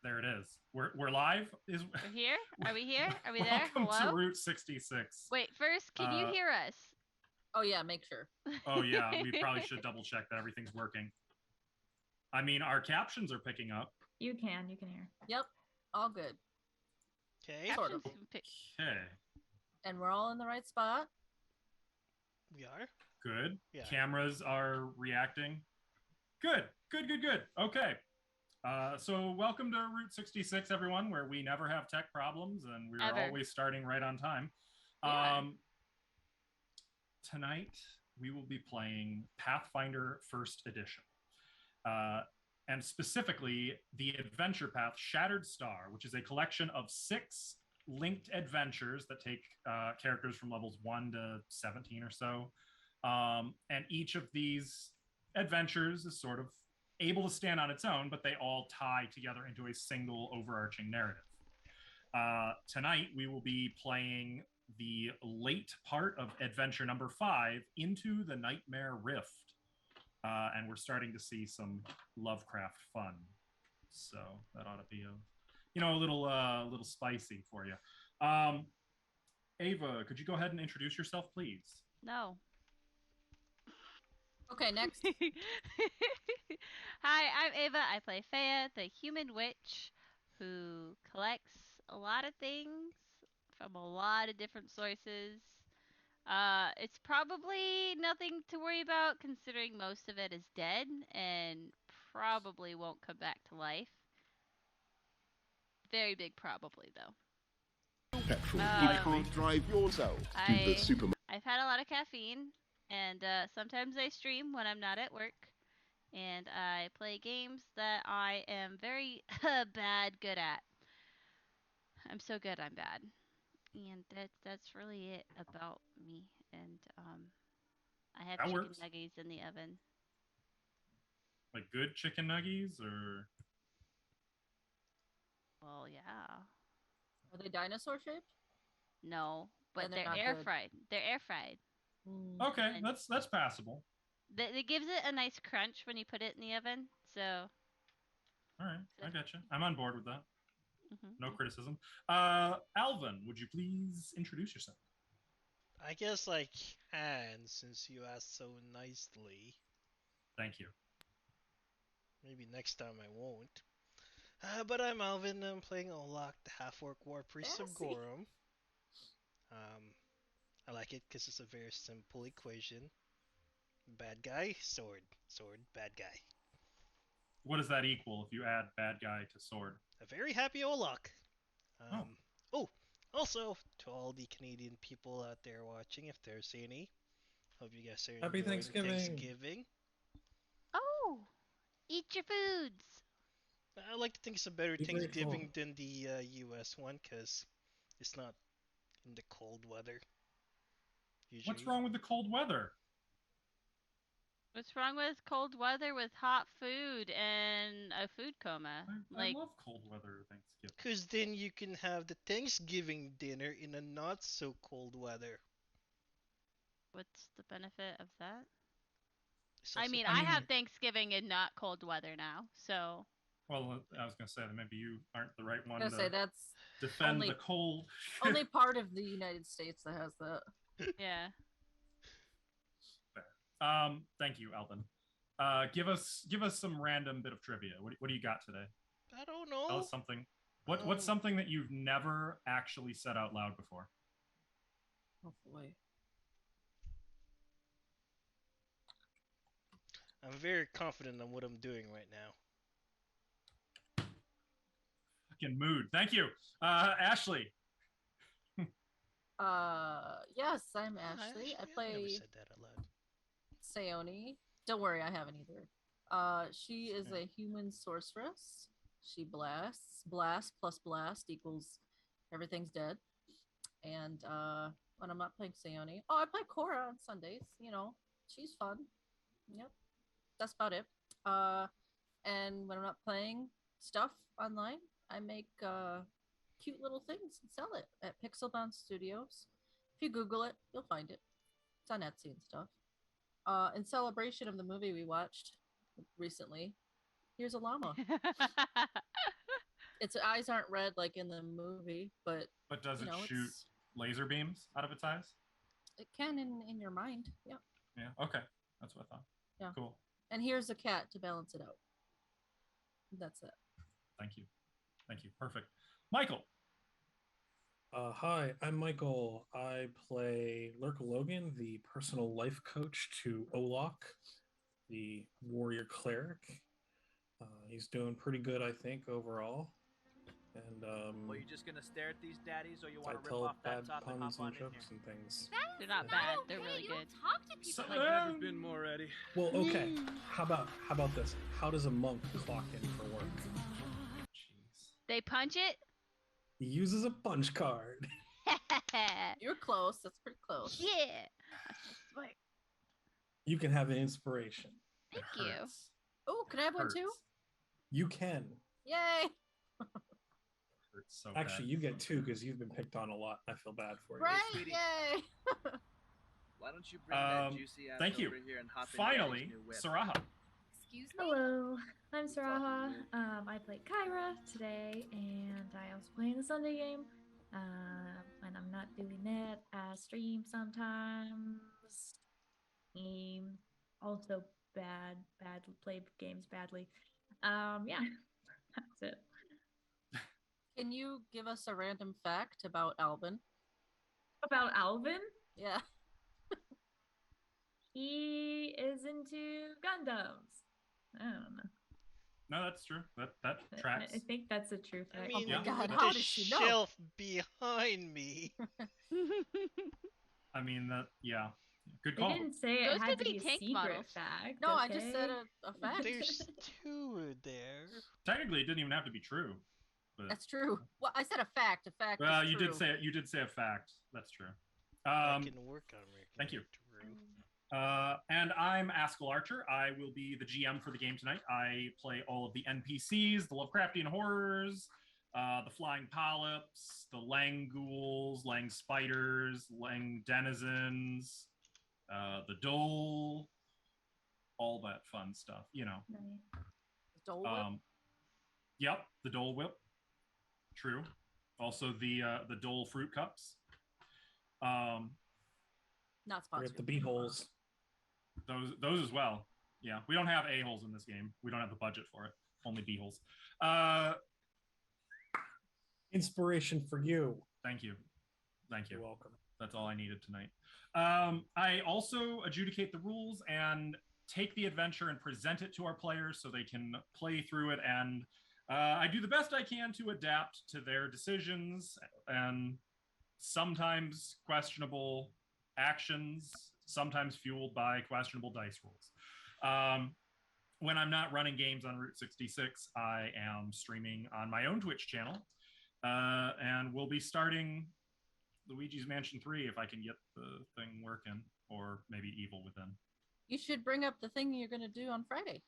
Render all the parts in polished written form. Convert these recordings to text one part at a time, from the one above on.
there it is. We're live. We're here? Are we here? Are we there? Welcome Hello? to Route 66. Wait, first, can you hear us? Oh yeah, make sure. Oh yeah, we probably should double check that everything's working. I mean, our captions are picking up. You can hear. Yep, all good. Okay. Sort of. Okay. And we're all in the right spot. We are? Good. Yeah. Cameras are reacting. Good. Okay. So welcome to Route 66, everyone, where we never have tech problems and we're always starting right on time. Yeah. Tonight, we will be playing Pathfinder 1st Edition. And specifically, the adventure path Shattered Star, which is a collection of 6 linked adventures that take characters from levels 1 to 17 or so. And each of these adventures is sort of able to stand on its own, but they all tie together into a single overarching narrative. Tonight, we will be playing the late part of adventure number 5, Into the Nightmare Rift. And we're starting to see some Lovecraft fun. So that ought to be a little spicy for you. Ava, could you go ahead and introduce yourself, please? No. Okay, next. Hi, I'm Ava. I play Fea, the human witch who collects a lot of things from a lot of different sources. It's probably nothing to worry about considering most of it is dead and probably won't come back to life. Very big probably, though. Petrol. You can't drive yourself to the supermarket. I've had a lot of caffeine, and sometimes I stream when I'm not at work, and I play games that I am very good at. I'm so good, I'm bad. And that's really it about me. And I have chicken nuggets in the oven. Like good chicken nuggets, or? Well, yeah. Are they dinosaur shaped? No, but they're not air good. fried. They're air fried. Okay, that's passable. It gives it a nice crunch when you put it in the oven. So. All right, I gotcha. I'm on board with that. Mm-hmm. No criticism. Alvin, would you please introduce yourself? I guess I can, since you asked so nicely. Thank you. Maybe next time I won't. But I'm Alvin, I'm playing Olak, the half-orc war priest of Gorum. I like it because it's a very simple equation. Bad guy, sword, bad guy. What does that equal if you add bad guy to sword? A very happy Olak. Also, to all the Canadian people out there watching, if there's any, hope you guys are enjoying Happy Thanksgiving. Oh, eat your foods. I like to think it's a better Thanksgiving than the U.S. one, because it's not in the cold weather. Usually. What's wrong with the cold weather? What's wrong with cold weather with hot food and a food coma? I love cold weather Thanksgiving. Because then you can have the Thanksgiving dinner in a not so cold weather. What's the benefit of that? I mean, I have Thanksgiving in not cold weather now, so. Well, I was going to say that maybe you aren't the right one to say that's defend the cold. Only part of the United States that has that. Yeah. Thank you, Alvin. Give us some random bit of trivia. What do you got today? I don't know. Tell us something. What's something that you've never actually said out loud before? Oh boy. I'm very confident on what I'm doing right now. Fucking mood. Thank you. Ashley. Yes, I'm Ashley. I play. I never said that out loud. Sayoni. Don't worry, I haven't either. She is a human sorceress. She blasts. Blast plus blast equals everything's dead. And when I'm not playing Sayoni, I play Cora on Sundays. You know, she's fun. Yep, that's about it. And when I'm not playing stuff online, I make cute little things and sell it at Pixelbound Studios. If you Google it, you'll find it. It's on Etsy and stuff. In celebration of the movie we watched recently, here's a llama. Its eyes aren't red like in the movie, but does it shoot laser beams out of its eyes? It can in your mind. Yeah. Yeah. Okay, that's what I thought. Yeah. Cool. And here's a cat to balance it out. That's it. Thank you. Perfect. Michael. Hi, I'm Michael. I play Lurk Logan, the personal life coach to Olok, the warrior cleric. He's doing pretty good, I think, overall. And well, you just gonna stare at these daddies, or you I want to rip tell off bad that top and puns hop on and in here? jokes and things. They're not bad. They're really good. Talk to people So- like I've never been more ready. Well, okay. How about this? How does a monk clock in for work? Jeez. They punch it. He uses a punch card. You're close. That's pretty close. Yeah. That's so smart. You can have an inspiration. It Thank you. hurts. Oh, can I have one too? Hurts. You can. Yay! Hurts so Actually, bad. you get 2 because you've been picked on a lot. I feel bad for you. Right? sweetie. Yay! Why don't you bring that juicy ass Thank you. over here and hop in Finally, Daddy's new whip? Saraha. Excuse me? Hello, I'm Saraha. I played Kyra today, and I also playing the Sunday game. When I'm not doing that, I stream sometimes. Also play games badly. Yeah, that's it. Can you give us a random fact about Alvin? About Alvin, Yeah. he is into Gundams. I don't know. No, that's true. That I- tracks. I think that's a true I fact. mean, my God, with how the did she know? shelf behind me. I mean that. Yeah. Good They call. didn't say Those it had could to be be a tank secret models. fact. No, I just said okay? a fact. There's 2 there. Technically, it didn't even have to be true. But That's true. Well, I said a fact. A fact. well, is you true. did say it. You did say a fact. That's true. I can work on making thank you. it true. And I'm Askell Archer. I will be the GM for the game tonight. I play all of the NPCs, the Lovecraftian horrors, the flying polyps, the lang ghouls, lang spiders, lang denizens, the dole, all that fun stuff, you know. Right. Dole Whip? Yep, the dole whip. True. Also the dole fruit cups. Not Forget sponsored. the beeholes. Those as well. Yeah, we don't have a-holes in this game. We don't have the budget for it. Only b-holes. Inspiration for you. Thank you. You're welcome. That's all I needed tonight. I also adjudicate the rules and take the adventure and present it to our players so they can play through it. And I do the best I can to adapt to their decisions and sometimes questionable actions, sometimes fueled by questionable dice rolls. When I'm not running games on Route 66, I am streaming on my own Twitch channel. And we'll be starting Luigi's Mansion 3 if I can get the thing working, or maybe Evil Within. You should bring up the thing you're going to do on Friday.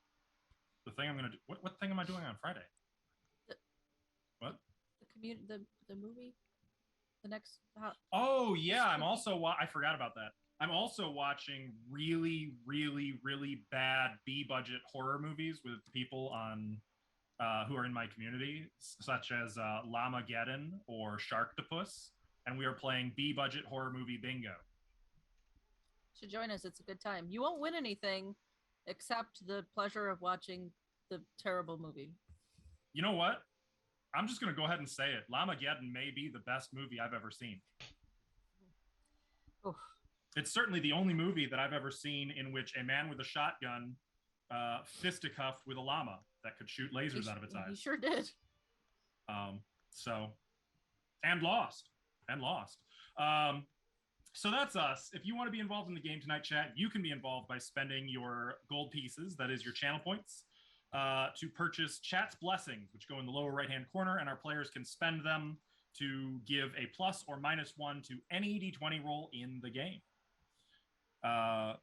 The thing I'm going to do... What thing am I doing on Friday? What? The movie? The next... Oh, yeah. I'm also... I forgot about that. I'm also watching really, really, really bad B-budget horror movies with people on... who are in my community, such as Llamageddon or Sharktopus, and we are playing B-budget horror movie bingo. Should join us. It's a good time. You won't win anything except the pleasure of watching the terrible movie. You know what? I'm just going to go ahead and say it. Llamageddon may be the best movie I've ever seen. Oof. It's certainly the only movie that I've ever seen in which a man with a shotgun fisticuffed with a llama that could shoot lasers out of its He eyes. sure did. And lost. So that's us. If you want to be involved in the game tonight, chat, you can be involved by spending your gold pieces, that is your channel points, to purchase Chat's Blessings, which go in the lower right-hand corner, and our players can spend them to give a plus or -1 to any D20 roll in the game. Yeah,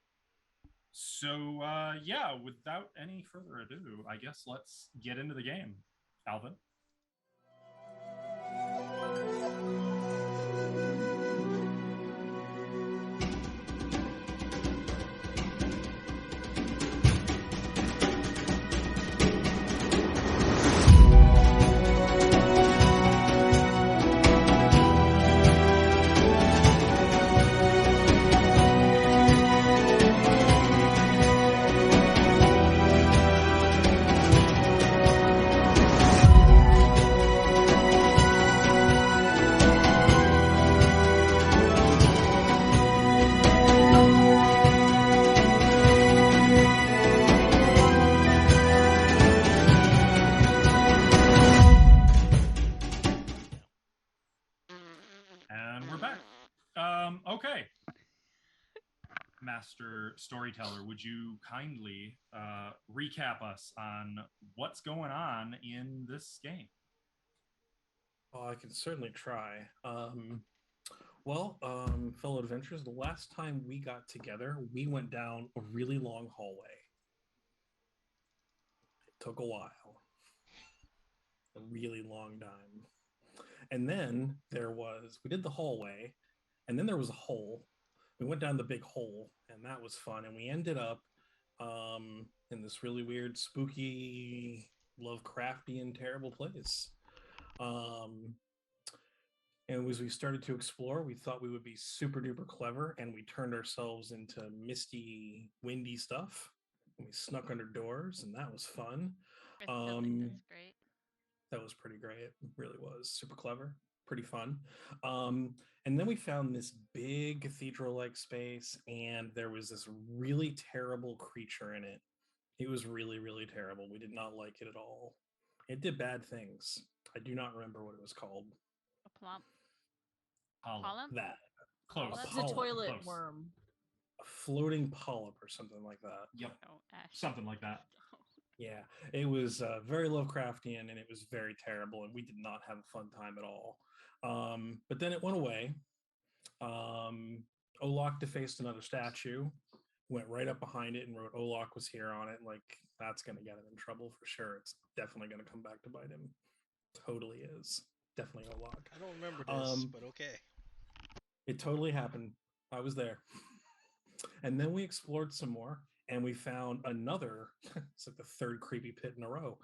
without any further ado, I guess let's get into the game. Alvin? Master Storyteller, would you kindly recap us on what's going on in this game? Oh, I can certainly try. Fellow adventurers, the last time we got together, we went down a really long hallway. It took a while. A really long time. And then we did the hallway, and then there was a hole. We went down the big hole, and that was fun. And we ended up in this really weird, spooky, Lovecraftian, terrible place. And as we started to explore, we thought we would be super duper clever, and we turned ourselves into misty, windy stuff. We snuck under doors, and that was fun. That's great. That was pretty great. It really was super clever, pretty fun. And then we found this big cathedral-like space, and there was this really terrible creature in it. It was really, really terrible. We did not like it at all. It did bad things. I do not remember what it was called. A plump. Polyp? That. Close. It's a toilet worm. A floating polyp or something like that. Yep. Oh, Ash. Something like that. Yeah, it was very Lovecraftian, and it was very terrible, and we did not have a fun time at all. But then it went away. Olak defaced another statue, went right up behind it and wrote Olak was here on it. Like, that's going to get him in trouble for sure. It's definitely going to come back to bite him. Totally is. Definitely Olak. I don't remember this, but okay. It totally happened. I was there. And then we explored some more, and we found another, it's like the third creepy pit in a row.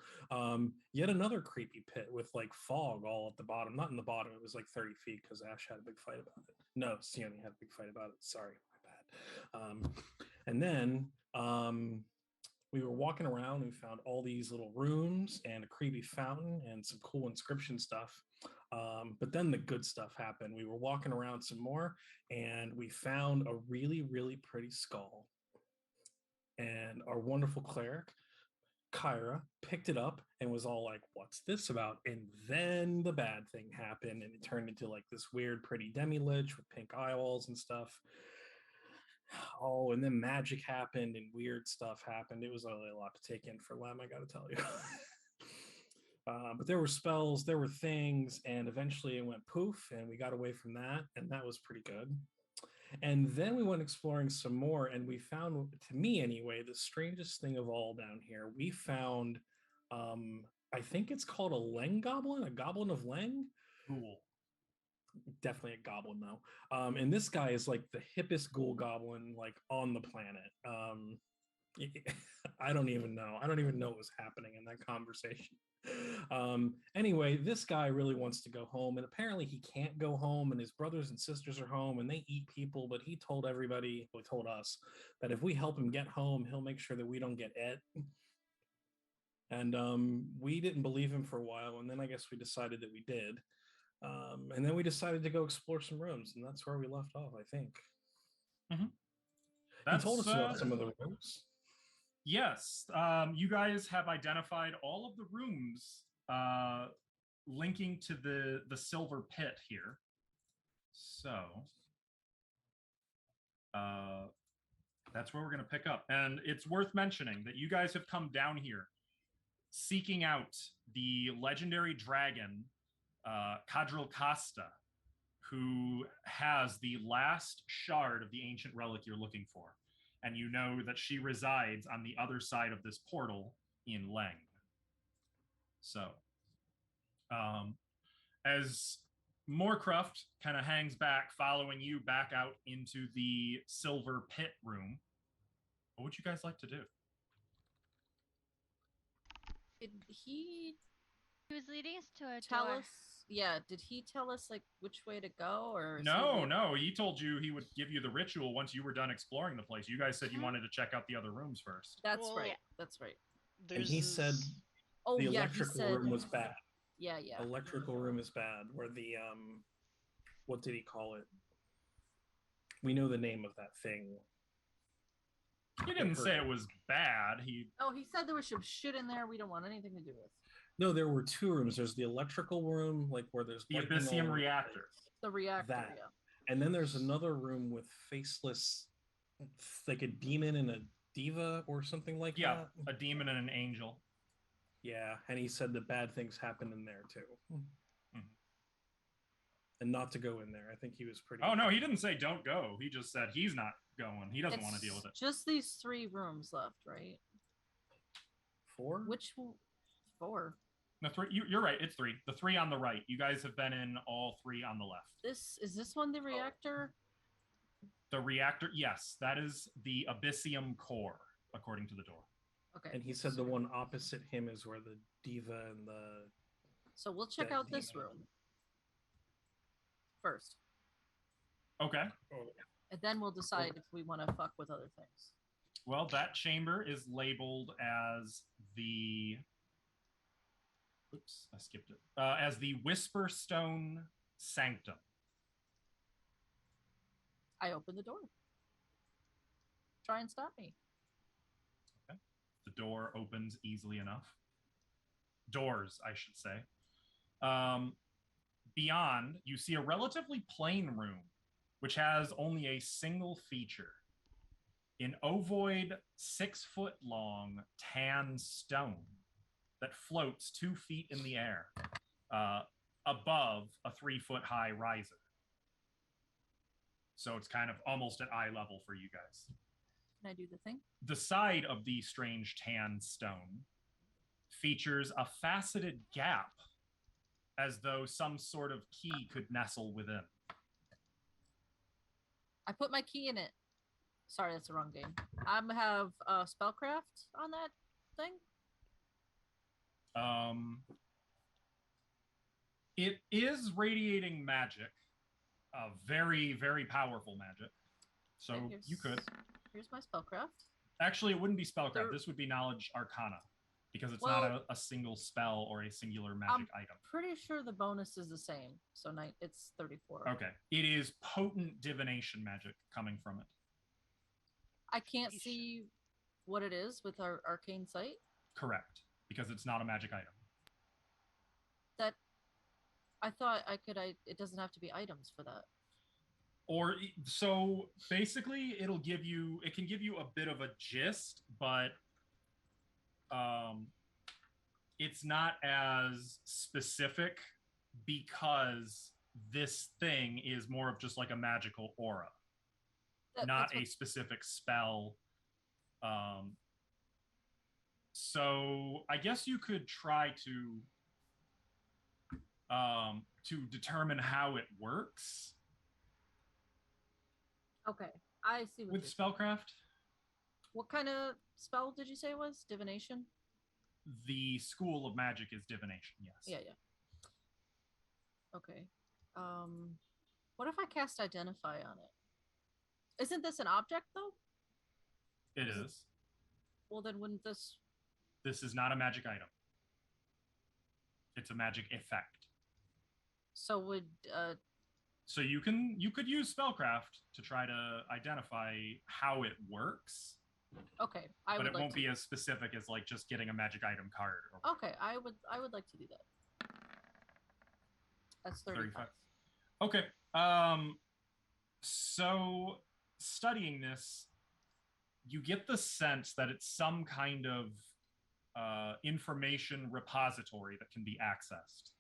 Yet another creepy pit with like fog all at the bottom. Not in the bottom, it was like 30 feet because Ash had a big fight about it. No, Sione had a big fight about it. Sorry, my bad. And then we were walking around and we found all these little rooms and a creepy fountain and some cool inscription stuff. But then the good stuff happened. We were walking around some more and we found a really, really pretty skull. And our wonderful cleric, Kyra, picked it up and was all like, what's this about? And then the bad thing happened and it turned into like this weird, pretty demi-lich with pink eyeballs and stuff. Oh, and then magic happened and weird stuff happened. It was really a lot to take in for Lem, I gotta tell you. But there were spells, there were things, and eventually it went poof, and we got away from that, and that was pretty good. And then we went exploring some more, and we found, to me anyway, the strangest thing of all down here. We found, I think it's called a Leng goblin, a goblin of Leng. Cool. Definitely a goblin though. And this guy is like the hippest ghoul goblin like on the planet. I don't even know what was happening in that conversation. Anyway, this guy really wants to go home, and apparently he can't go home, and his brothers and sisters are home and they eat people, but he told everybody, well, he told us that if we help him get home, he'll make sure that we don't get et. And we didn't believe him for a while, and then I guess we decided that we did. And then we decided to go explore some rooms, and that's where we left off, I think. Mm-hmm. He told us about some of the rooms. Yes, you guys have identified all of the rooms linking to the silver pit here. So that's where we're going to pick up. And it's worth mentioning that you guys have come down here seeking out the legendary dragon, Kadril Costa, who has the last shard of the ancient relic you're looking for. And you know that she resides on the other side of this portal in Leng. So, as Moorcroft kind of hangs back, following you back out into the silver pit room, what would you guys like to do? Did he was leading us to a tell door. us? Yeah, did he tell us like which way to go, or No, he told you he would give you the ritual once you were done exploring the place. You guys said you wanted to check out the other rooms first. That's right. Yeah. That's right. And he said the electrical room was bad. Yeah. Electrical room is bad. Where the what did he call it? We know the name of that thing. He didn't say it was bad. He said there was some shit in there we don't want anything to do with. No, there were two rooms. There's the electrical room, like where there's the Abyssium reactor. The reactor, that. And then there's another room with faceless like a demon and a diva or something like Yeah, that. a demon and an angel. Yeah, and he said that bad things happen in there too. Mhm. And not to go in there. I think he was pretty. Oh no, he didn't say don't go. He just said he's not going. He doesn't want to deal with it. Just these 3 rooms left, right? 4? Which 4? No, 3. You're right. It's 3. The 3 on the right. You guys have been in all 3 on the left. Is this one the reactor? The reactor, yes, that is the Abyssium core, according to the door. Okay. And he said the one opposite him is where the diva and the. So we'll check out this room first. Okay. And then we'll decide if we want to fuck with other things. Well, that chamber is labeled as the. Oops, I skipped it. As the Whisperstone Sanctum. I open the door. Try and stop me. Okay. The door opens easily enough. Doors, I should say. Beyond, you see a relatively plain room, which has only a single feature. An ovoid, 6-foot-long tan stone that floats 2 feet in the air above a 3-foot-high riser. So it's kind of almost at eye level for you guys. Can I do the thing? The side of the strange tan stone features a faceted gap as though some sort of key could nestle within. I put my key in it. Sorry, that's the wrong game. I have spellcraft on that thing. It is radiating magic. Very, very powerful magic. So Okay, you could. Here's my spellcraft. Actually, it wouldn't be spellcraft. This would be knowledge arcana. Because it's not a single spell or a singular magic item. Pretty sure the bonus is the same. So it's 34. Okay. It is potent divination magic coming from it. I can't see what it is with our arcane sight. Correct. Because it's not a magic item. That I thought I could. It doesn't have to be items for that. Or so basically, it can give you a bit of a gist, but it's not as specific because this thing is more of just like a magical aura, not a specific spell. So I guess you could try to determine how it works. Okay, I see. With spellcraft? What kind of spell did you say it was? Divination? The school of magic is divination, yes. Yeah. Okay. What if I cast Identify on it? Isn't this an object, though? It is. Well, then wouldn't this... This is not a magic item. It's a magic effect. So would... So you could use spellcraft to try to identify how it works. Okay, but it won't be as specific as like just getting a magic item card. Okay, I would like to do that. That's 35. Okay. So studying this, you get the sense that it's some kind of information repository that can be accessed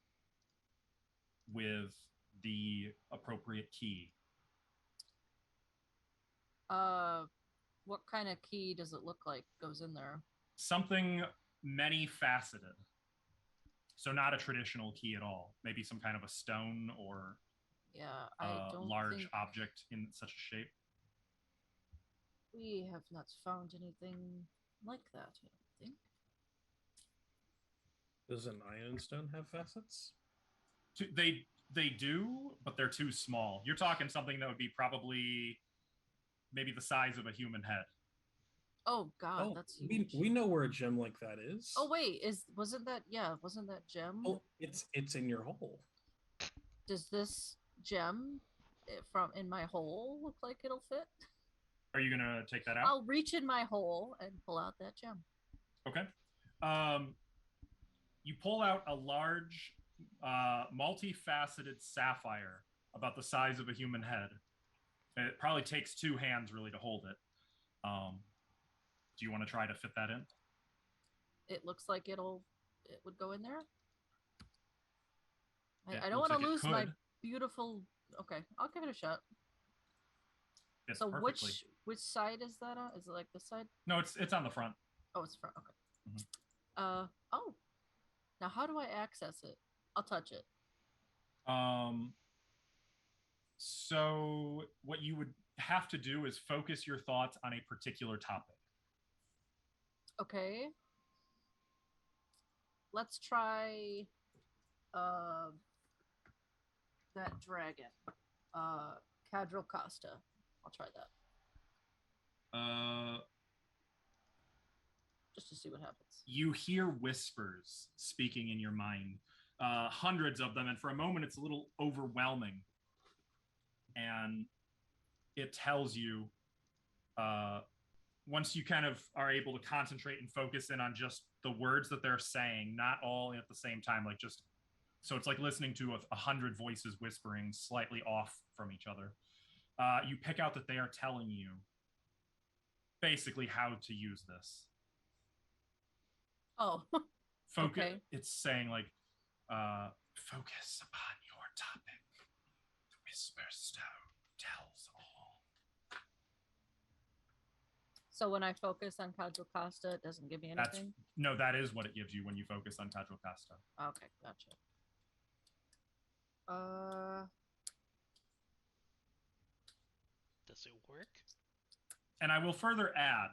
with the appropriate key. What kind of key does it look like goes in there? Something many-faceted. So not a traditional key at all. Maybe some kind of a stone or a large object in such a shape. We have not found anything like that, I don't think. Does an iron stone have facets? They do, but they're too small. You're talking something that would be probably maybe the size of a human head. Oh God, that's huge. We know where a gem like that is. Oh wait, wasn't that gem? Oh, it's in your hole. Does this gem in my hole look like it'll fit? Are you gonna take that out? I'll reach in my hole and pull out that gem. Okay. You pull out a large, multifaceted sapphire about the size of a human head. It probably takes 2 hands really to hold it. Do you want to try to fit that in? It looks like it would go in there. It I don't looks want to like it lose my could. beautiful. Okay, I'll give it a shot. Fits So perfectly. which side is that on? Is it like this side? No, it's on the front. Oh, it's front. Okay. Mhm. Oh. Now how do I access it? I'll touch it. So what you would have to do is focus your thoughts on a particular topic. Okay. Let's try that dragon. Cadril Costa. I'll try that. Just to see what happens. You hear whispers speaking in your mind. Hundreds of them, and for a moment it's a little overwhelming. And it tells you, once you kind of are able to concentrate and focus in on just the words that they're saying, not all at the same time, like just, so it's like listening to 100 voices whispering slightly off from each other. You pick out that they are telling you basically how to use this. Oh, focus. Okay. It's saying like, focus upon your topic. The Whisper Stone tells all. So when I focus on Cadril Costa, it doesn't give me anything? No, that is what it gives you when you focus on Cadril Costa. Okay, gotcha. Does it work? And I will further add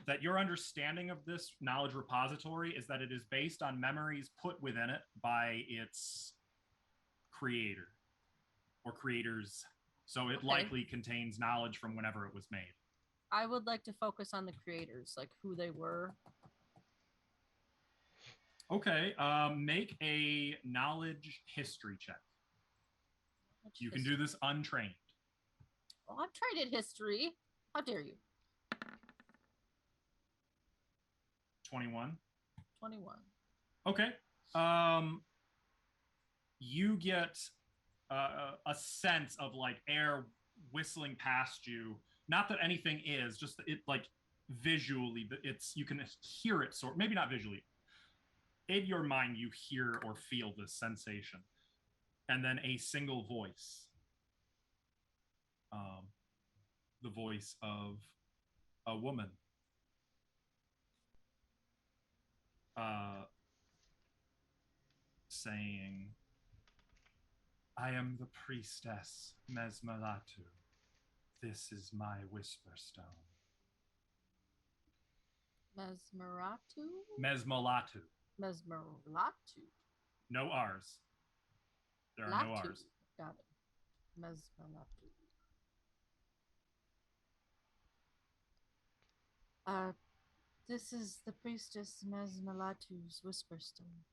that your understanding of this knowledge repository is that it is based on memories put within it by its creator or creators. So it likely contains knowledge from whenever it was made. I would like to focus on the creators, like who they were. Okay, make a knowledge history check. You can do this untrained. Oh, I'm trained in history. How dare you? 21. 21. Okay. You get a sense of like air whistling past you. Not that anything is, just that it like visually, you can hear it sort, maybe not visually. In your mind, you hear or feel this sensation. And then a single voice. The voice of a woman. Saying, I am the priestess Mesmalatu. This is my Whisper Stone. Mesmalatu? Mesmalatu. No R's. There are no R's. Got it. Mesmalatu. This is the priestess Mesmalatu's Whisper Stone.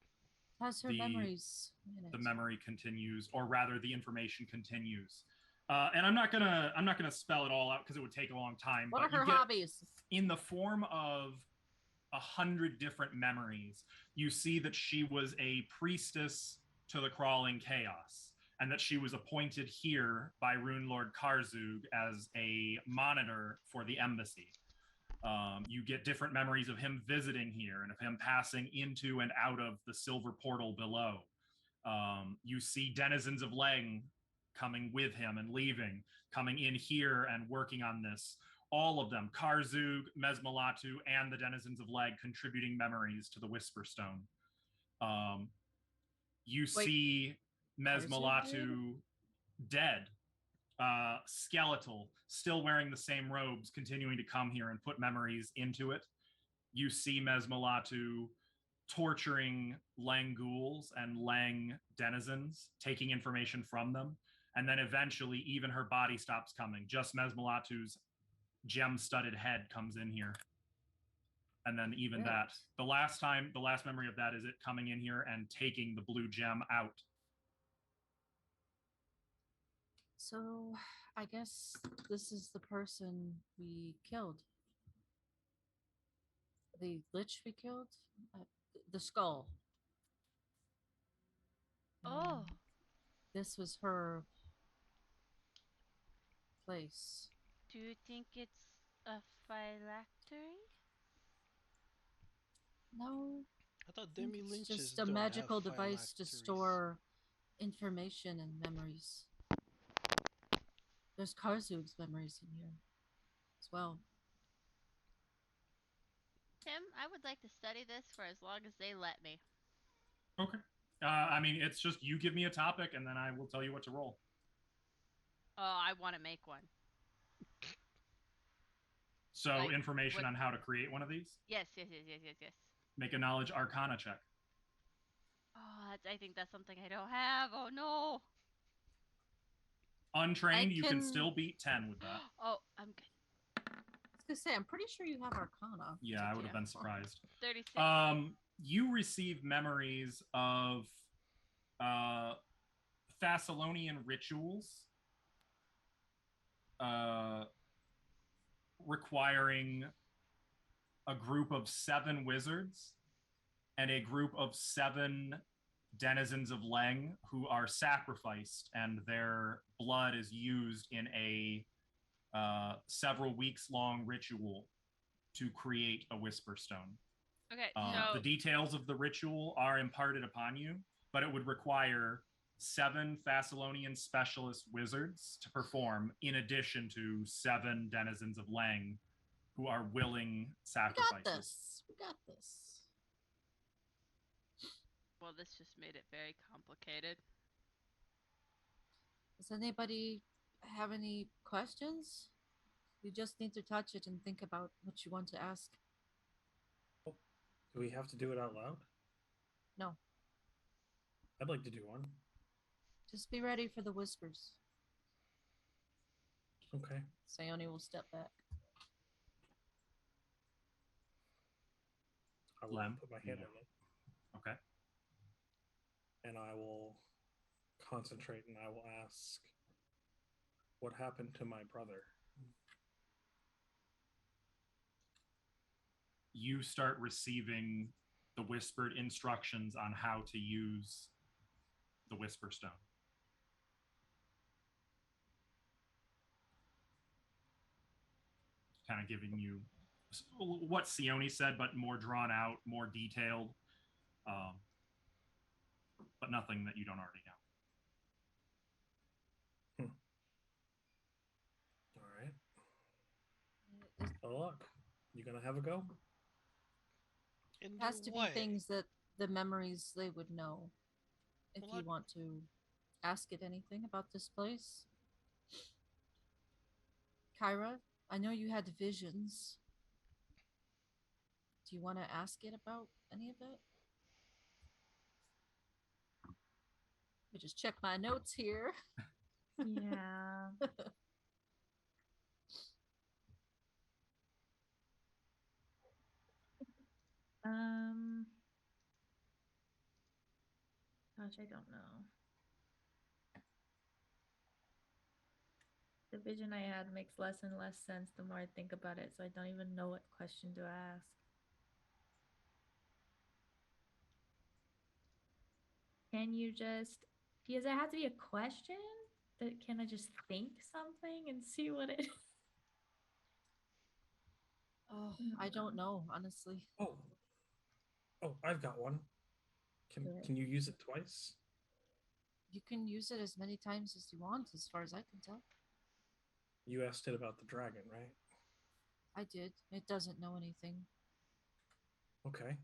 Has her memories in it. The memory continues, or rather, the information continues. And I'm not gonna spell it all out because it would take a long time. What are her hobbies? In the form of 100 different memories, you see that she was a priestess to the crawling chaos, and that she was appointed here by Rune Lord Karzug as a monitor for the embassy. You get different memories of him visiting here and of him passing into and out of the silver portal below. You see denizens of Leng coming with him and leaving, coming in here and working on this. All of them, Karzug, Mesmalatu, and the denizens of Leg, contributing memories to the Whisper Stone. You see Mesmalatu dead, skeletal, still wearing the same robes, continuing to come here and put memories into it. You see Mesmalatu torturing Leng ghouls and Leng denizens, taking information from them. And then eventually even her body stops coming. Just Mesmalatu's gem-studded head comes in here. And then even that. The last memory of that is it coming in here and taking the blue gem out. So, I guess this is the person we killed. The lich we killed? The skull. Oh. This was her place. Do you think it's A phylactery? No. I thought I think Demi it's Lynches just a don't magical have device to phylacteries. store information and memories. There's Karzug's memories in here as well. Tim, I would like to study this for as long as they let me. Okay. I mean, it's just you give me a topic, and then I will tell you what to roll. Oh, I want to make one. So, like, information on how to create one of these? Yes. Make a knowledge arcana check. Oh, I think that's something I don't have. Oh, no. Untrained, you can still beat 10 with that. Oh, I'm good. I was going to say, I'm pretty sure you have arcana. Yeah, I would have been surprised. 36. You receive memories of Thessalonian rituals requiring a group of 7 wizards and a group of 7 denizens of Leng who are sacrificed, and their blood is used in a several weeks long ritual to create a Whisper Stone. Okay, so the details of the ritual are imparted upon you, but it would require 7 Thessalonian specialist wizards to perform, in addition to 7 denizens of Leng who are willing sacrifices. We got this. Well, this just made it very complicated. Does anybody have any questions? You just need to touch it and think about what you want to ask. Do we have to do it out loud? No. I'd like to do one. Just be ready for the whispers. Okay. Sayoni will step back. I will put my hand on it. Okay. And I will concentrate and I will ask, what happened to my brother? You start receiving the whispered instructions on how to use the Whisper Stone. Kind of giving you what Sione said, but more drawn out, more detailed, but nothing that you don't already know. All right. Good luck. You gonna have a go? It has to be things that the memories they would know. If you want to ask it anything about this place. Kyra, I know you had visions. Do you want to ask it about any of it? Let me just check my notes here. Yeah. Gosh, I don't know. The vision I had makes less and less sense the more I think about it, so I don't even know what question to ask. Can you just, does it have to be a question? Can I just think something and see what it is? Oh, I don't know, honestly. Oh, I've got one. Can you use it twice? You can use it as many times as you want, as far as I can tell. You asked it about the dragon, right? I did. It doesn't know anything. Okay.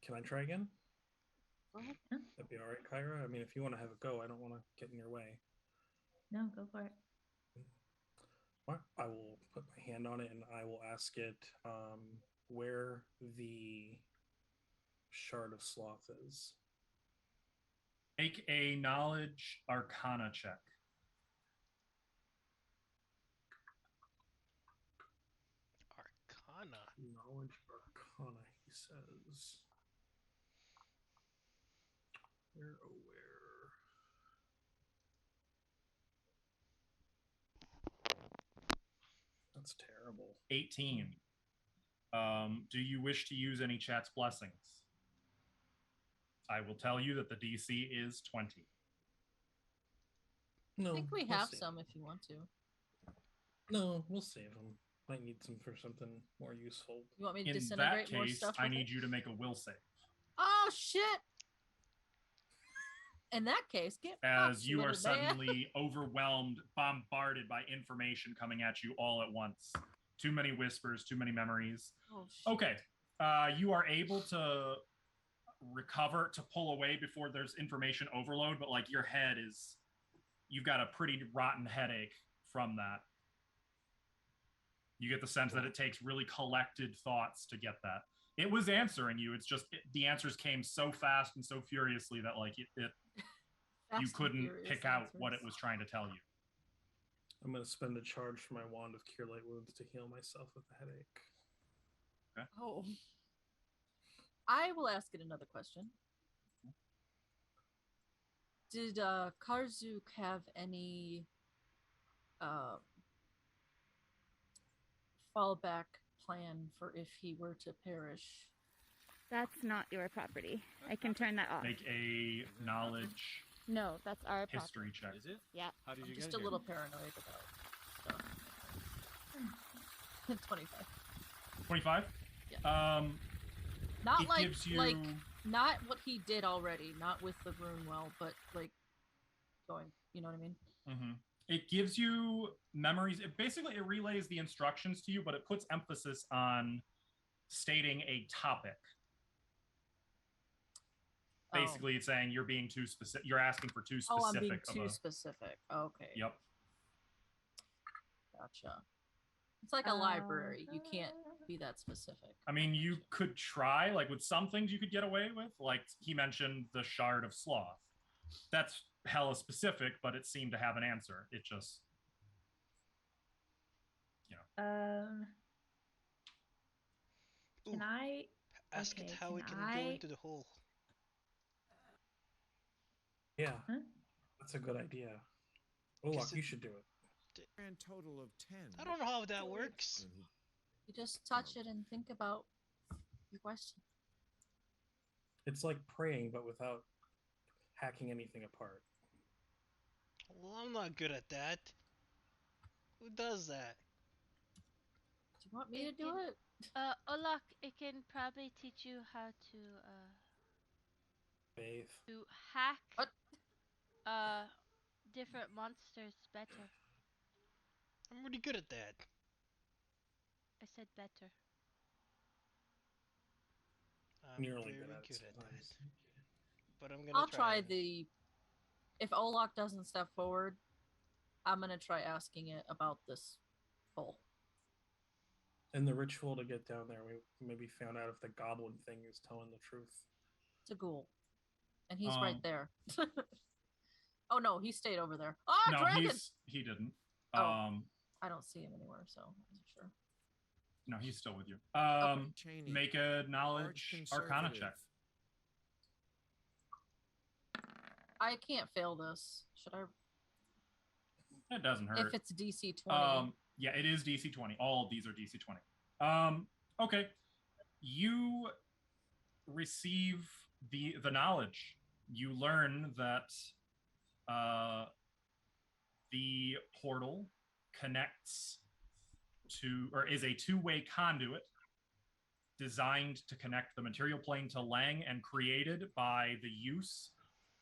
Can I try again? Go ahead. That'd be all right, Kyra. I mean, if you want to have a go, I don't want to get in your way. No, go for it. I will put my hand on it and I will ask it where the Shard of Sloth is. Make a knowledge arcana check. Arcana? Knowledge arcana, he says. Where? That's terrible. 18. Do you wish to use any chat's blessings? I will tell you that the DC is 20. No, I think we have some if you want to. No, we'll save them. Might need some for something more useful. You want me to In disintegrate that more case, stuff? I with need it? you to make a will save. Oh shit! In that case, get as fucked, you are little man. suddenly overwhelmed, bombarded by information coming at you all at once. Too many whispers, too many memories. Oh, shit. Okay, you are able to recover, to pull away before there's information overload, but like your head is, you've got a pretty rotten headache from that. You get the sense that it takes really collected thoughts to get that. It was answering you. It's just the answers came so fast and so furiously that like you couldn't pick out what it was trying to tell you. I'm going to spend a charge for my Wand of Cure Light Wounds to heal myself with the headache. Okay. Oh. I will ask it another question. Did Karzuk have any fallback plan for if he were to perish? That's not your property. I can turn that off. Make a knowledge. No, that's our history property. check. Is it? Yeah. How did you just get a little paranoid about stuff. 25. 25? Yeah. Not it like gives you... like not what he did already, not with the rune well, but like going, you know what I mean? Mm-hmm. It gives you memories. It relays the instructions to you, but it puts emphasis on stating a topic. Basically, it's saying you're being too specific. You're asking for too specific. Oh, I'm being too specific. Okay. Yep. Gotcha. It's like a library. You can't be that specific. I mean, you could try, like with some things you could get away with. Like he mentioned the Shard of Sloth. That's hella specific, but it seemed to have an answer. It just, you know. Can I ask it how it can go into the hole? Yeah, that's a good idea. Olak, you should do it. Grand total of 10. I don't know how that works. You just touch it and think about your question. It's like praying, but without hacking anything apart. Well, I'm not good at that. Who does that? Do you want me to do it? Olak, it can probably teach you how to Faith. to hack what? Different monsters better. I'm really good at that. I said better. I'm Nearly very good at that. But I'm gonna I'll try it. the. If Olak doesn't step forward, I'm gonna try asking it about this hole. In the ritual to get down there, we maybe found out if the goblin thing is telling the truth. It's a ghoul, and he's right there. Oh no, he stayed over there. Oh, no, dragon! he didn't. I don't see him anywhere, so I'm not sure. No, he's still with you. Okay. Make a knowledge arcana check. I can't fail this. Should I? It doesn't hurt. If it's DC 20. Yeah, it is DC 20. All of these are DC 20. Okay. You receive the knowledge. You learn that the portal connects to, or is a two-way conduit designed to connect the material plane to Lang and created by the use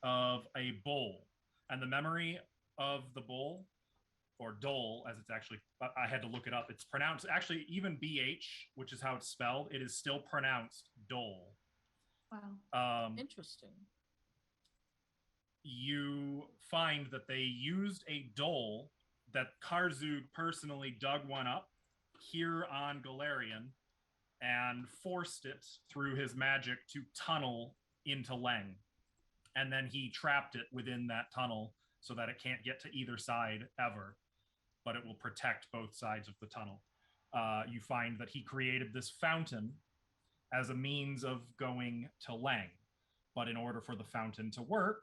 of a bowl. And the memory of the bowl, or dole, as it's actually, I had to look it up. It's pronounced, actually, even BH, which is how it's spelled, it is still pronounced dole. Wow. Interesting. You find that they used a dole, that Karzug personally dug one up here on Galarian and forced it through his magic to tunnel into Leng. And then he trapped it within that tunnel so that it can't get to either side ever, but it will protect both sides of the tunnel. You find that he created this fountain as a means of going to Leng. But in order for the fountain to work,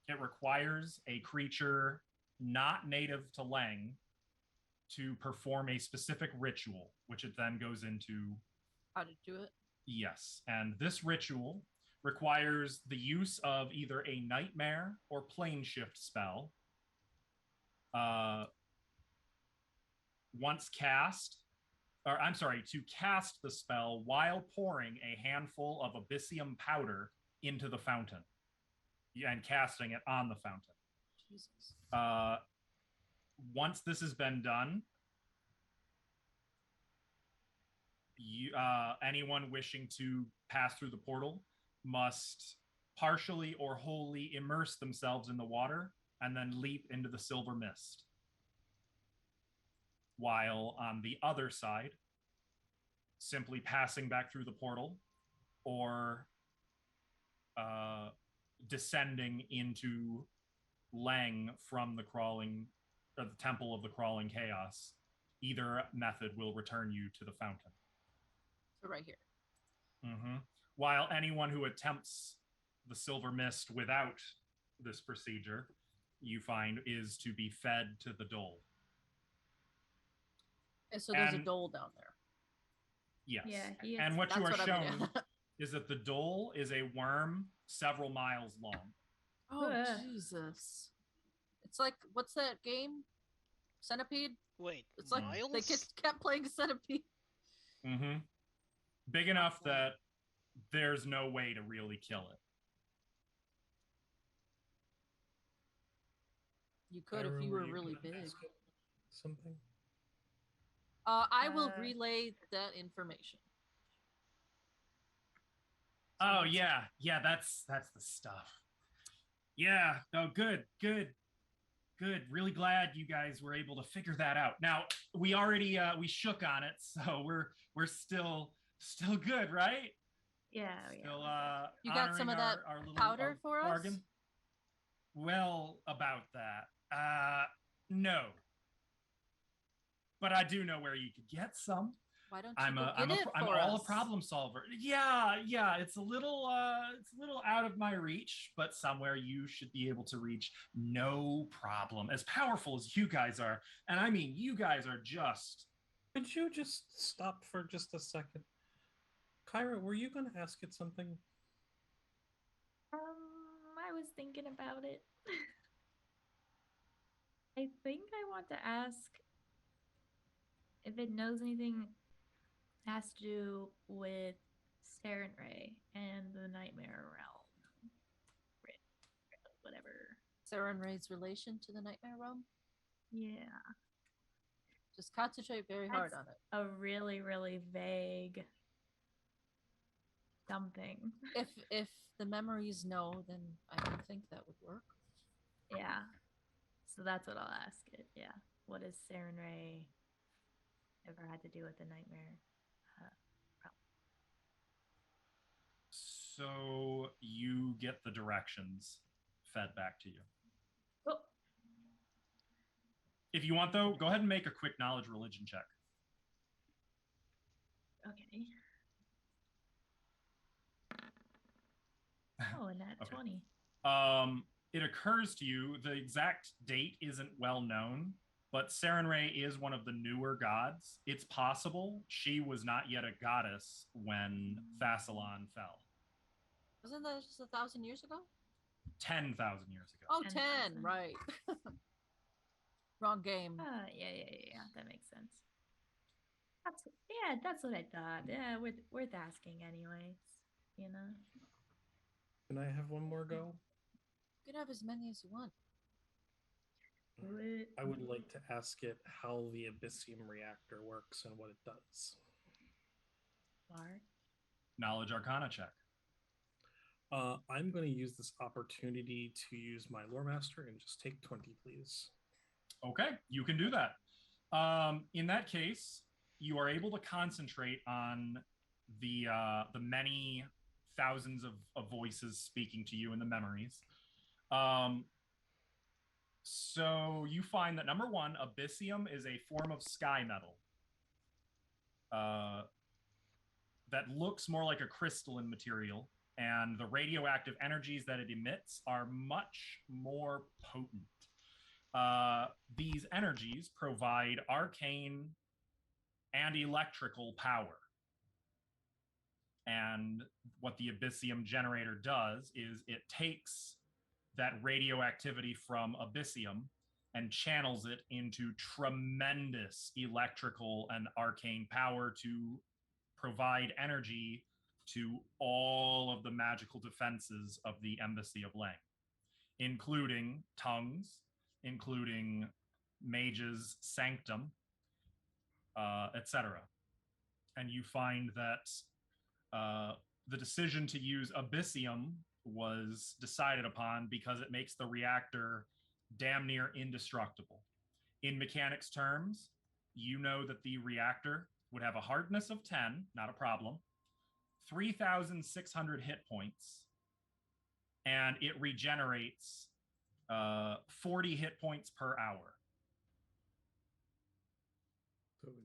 it requires a creature not native to Leng to perform a specific ritual, which it then goes into. How to do it? Yes. And this ritual requires the use of either a nightmare or plane shift spell. once cast, or I'm sorry, to cast the spell while pouring a handful of Abyssium Powder into the fountain and casting it on the fountain. Jesus. Once this has been done, anyone wishing to pass through the portal must partially or wholly immerse themselves in the water and then leap into the silver mist. While on the other side, simply passing back through the portal or descending into Lang from the Temple of the Crawling Chaos, either method will return you to the fountain. So right here. Mm-hmm. While anyone who attempts the silver mist without this procedure, you find, is to be fed to the dole. And so there's a dole down there. Yes. Yeah, and what you are shown is that the dole is a worm several miles long. Oh, Jesus. It's like, what's that game? Centipede? Wait, it's like miles? they kept playing Centipede. Mm-hmm. Big enough that there's no way to really kill it. You could if you were really big. Something? I will relay that information. Oh, yeah. Yeah, that's the stuff. Yeah. Oh, good. Really glad you guys were able to figure that out. Now, we already we shook on it, so we're still good, right? Yeah. Still, you got some of that our little, powder for bargain? us? Well, about that, no. But I do know where you could get some. Why don't you I'm a problem solver. Yeah. It's a little out of my reach, but somewhere you should be able to reach, no problem. As powerful as you guys are, and I mean, you guys are just. Could you just stop for just a second? Kyra, were you going to ask it something? I was thinking about it. I think I want to ask if it knows anything has to do with Saren Ray and the Nightmare Realm. Whatever. Saren Ray's relation to the Nightmare Realm? Yeah. Just concentrate very hard on it. A really, really vague something. If the memories know, then I don't think that would work. Yeah. So that's what I'll ask it. Yeah. What has Saren Ray ever had to do with the Nightmare? So you get the directions fed back to you. Oh. If you want, though, go ahead and make a quick knowledge religion check. Okay. Oh, and that Okay. 20. It occurs to you the exact date isn't well known, but Saren Ray is one of the newer gods. It's possible she was not yet a goddess when Thassalon fell. Wasn't that just 1,000 years ago? 10,000 years ago. Oh, 10, right. Wrong game. Yeah. That makes sense. That's what I thought. Yeah, worth asking anyways. You know. Can I have one more go? You can have as many as you want. I would like to ask it how the Abyssium reactor works and what it does. Knowledge Arcana check. I'm going to use this opportunity to use my Lore Master and just take 20, please. Okay, you can do that. In that case, you are able to concentrate on the many thousands of voices speaking to you in the memories. So you find that, number one, Abyssium is a form of sky metal that looks more like a crystalline material, and the radioactive energies that it emits are much more potent. These energies provide arcane and electrical power. And what the Abyssium generator does is it takes that radioactivity from Abyssium and channels it into tremendous electrical and arcane power to provide energy to all of the magical defenses of the Embassy of Lang, including tongues, including mage's sanctum, etc. And you find that the decision to use Abyssium was decided upon because it makes the reactor damn near indestructible. In mechanics terms, you know that the reactor would have a hardness of 10, not a problem, 3,600 hit points, and it regenerates 40 hit points per hour.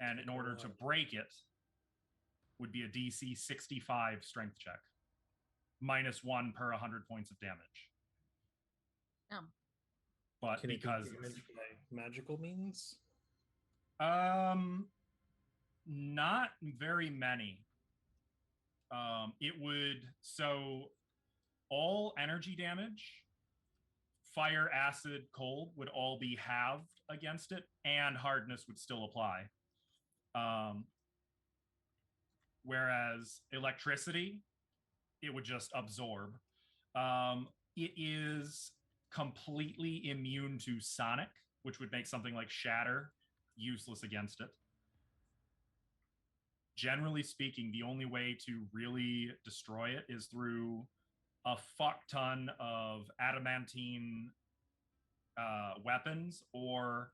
And in order to break it, would be a DC 65 strength check, -1 per 100 points of damage. But Can because it be damaged by magical means? Not very many. It would, so all energy damage, fire, acid, cold would all be halved against it, and hardness would still apply. Whereas electricity, it would just absorb. It is completely immune to sonic, which would make something like shatter useless against it. Generally speaking, the only way to really destroy it is through a fuck ton of adamantine weapons or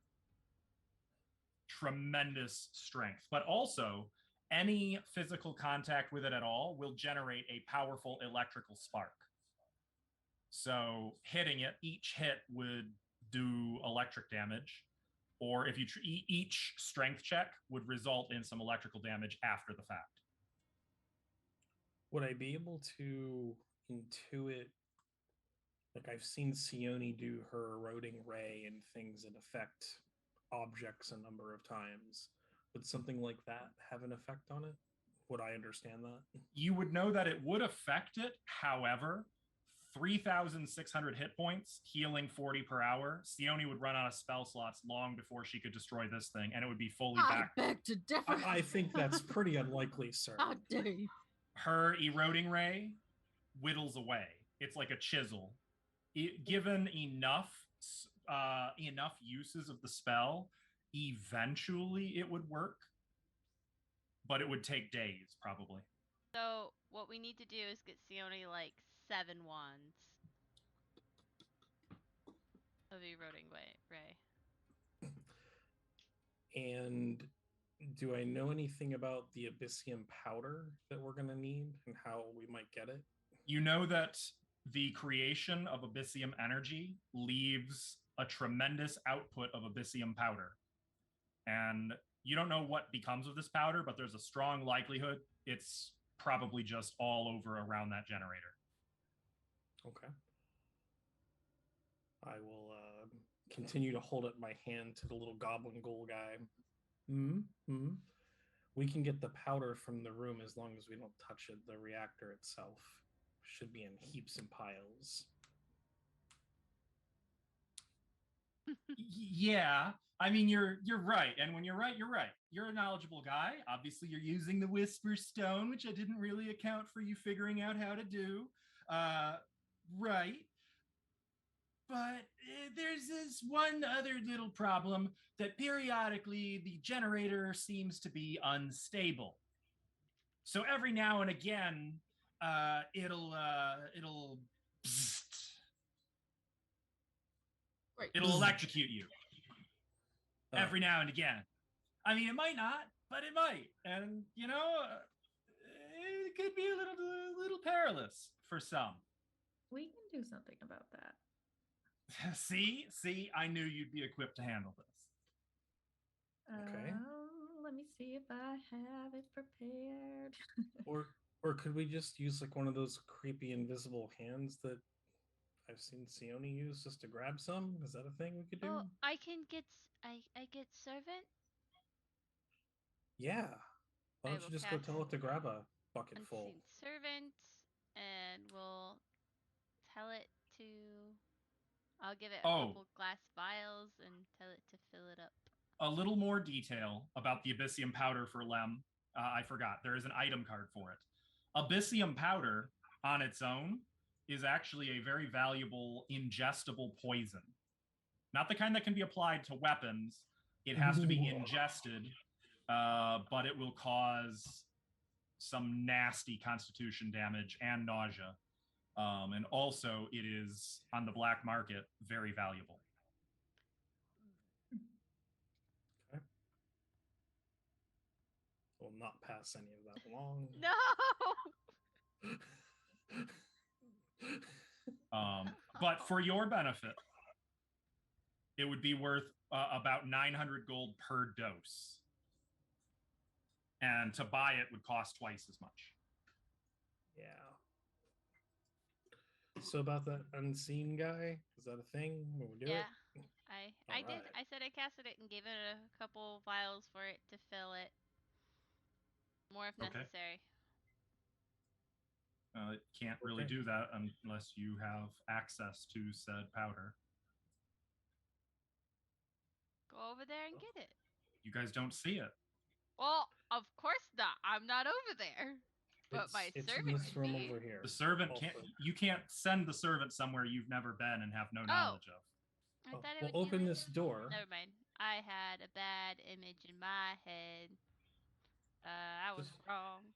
tremendous strength. But also, any physical contact with it at all will generate a powerful electrical spark. So hitting it, each hit would do electric damage, or if you each strength check would result in some electrical damage after the fact. Would I be able to intuit, like I've seen Sione do her eroding ray and things that affect objects a number of times. Would something like that have an effect on it? Would I understand that? You would know that it would affect it. However, 3,600 hit points, healing 40 per hour. Sione would run out of spell slots long before she could destroy this thing, and it would be fully back. I beg to differ. I think that's pretty unlikely, sir. How dare you? Her eroding ray whittles away. It's like a chisel. Given enough uses of the spell, eventually it would work, but it would take days probably. So what we need to do is get Sione like 7 wands of eroding ray. And do I know anything about the Abyssium Powder that we're going to need and how we might get it? You know that the creation of Abyssium energy leaves a tremendous output of Abyssium Powder. And you don't know what becomes of this powder, but there's a strong likelihood it's probably just all over around that generator. Okay. I will continue to hold up my hand to the little goblin ghoul guy. We can get the powder from the room as long as we don't touch it. The reactor itself should be in heaps and piles. Yeah, I mean you're right, and when you're right, you're right. You're a knowledgeable guy. Obviously, you're using the Whisper Stone, which I didn't really account for you figuring out how to do. Right. But there's this one other little problem that periodically the generator seems to be unstable. So every now and again, it'll electrocute you. Every now and again. I mean, it might not, but it might, and you know, it could be a little perilous for some. We can do something about that. See, I knew you'd be equipped to handle this. Okay. Let me see if I have it prepared. or could we just use like one of those creepy invisible hands that I've seen Sione use just to grab some? Is that a thing we could do? Oh, I can get I get servant. Yeah. Why don't you just go tell it to grab a bucket full? Servant, and we'll tell it to I'll give it a couple glass vials and tell it to fill it up. A little more detail about the Abyssium Powder for Lem. I forgot. There is an item card for it. Abyssium Powder on its own is actually a very valuable ingestible poison. Not the kind that can be applied to weapons. It has to be ingested, but it will cause some nasty constitution damage and nausea. And also, it is, on the black market, very valuable. Okay. We'll not pass any of that along. No! But for your benefit, it would be worth about 900 gold per dose. And to buy it would cost twice as much. Yeah. So about that unseen guy, is that a thing? Will we do it? I did. I said I casted it and gave it a couple vials for it to fill it. More if necessary. It can't really do that unless you have access to said powder. Go over there and get it. You guys don't see it. Well, of course not. I'm not over there. But my servant in this room over here. The servant can't. You can't send the servant somewhere you've never been and have no knowledge of. I thought it We'll would open be this door. Never mind. I had a bad image in my head. I was wrong.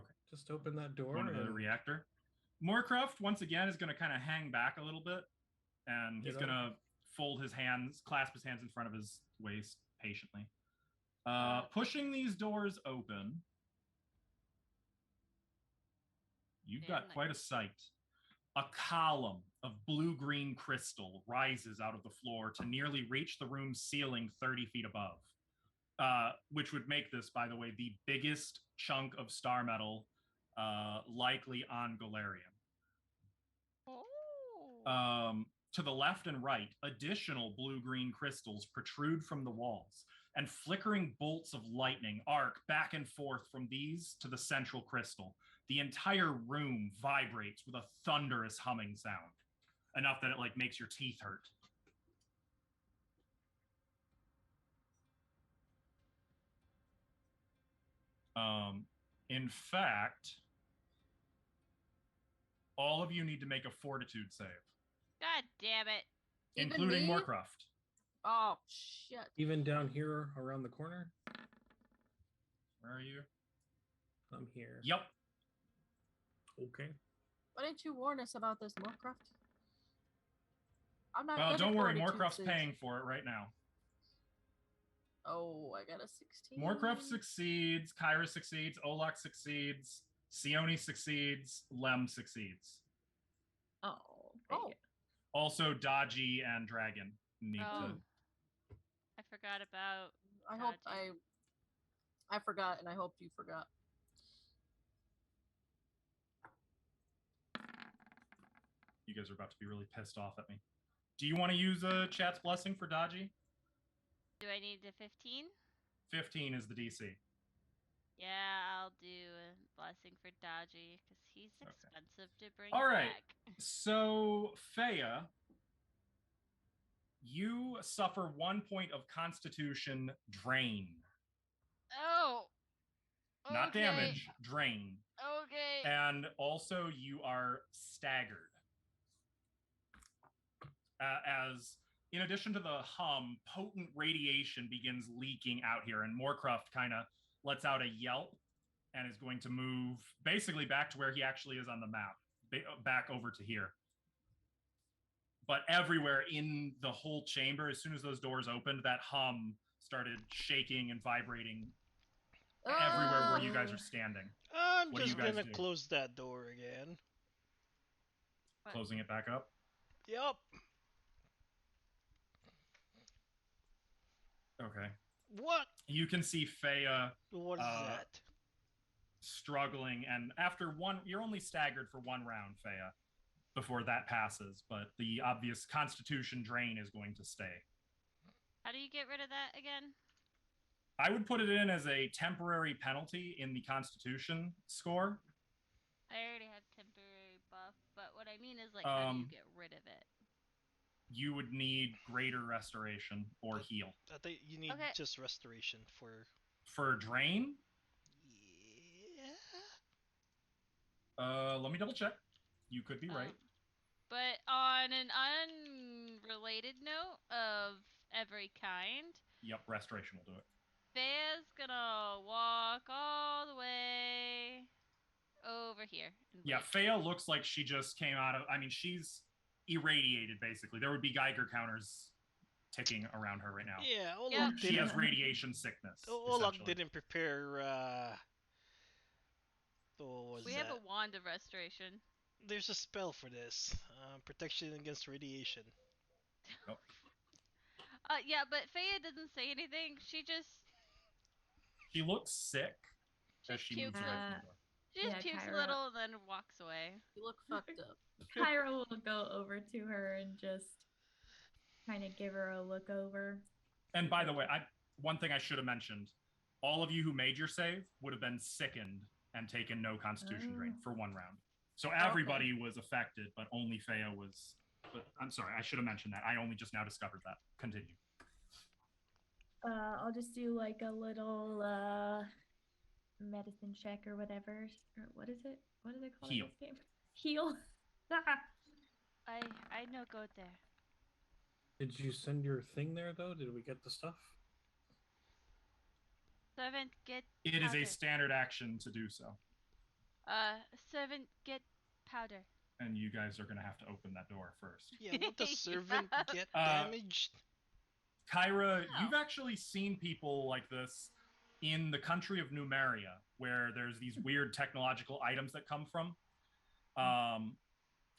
Okay. Just open that door. Go to the reactor. Moorcroft, once again, is going to kind of hang back a little bit. And he's going to fold his hands, clasp his hands in front of his waist patiently. Pushing these doors open, you've got quite a sight. A column of blue-green crystal rises out of the floor to nearly reach the room's ceiling 30 feet above, which would make this, by the way, the biggest chunk of star metal likely on Golarion. To the left and right, additional blue-green crystals protrude from the walls, and flickering bolts of lightning arc back and forth from these to the central crystal. The entire room vibrates with a thunderous humming sound, enough that it makes your teeth hurt. In fact, all of you need to make a fortitude save. God damn it. Including Moorcroft. Oh, shit. Even down here around the corner? Where are you? I'm here. Yep. Okay. Why didn't you warn us about this, Moorcroft? I'm not good don't at worry. fortitude Moorcroft's saves. paying for it right now. Oh, I got a 16. Moorcroft succeeds. Kyra succeeds. Olak succeeds. Sione succeeds. Lem succeeds. Oh. Also, Dodgy and Dragon need to. I forgot about. I forgot, and I hoped you forgot. You guys are about to be really pissed off at me. Do you want to use a chat's blessing for Dodgy? Do I need a 15? 15 is the DC. Yeah, I'll do a blessing for Dodgy because he's expensive to bring back. So, Fea, you suffer 1 point of Constitution drain. Oh. Okay. Not damage, drain. Okay. And also, you are staggered. As, in addition to the hum, potent radiation begins leaking out here, and Moorcroft kind of lets out a yelp and is going to move basically back to where he actually is on the map, back over to here. But everywhere in the whole chamber, as soon as those doors opened, that hum started shaking and vibrating everywhere where you guys are standing. I'm just gonna close that door again. Closing it back up? Yep. Okay. What? You can see Fea. What is that? Struggling, and after you're only staggered for one round, Fea, before that passes, but the obvious Constitution drain is going to stay. How do you get rid of that again? I would put it in as a temporary penalty in the Constitution score. I already have temporary buff, but what I mean is how do you get rid of it? you would need greater restoration or heal. I think you need just restoration for drain. Yeah. Let me double check. You could be right. But on an unrelated note of every kind. Yep, restoration will do it. Fea's gonna walk all the way over here. Yeah, Fea looks like she just came out of. I mean, she's irradiated basically. There would be Geiger counters ticking around her right now. Yeah, Olaf she has radiation sickness. Olaf didn't prepare. We have a wand of restoration. There's a spell for this. Protection against radiation. Oh. Yeah, but Fea doesn't say anything. She looks sick as she moves away from the door. She just pukes a little and then walks away. You look fucked up. Kyra will go over to her and just kind of give her a look over. And by the way, one thing I should have mentioned, all of you who made your save would have been sickened and taken no constitution drain for 1 round. So everybody was affected, but only Fea was. But I'm sorry, I should have mentioned that. I only just now discovered that. Continue. I'll just do like a little medicine check or whatever. Or what is it? What do they call it in this game? Heal. I no go there. Did you send your thing there though? Did we get the stuff? Servant, get It powder. is a standard action to do so. Servant, get powder. And you guys are going to have to open that door first. Yeah, what the servant get damaged? Kyra, you've actually seen people like this in the country of Numeria, where there's these weird technological items that come from.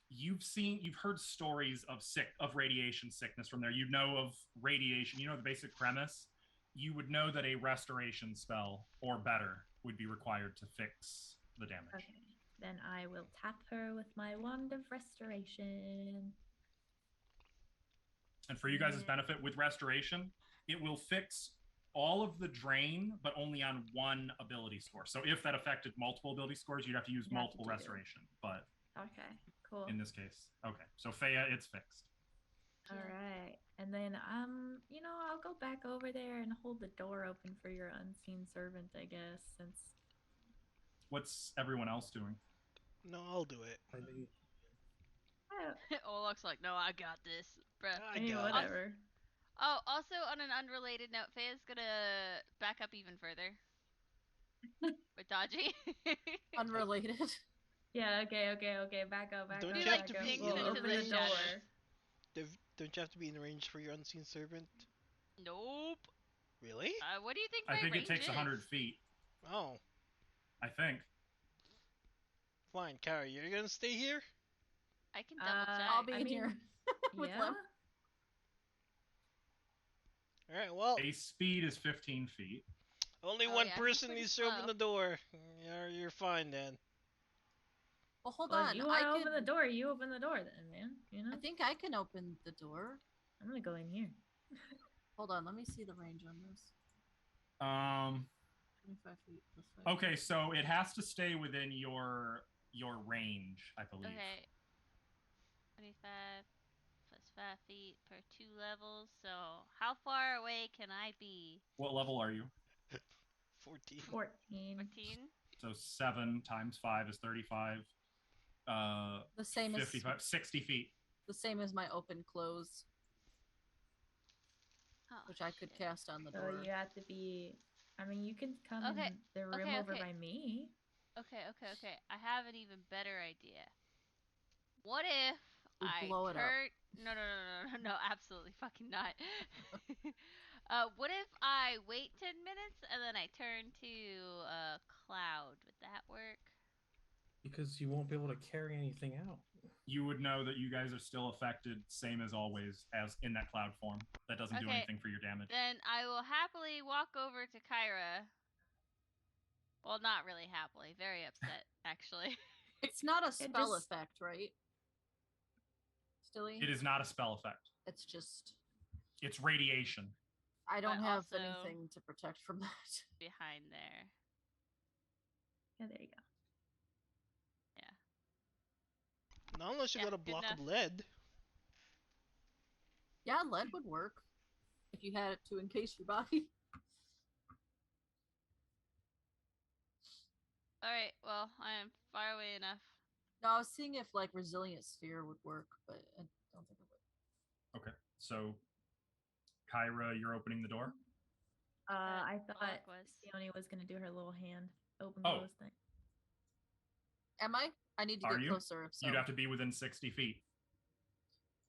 You've heard stories of radiation sickness from there. You know of radiation. You know the basic premise. You would know that a restoration spell or better would be required to fix the damage. Okay. Then I will tap her with my wand of restoration. And for you guys' benefit, with restoration, it will fix all of the drain, but only on 1 ability score. So if that affected multiple ability scores, you'd have to use multiple restoration. But okay, cool. In this case, okay. So Fea, it's fixed. All right, and then I'll go back over there and hold the door open for your unseen servant, I guess. Since what's everyone else doing? No, I'll do it. Olaf's like, no, I got this, bruh. I got whatever. Oh, also on an unrelated note, Fea's gonna back up even further. With Dodgy. Unrelated. Yeah, okay. Back up. Don't up, you have back to up. be We'll in open the range? door. Don't you have to be in range for your unseen servant? Nope. Really? What do you think I think range it takes is? 100 feet. Oh. I think. Fine, Kara, you're gonna stay here? I can double check. I'll be in here with them. Alright, well. A speed is 15 feet. Only one person needs to open the door. You're fine then. Well, hold on. You want to open the door? You open the door then, man. You know. I think I can open the door. I'm gonna go in here. Hold on. Let me see the range on this. 25 feet plus 5 Okay, so it has to stay within your range, I believe. Okay. 25 plus 5 feet per 2 levels. So how far away can I be? What level are you? 14. 14. So 7 times 5 is 35. The same 55, as 60 feet. The same as my open close, Oh, which I could cast on the So door. you have to be. I mean, you can come in the room over by me. Okay. I have an even better idea. What if I blow it up? No, absolutely fucking not. What if I wait 10 minutes and then I turn to a cloud? Would that work? Because you won't be able to carry anything out. You would know that you guys are still affected, same as always, as in that cloud form. That doesn't do anything for your damage. Then I will happily walk over to Kyra. Well, not really happily. Very upset, actually. It's not a spell effect, right? Stilly? It is not a spell effect. It's just... It's radiation. I don't have also anything to protect from that. Behind there. Yeah, there you go. Not unless you got a block of lead. Yeah, lead would work if you had it to encase your body. Alright, well, I am far away enough. No, I was seeing if like resilient sphere would work, but I don't think it would. Okay, so Kyra, you're opening the door. I thought Alec was. Sione was gonna do her little hand open Oh. close thing. Am I? I need to Are get you? closer. If so. You'd have to be within 60 feet.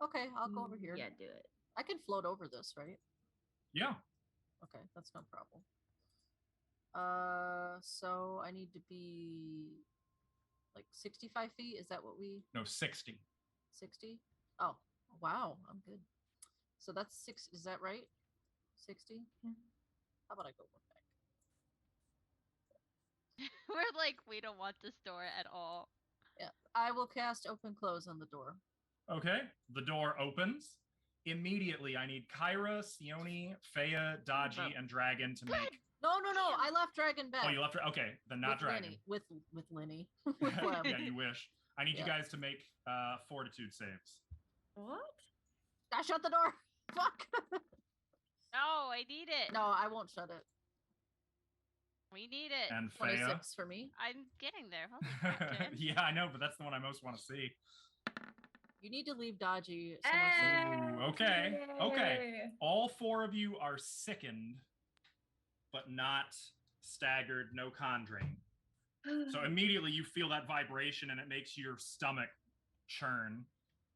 Okay, I'll go over here. Yeah, do it. I can float over this, right? Yeah. Okay, that's no problem. So I need to be like 65 feet. Is that what we? No, 60. 60? Oh, wow, I'm good. So that's 6. Is that right? 60? Yeah. How about I go one back? We're like, we don't want this door at all. Yeah, I will cast open close on the door. Okay, the door opens. Immediately, I need Kyra, Sione, Fea, Daji, and Dragon to make. No. I left Dragon back. Oh, you left her. Okay, then not with Dragon. Lenny. With Lenny. With Lem. Yeah, you wish. I need you guys to make fortitude saves. What? I shut the door. Fuck. No, I need it. No, I won't shut it. We need it. And Fea. 26 for me. I'm getting there. Holy crap, Jen. Yeah, I know, but that's the one I most want to see. You need to leave Dodgy. Ooh, okay. Okay. Yay. All 4 of you are sickened, but not staggered, no con drain. So immediately you feel that vibration and it makes your stomach churn.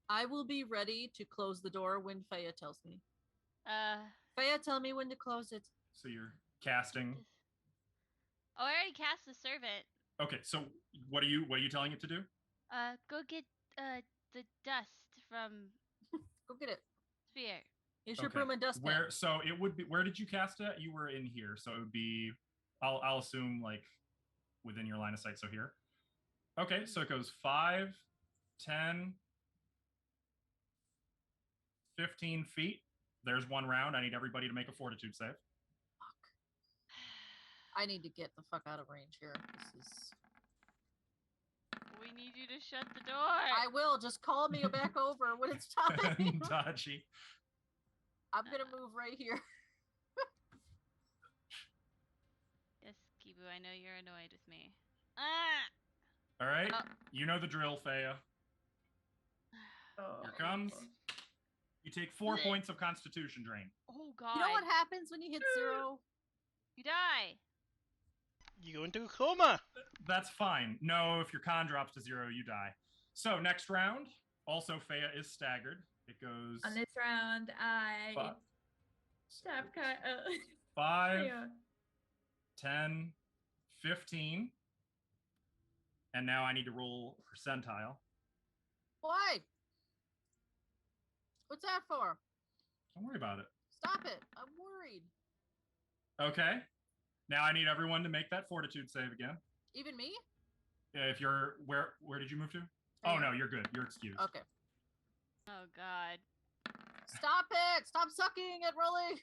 I will be ready to close the door when Fea tells me. Fea, tell me when to close it. So you're casting. Oh, I already cast the servant. Okay, so what are you telling it to do? Go get the dust from Go get it. Sphere. Here's your broom and dust. Where? So it would be. Where did you cast it? You were in here, so it would be. I'll assume like within your line of sight. So here. Okay, so it goes 5, 10, 15 feet. There's one round. I need everybody to make a fortitude save. Fuck. I need to get the fuck out of range here. This is. We need you to shut the door. I will. Just call me back over when it's time. Dodgy. I'm gonna move right here. Yes, Kibu, I know you're annoyed with me. Ah! All right. Oh. You know the drill, Fea. Oh. Here comes. You take 4 points of constitution drain. Oh god. You know what happens when you hit 0? You die. You go into a coma. That's fine. No, if your con drops to 0, you die. So next round, also Fea is staggered. It goes On this round, I stab 5, yeah. 10, 15. And now I need to roll percentile. Why? What's that for? Don't worry about it. Stop it. I'm worried. Okay. Now I need everyone to make that fortitude save again. Even me? If you're where did you move to? Oh no, you're good. You're excused. Okay. Oh god. Stop it! Stop sucking it, really!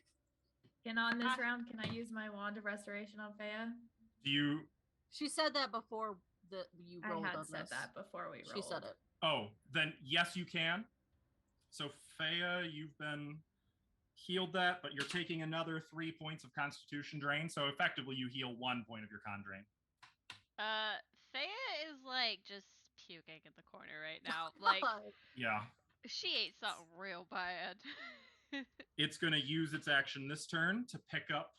And on this round, can I use my wand of restoration on Fea? Do you? She said that before that you rolled I had on said this. that before we rolled. She said it. Oh, then yes, you can. So Fea, you've been healed that, but you're taking another 3 points of constitution drain. So effectively, you heal 1 point of your con drain. Fea is like just puking in the corner right now. Like, Yeah. she ate something real bad. It's going to use its action this turn to pick up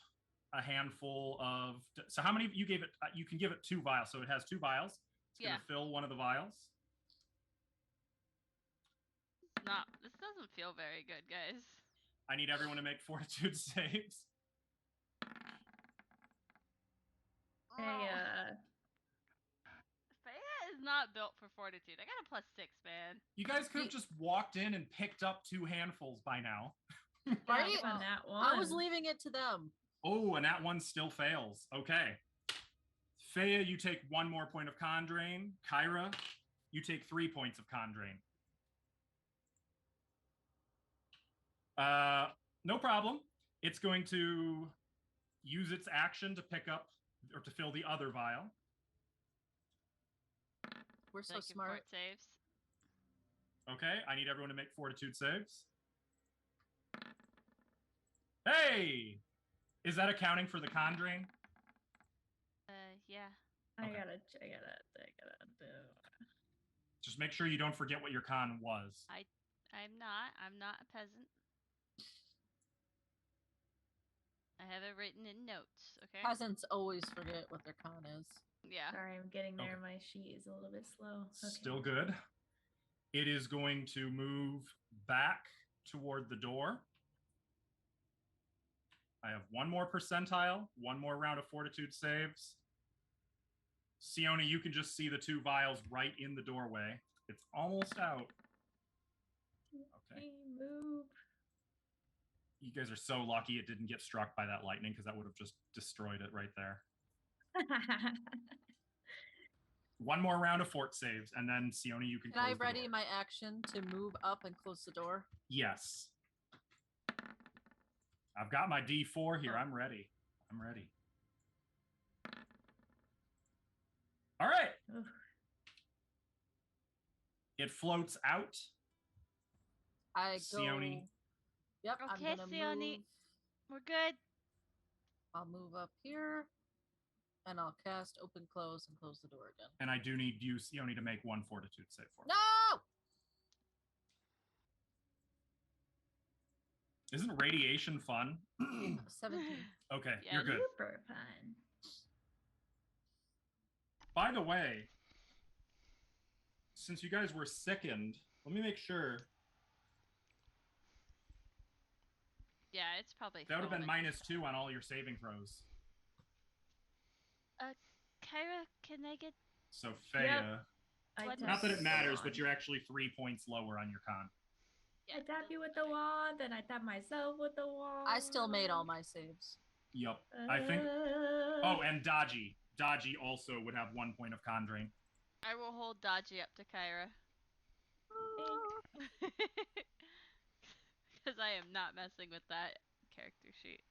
a handful of. So how many you gave it? You can give it 2 vials. So it has 2 vials. It's going to fill one of the vials. This doesn't feel very good, guys. I need everyone to make fortitude saves. Hey, Fea is not built for fortitude. I got a +6, man. You guys could have just walked in and picked up 2 handfuls by now. Right? On that one. I was leaving it to them. Oh, and that one still fails. Okay. Fea, you take 1 more point of con drain. Kyra, you take 3 points of con drain. No problem. It's going to use its action to pick up or to fill the other vial. We're so Making smart. Saves. Okay, I need everyone to make fortitude saves. Hey! Is that accounting for the con drain? Yeah. I Okay. gotta do. Just make sure you don't forget what your con was. I'm not a peasant. I have it written in notes, okay? Peasants always forget what their con is. Yeah. Sorry, I'm getting there. Okay. My sheet is a little bit slow. Okay. Still good. It is going to move back toward the door. I have one more percentile, one more round of fortitude saves. Sione, you can just see the 2 vials right in the doorway. It's almost out. Okay. Move. You guys are so lucky it didn't get struck by that lightning, because that would have just destroyed it right there. One more round of fort saves, and then Sione, you can close I the door. ready my action to move up and close the door? Yes. I've got my D4 here. I'm ready. All right. Oof. It floats out. I go. Sione. Yep. Okay, I'm gonna Sione. move. We're good. I'll move up here, and I'll cast open, close, and close the door again. And I do need you, Sione, to make one fortitude save for me. No! Isn't radiation fun? 17. Okay, Yeah, you're good. Super fun. By the way, since you guys were sickened, let me make sure. Yeah, it's probably That would have been foaming. -2 on all your saving throws. Kyra, can I get... So Faya, I not that it matters, but wand. you're actually 3 points lower on your con. I tap you with the wand, then I tap myself with the wand. I still made all my saves. Yep. I think. Oh, and Dodgy. Dodgy also would have 1 point of con drain. I will hold Dodgy up to Kyra. Because I am not messing with that character sheet.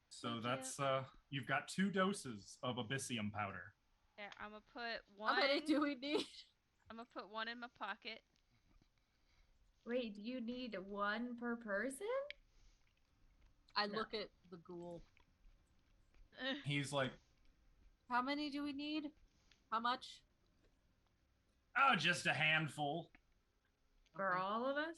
So Thank that's you. you've got 2 doses of Abyssium Powder. Yeah, I'm gonna put one. How many do we need? I'm gonna put one in my pocket. Wait, do you need one per person? I look at the ghoul. He's like, How many do we need? How much? oh, just a handful. For all of us?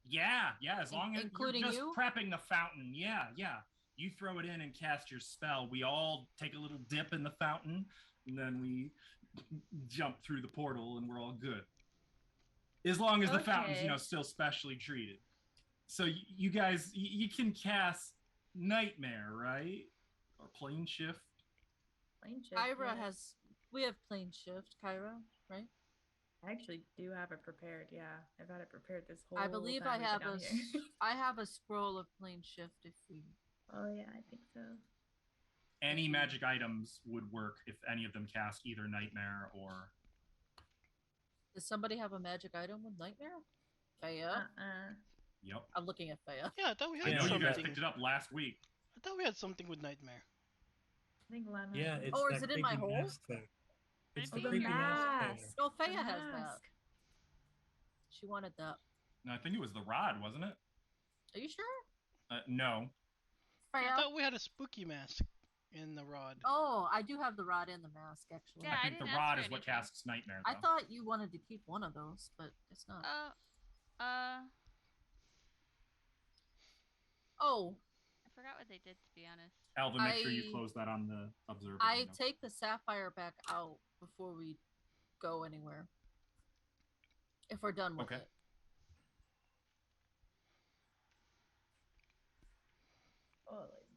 Yeah, as long as including you're just you? prepping the fountain. Yeah. You throw it in and cast your spell. We all take a little dip in the fountain, and then we jump through the portal, and we're all good. As long as the fountain's, still specially treated. So you guys, you can cast Nightmare, right? Or Plane Shift. Plane shift. Kyra yeah. we have plane shift, Kyra, right? I actually do have it prepared, yeah. I've had it prepared this whole I believe time I have we've been down here. I have a scroll of plane shift if we... Oh yeah, I think so. Any magic items would work if any of them cast either Nightmare or... Does somebody have a magic item with Nightmare? Faya? Yep. I'm looking at Faya. Yeah, I thought we I had know something. you guys picked it up last week. I thought we had something with Nightmare. I think Lemon. Yeah, it's Oh, that is it in creepy my hole? mask thing. It's the the creepy mask thing. mask. No, The Faya has that. mask. She wanted that. No, I think it was the rod, wasn't it? Are you sure? No. I Faya? thought we had a spooky mask in the rod. Oh, I do have the rod and the mask, actually. Yeah, I think the rod is what casts Nightmare, though. I thought you wanted to keep one of those, but it's not. Oh. I forgot what they did, to be honest. Alvin, make sure you close that on the observer I window. take the sapphire back out before we go anywhere. If we're done with it.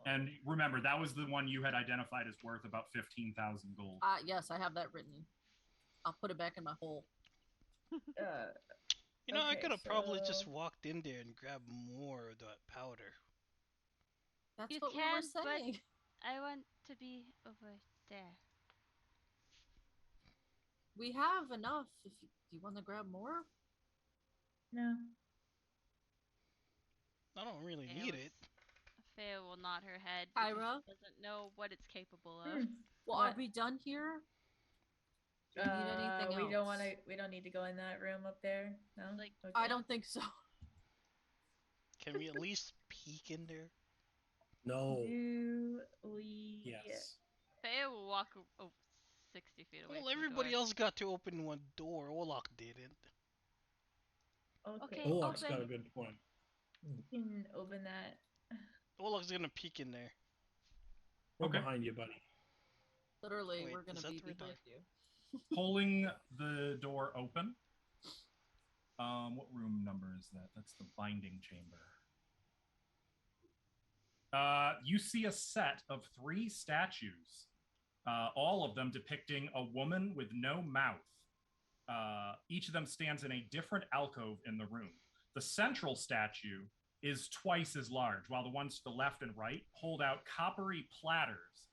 And remember, that was the one you had identified as worth about 15,000 gold. Yes, I have that written. I'll put it back in my hole. You know, I could have probably just walked in there and grabbed more of that powder. That's You what can, we were saying. but I want to be over there. We have enough. If you want to grab more? No. I don't really need it. Faya will nod her head. Kyra? She doesn't know what it's capable of. Well, are we done here? Do you need anything else? We don't need to go in that room up there. No. Like, I don't think so. Can we at least peek in there? No. Do we? Yes. Faya will walk 60 feet away. Well, from the everybody door. else got to open one door. Olak didn't. Okay. Olak's got a open. good point. You can open that. Olak's gonna peek in there. We're Okay. behind you, buddy. Literally, Wait, we're gonna is that be the right behind you. Pulling the door open. What room number is that? That's the binding chamber. You see a set of 3 statues, all of them depicting a woman with no mouth. Each of them stands in a different alcove in the room. The central statue is twice as large, while the ones to the left and right hold out coppery platters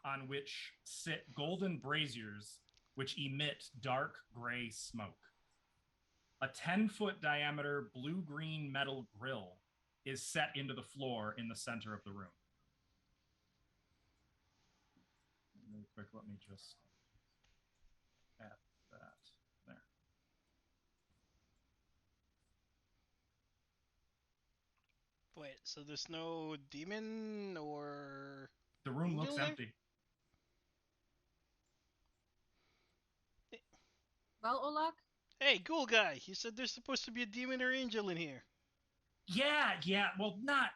on which sit golden braziers which emit dark gray smoke. A 10-foot diameter blue-green metal grill is set into the floor in the center of the room. Really quick, let me just add that there. Wait, so there's no demon or... The room looks angel there? empty. Well, Olak? Hey, ghoul guy, you said there's supposed to be a demon or angel in here. Yeah. Well, not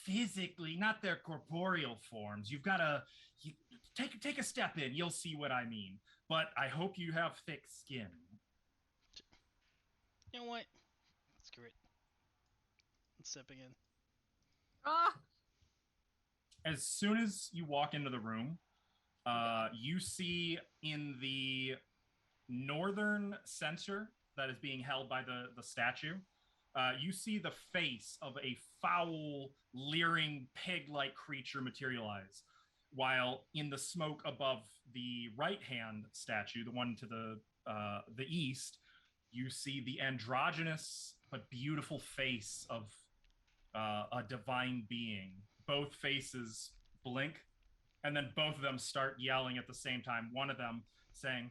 physically, not their corporeal forms. You've got to take a step in. You'll see what I mean. But I hope you have thick skin. You know what? Screw it. I'm stepping in. Ah! As soon as you walk into the room, you see in the northern center that is being held by the statue, you see the face of a foul, leering, pig-like creature materialize. While in the smoke above the right-hand statue, the one to the east, you see the androgynous but beautiful face of a divine being. Both faces blink, and then both of them start yelling at the same time. One of them saying,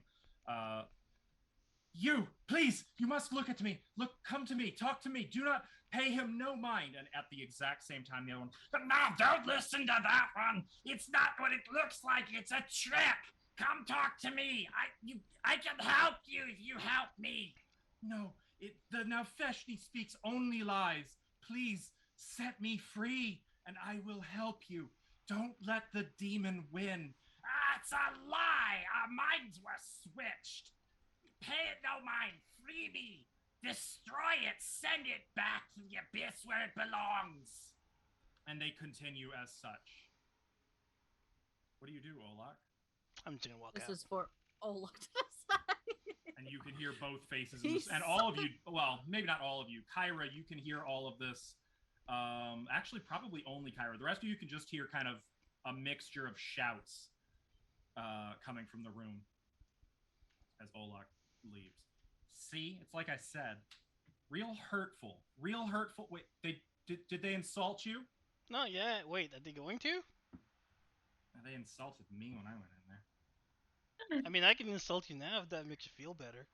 you, please, you must look at me. Look, come to me, talk to me. Do not pay him no mind. And at the exact same time, the other one, no, don't listen to that one. It's not what it looks like. It's a trick. Come talk to me. I can help you if you help me. No, the Nefeshni speaks only lies. Please set me free, and I will help you. Don't let the demon win. It's a lie. Our minds were switched. Pay it no mind. Free me. Destroy it. Send it back to the abyss where it belongs. And they continue as such. What do you do, Olak? I'm just gonna walk out. This is for Olak to decide. And you can hear both faces. And all of you, well, maybe not all of you. Kyra, you can hear all of this. Actually, probably only Kyra. The rest of you can just hear kind of a mixture of shouts coming from the room as Olak leaves. See, it's like I said, real hurtful. Wait, did they insult you? Not yet. Wait, are they going to? They insulted me when I went in there. I mean, I can insult you now if that makes you feel better.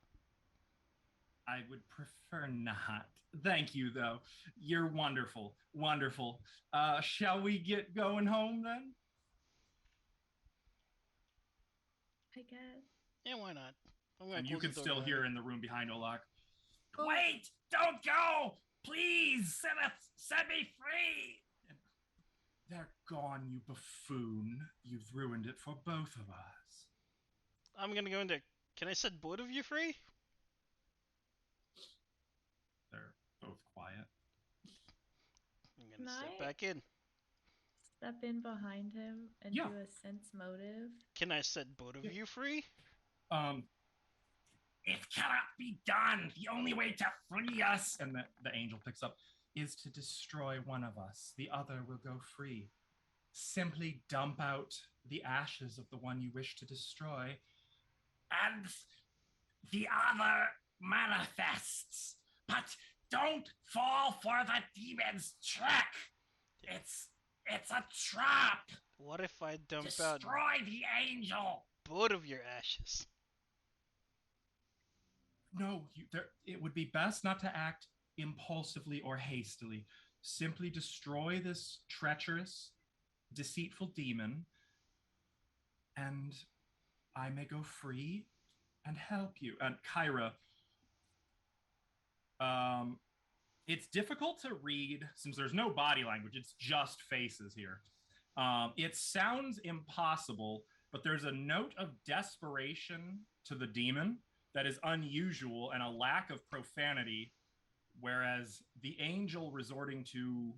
I would prefer not. Thank you, though. You're wonderful. Wonderful. Shall we get going home, then? I guess. Yeah, why not? And you can still hear in the room behind Olak. Oh. Wait! Don't go! Please! Set me free! They're gone, you buffoon. You've ruined it for both of us. I'm gonna go in there. Can I set both of you free? They're both quiet. I'm gonna step back in. Step in behind him and do a sense motive. Can I set both of you free? It cannot be done. The only way to free us, and the angel picks up, is to destroy one of us. The other will go free. Simply dump out the ashes of the one you wish to destroy, and the other manifests. But don't fall for the demon's trick. It's a trap. What if I dump Destroy the angel. Both of your ashes? No, it would be best not to act impulsively or hastily. simply destroy this treacherous, deceitful demon, and I may go free and help you. And Kyra, it's difficult to read since there's no body language. It's just faces here. It sounds impossible, but there's a note of desperation to the demon that is unusual and a lack of profanity, whereas the angel resorting to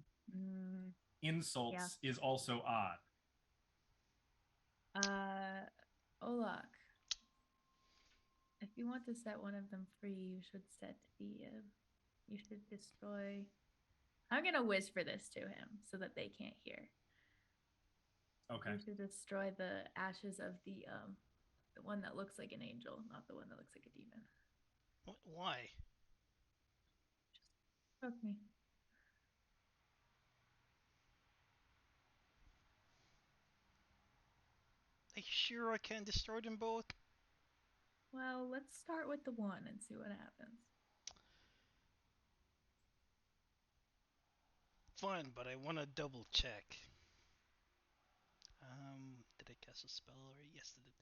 insults is also odd. Olak, if you want to set one of them free, you should you should destroy. I'm gonna whisper this to him so that they can't hear. Okay. You should destroy the ashes of the one that looks like an angel, not the one that looks like a demon. Why? Fuck me. Are you sure I can't destroy them both? Well, let's start with the one and see what happens. Fine, but I want to double check. Did I cast a spell already? Yes, I did.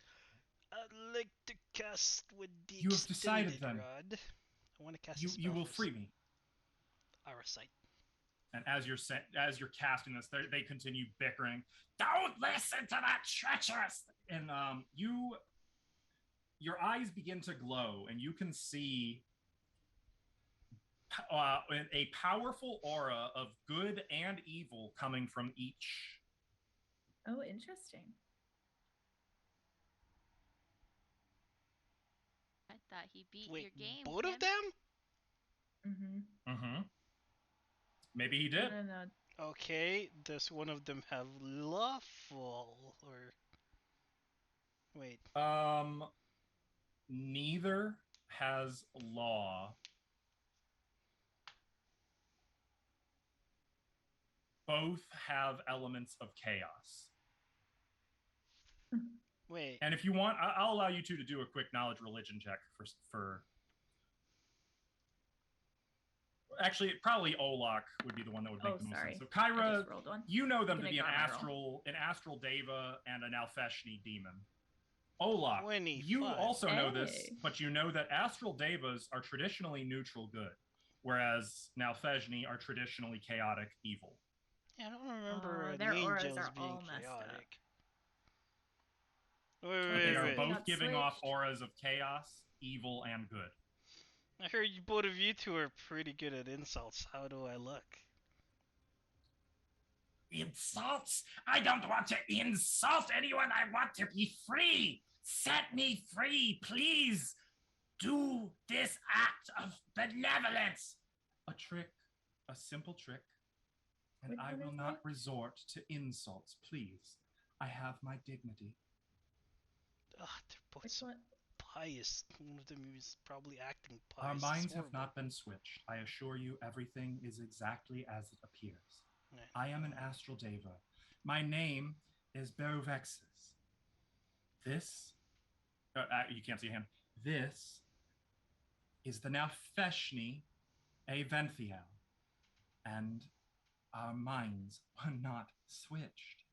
I'd like to cast with the You have decided extended then. rod. I want to cast a spell. You will first. free me. Arasite. And as you're casting this, they continue bickering. Don't listen to that treacherous. And your eyes begin to glow, and you can see a powerful aura of good and evil coming from each. Oh, interesting. I thought he beat Wait, your game. both of them? Mm-hmm. Maybe he did. No. Okay, does one of them have lawful or wait? Neither has law. Both have elements of chaos. Wait. And if you want, I'll allow you two to do a quick knowledge religion check for. Actually, probably Olak would be the one that would make the most sense. So Kyra, you know them to be an astral deva and an Alfeshni demon. Olak, you also know this, but you know that astral devas are traditionally neutral good, whereas Nalfeshni are traditionally chaotic evil. Yeah, I don't remember their the auras angels are being all messed up. chaotic. They are Wait. both giving off auras of chaos, evil, and good. I heard both of you two are pretty good at insults. How do I look? Insults? I don't want to insult anyone. I want to be free. Set me free, please. Do this act of benevolence. A trick, a simple trick, and I will not resort to insults, please. I have my dignity. Ugh, they're both so pious. One of them is probably acting pious. Our minds have not been switched. I assure you, everything is exactly as it appears. Yeah. I am an astral deva. My name is Berovexis. This, you can't see a hand. This is the Nalfeshni Aventhiel, and our minds were not switched.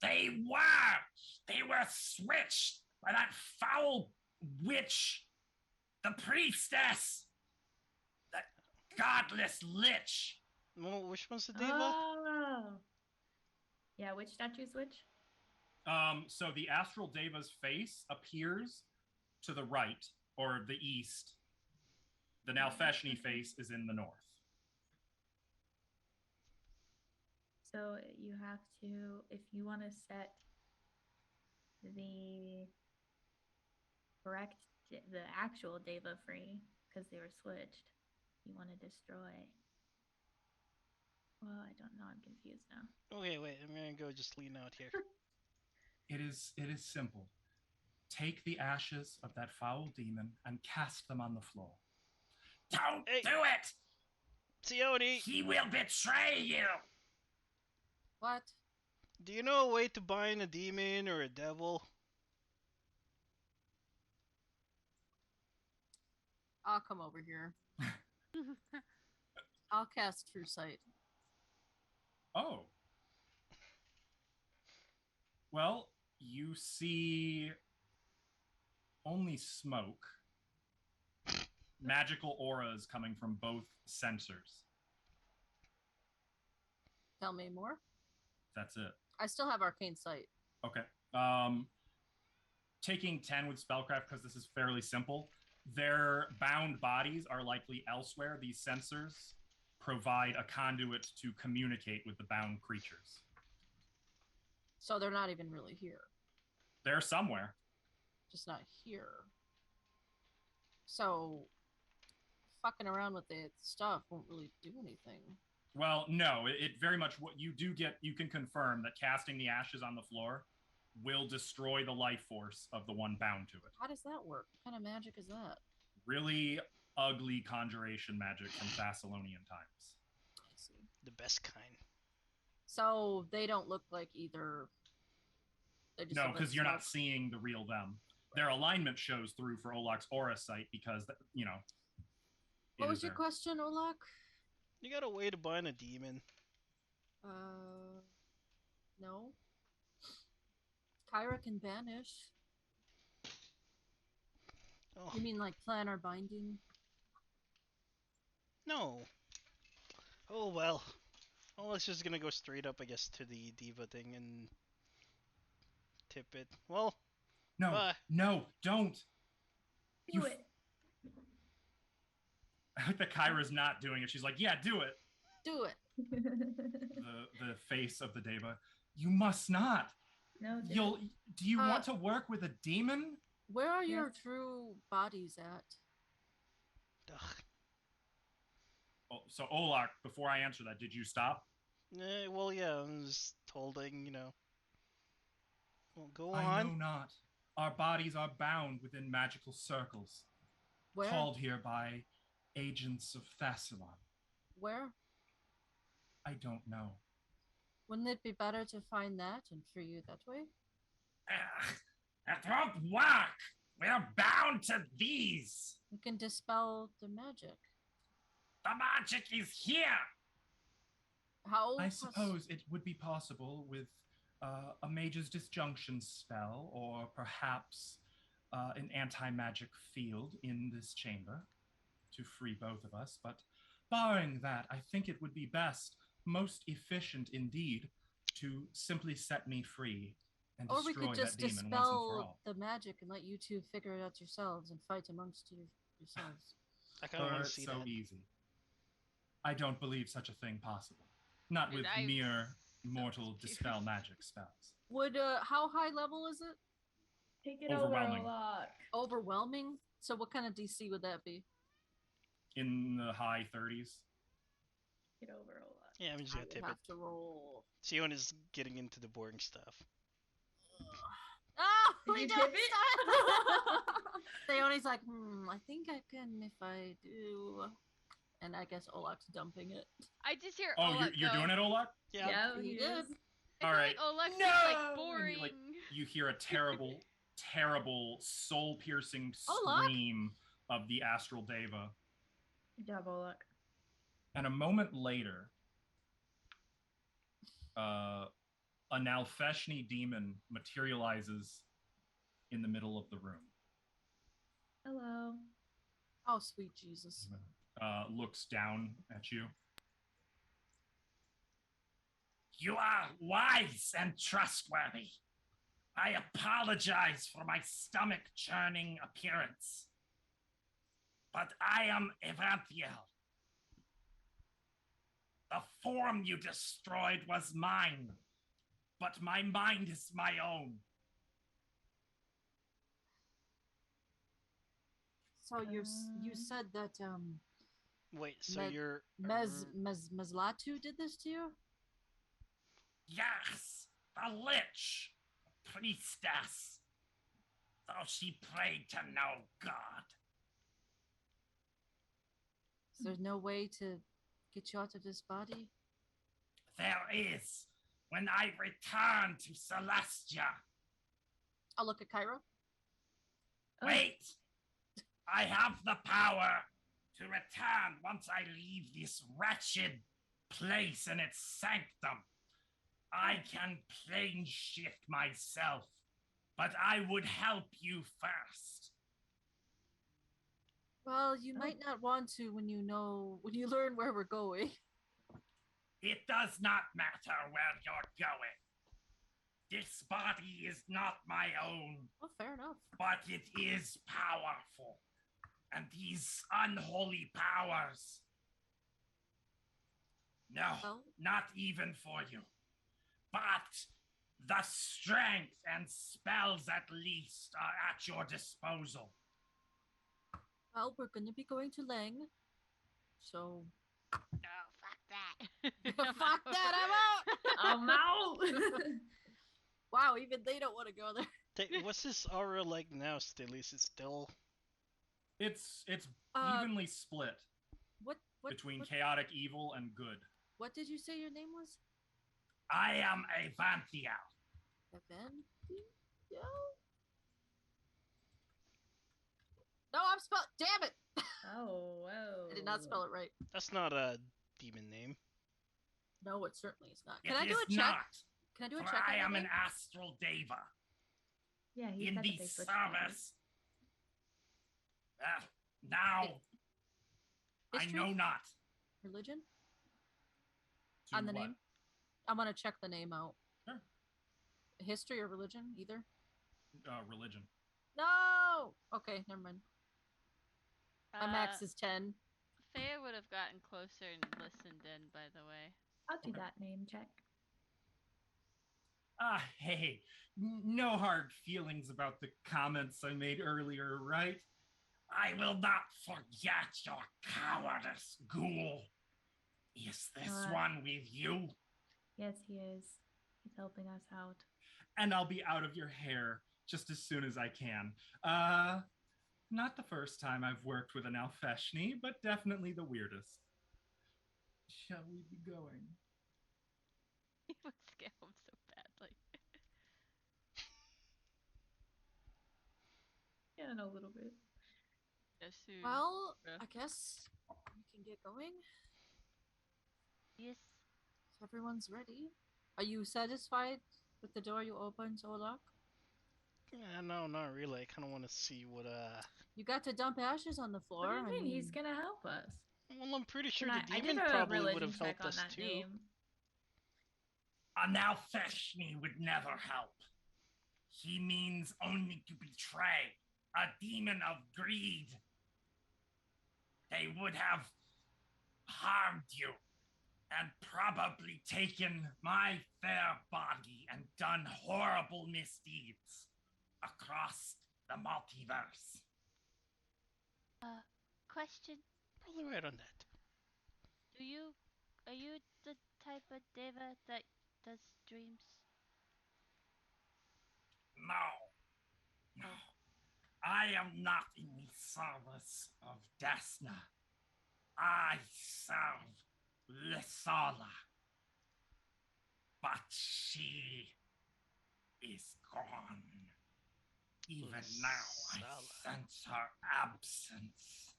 They were switched by that foul witch, the priestess, that godless lich. Well, which one's the deva? Oh. Yeah, which statue's which? So the astral deva's face appears to the right or the east. The Nalfeshni face is in the north. So you have to, if you want to set the actual deva free, because they were switched, you want to destroy. Well, I don't know. I'm confused now. Okay, wait. I'm gonna go just lean out here. It is simple. Take the ashes of that foul demon and cast them on the floor. Don't do it! Sione! He will betray you! What? Do you know a way to bind a demon or a devil? I'll come over here. I'll cast True Sight. Oh. Well, you see only smoke. Magical auras coming from both sensors. Tell me more. That's it. I still have arcane sight. Okay. Taking 10 with spellcraft because this is fairly simple. Their bound bodies are likely elsewhere. These sensors provide a conduit to communicate with the bound creatures. So they're not even really here. They're somewhere. Just not here. So fucking around with the stuff won't really do anything. Well, no, it very much what you do get. You can confirm that casting the ashes on the floor will destroy the life force of the one bound to it. How does that work? What kind of magic is that? Really ugly conjuration magic from Thessalonian times. I see. The best kind. So they don't look like either. No, because you're not seeing the real them. Their alignment shows through for Olak's aura sight because, you know. What was your question, Olak? You got a way to bind a demon. No. Kyra can banish. Oh. You mean like planar binding? No. Oh, well. Oh, it's just gonna go straight up, I guess, to the diva thing and tip it. Well, no, no, don't. Do it. I like that Kyra's not doing it. She's like, yeah, do it. Do it. The face of the Deva. You must not. No. Do you want to work with a demon? Where are your true bodies at? Ugh. Oh, so Olak, before I answer that, did you stop? Well, yeah, I'm just holding, you know. Well, go on. I know not. Our bodies are bound within magical circles. Where? Called here by agents of Thassalon. Where? I don't know. Wouldn't it be better to find that and free you that way? It won't work. We're bound to these. You can dispel the magic. The magic is here. How? I suppose it would be possible with a mage's disjunction spell, or perhaps an anti-magic field in this chamber to free both of us. But barring that, I think it would be best, most efficient indeed, to simply set me free and or we destroy could just that demon once and for dispel all. the magic and let you two figure it out yourselves and fight amongst yourselves. I kind of want to see so that. easy. I don't believe such a thing possible. Not with mere mortal dispel magic spells. Would how high level is it? Take it Overwhelming. over, Olak. Overwhelming? So what kind of DC would that be? In the high 30s. Get over, Olak. Yeah, I'm just gonna tip it. Have to roll. Sion is getting into the boring stuff. Oh, Did we you don't tip it? Theoni's like, I think I can if I do. And I guess Olak's dumping it. I just hear Oh, Olak you're doing it, Olak? Yeah. he did. All right. Olak's No! just like boring. And you hear a terrible, terrible, soul-piercing Olak? scream of the astral Deva. Good job, Olak. And a moment later, an Alfeshni demon materializes in the middle of the room. Hello. Oh, sweet Jesus. Looks down at you. You are wise and trustworthy. I apologize for my stomach-churning appearance. But I am Evanthiel. The form you destroyed was mine, but my mind is my own. So you said that Wait, so you're Mezlatu did this to you? Yes, the lich, priestess, though she prayed to no god. Is there no way to get you out of this body? There is, when I return to Celestia. I'll look at Cairo. Wait! I have the power to return once I leave this wretched place in its sanctum. I can plane shift myself, but I would help you first. Well, you might not want to when you learn where we're going. It does not matter where you're going. This body is not my own. Oh, fair enough. But it is powerful. And these unholy powers. No, not even for you. But the strength and spells at least are at your disposal. Well, we're going to be going to Lang. So... Oh, fuck that. Fuck that, I'm out! I'm out! Wow, even they don't want to go there. What's this aura like now, still? Is it still... It's evenly split between chaotic evil and good. What did you say your name was? I am a Vanthia. No, I'm spelled. Damn it! Oh, whoa. I did not spell it right. That's not a demon name. No, it certainly is not. Can I do a check? Can I do a check? I am an astral deva. Yeah, he's in got the service. Now, I know not. Religion? To On the what? name? I'm gonna check the name out. Sure. History or religion? Either? Religion. No! Okay, never mind. My max is 10. Faye would have gotten closer and listened in, by the way. I'll do that name check. Hey, no hard feelings about the comments I made earlier, right? I will not forget your cowardice, ghoul. Is this one with you? Yes, he is. He's helping us out. And I'll be out of your hair just as soon as I can. Not the first time I've worked with an Alfeshni, but definitely the weirdest. Shall we be going? He would scare him so badly. Yeah, a little bit. Well, I guess we can get going. Yes. If everyone's ready. Are you satisfied with the door you opened, Olak? Yeah, no, not really. I kind of want to see what, You got to dump ashes on the floor. What do you mean? He's gonna help us. Well, I'm pretty sure I the demon did a probably would religion have check helped on us that too. name. An Alfeshni would never help. He means only to betray. A demon of greed. They would have harmed you and probably taken my fair body and done horrible misdeeds across the multiverse. Question. Probably right on that. Are you the type of deva that does dreams? No. I am not in the service of Desna. I serve Lysala. But she is gone. Even now, I sense her absence.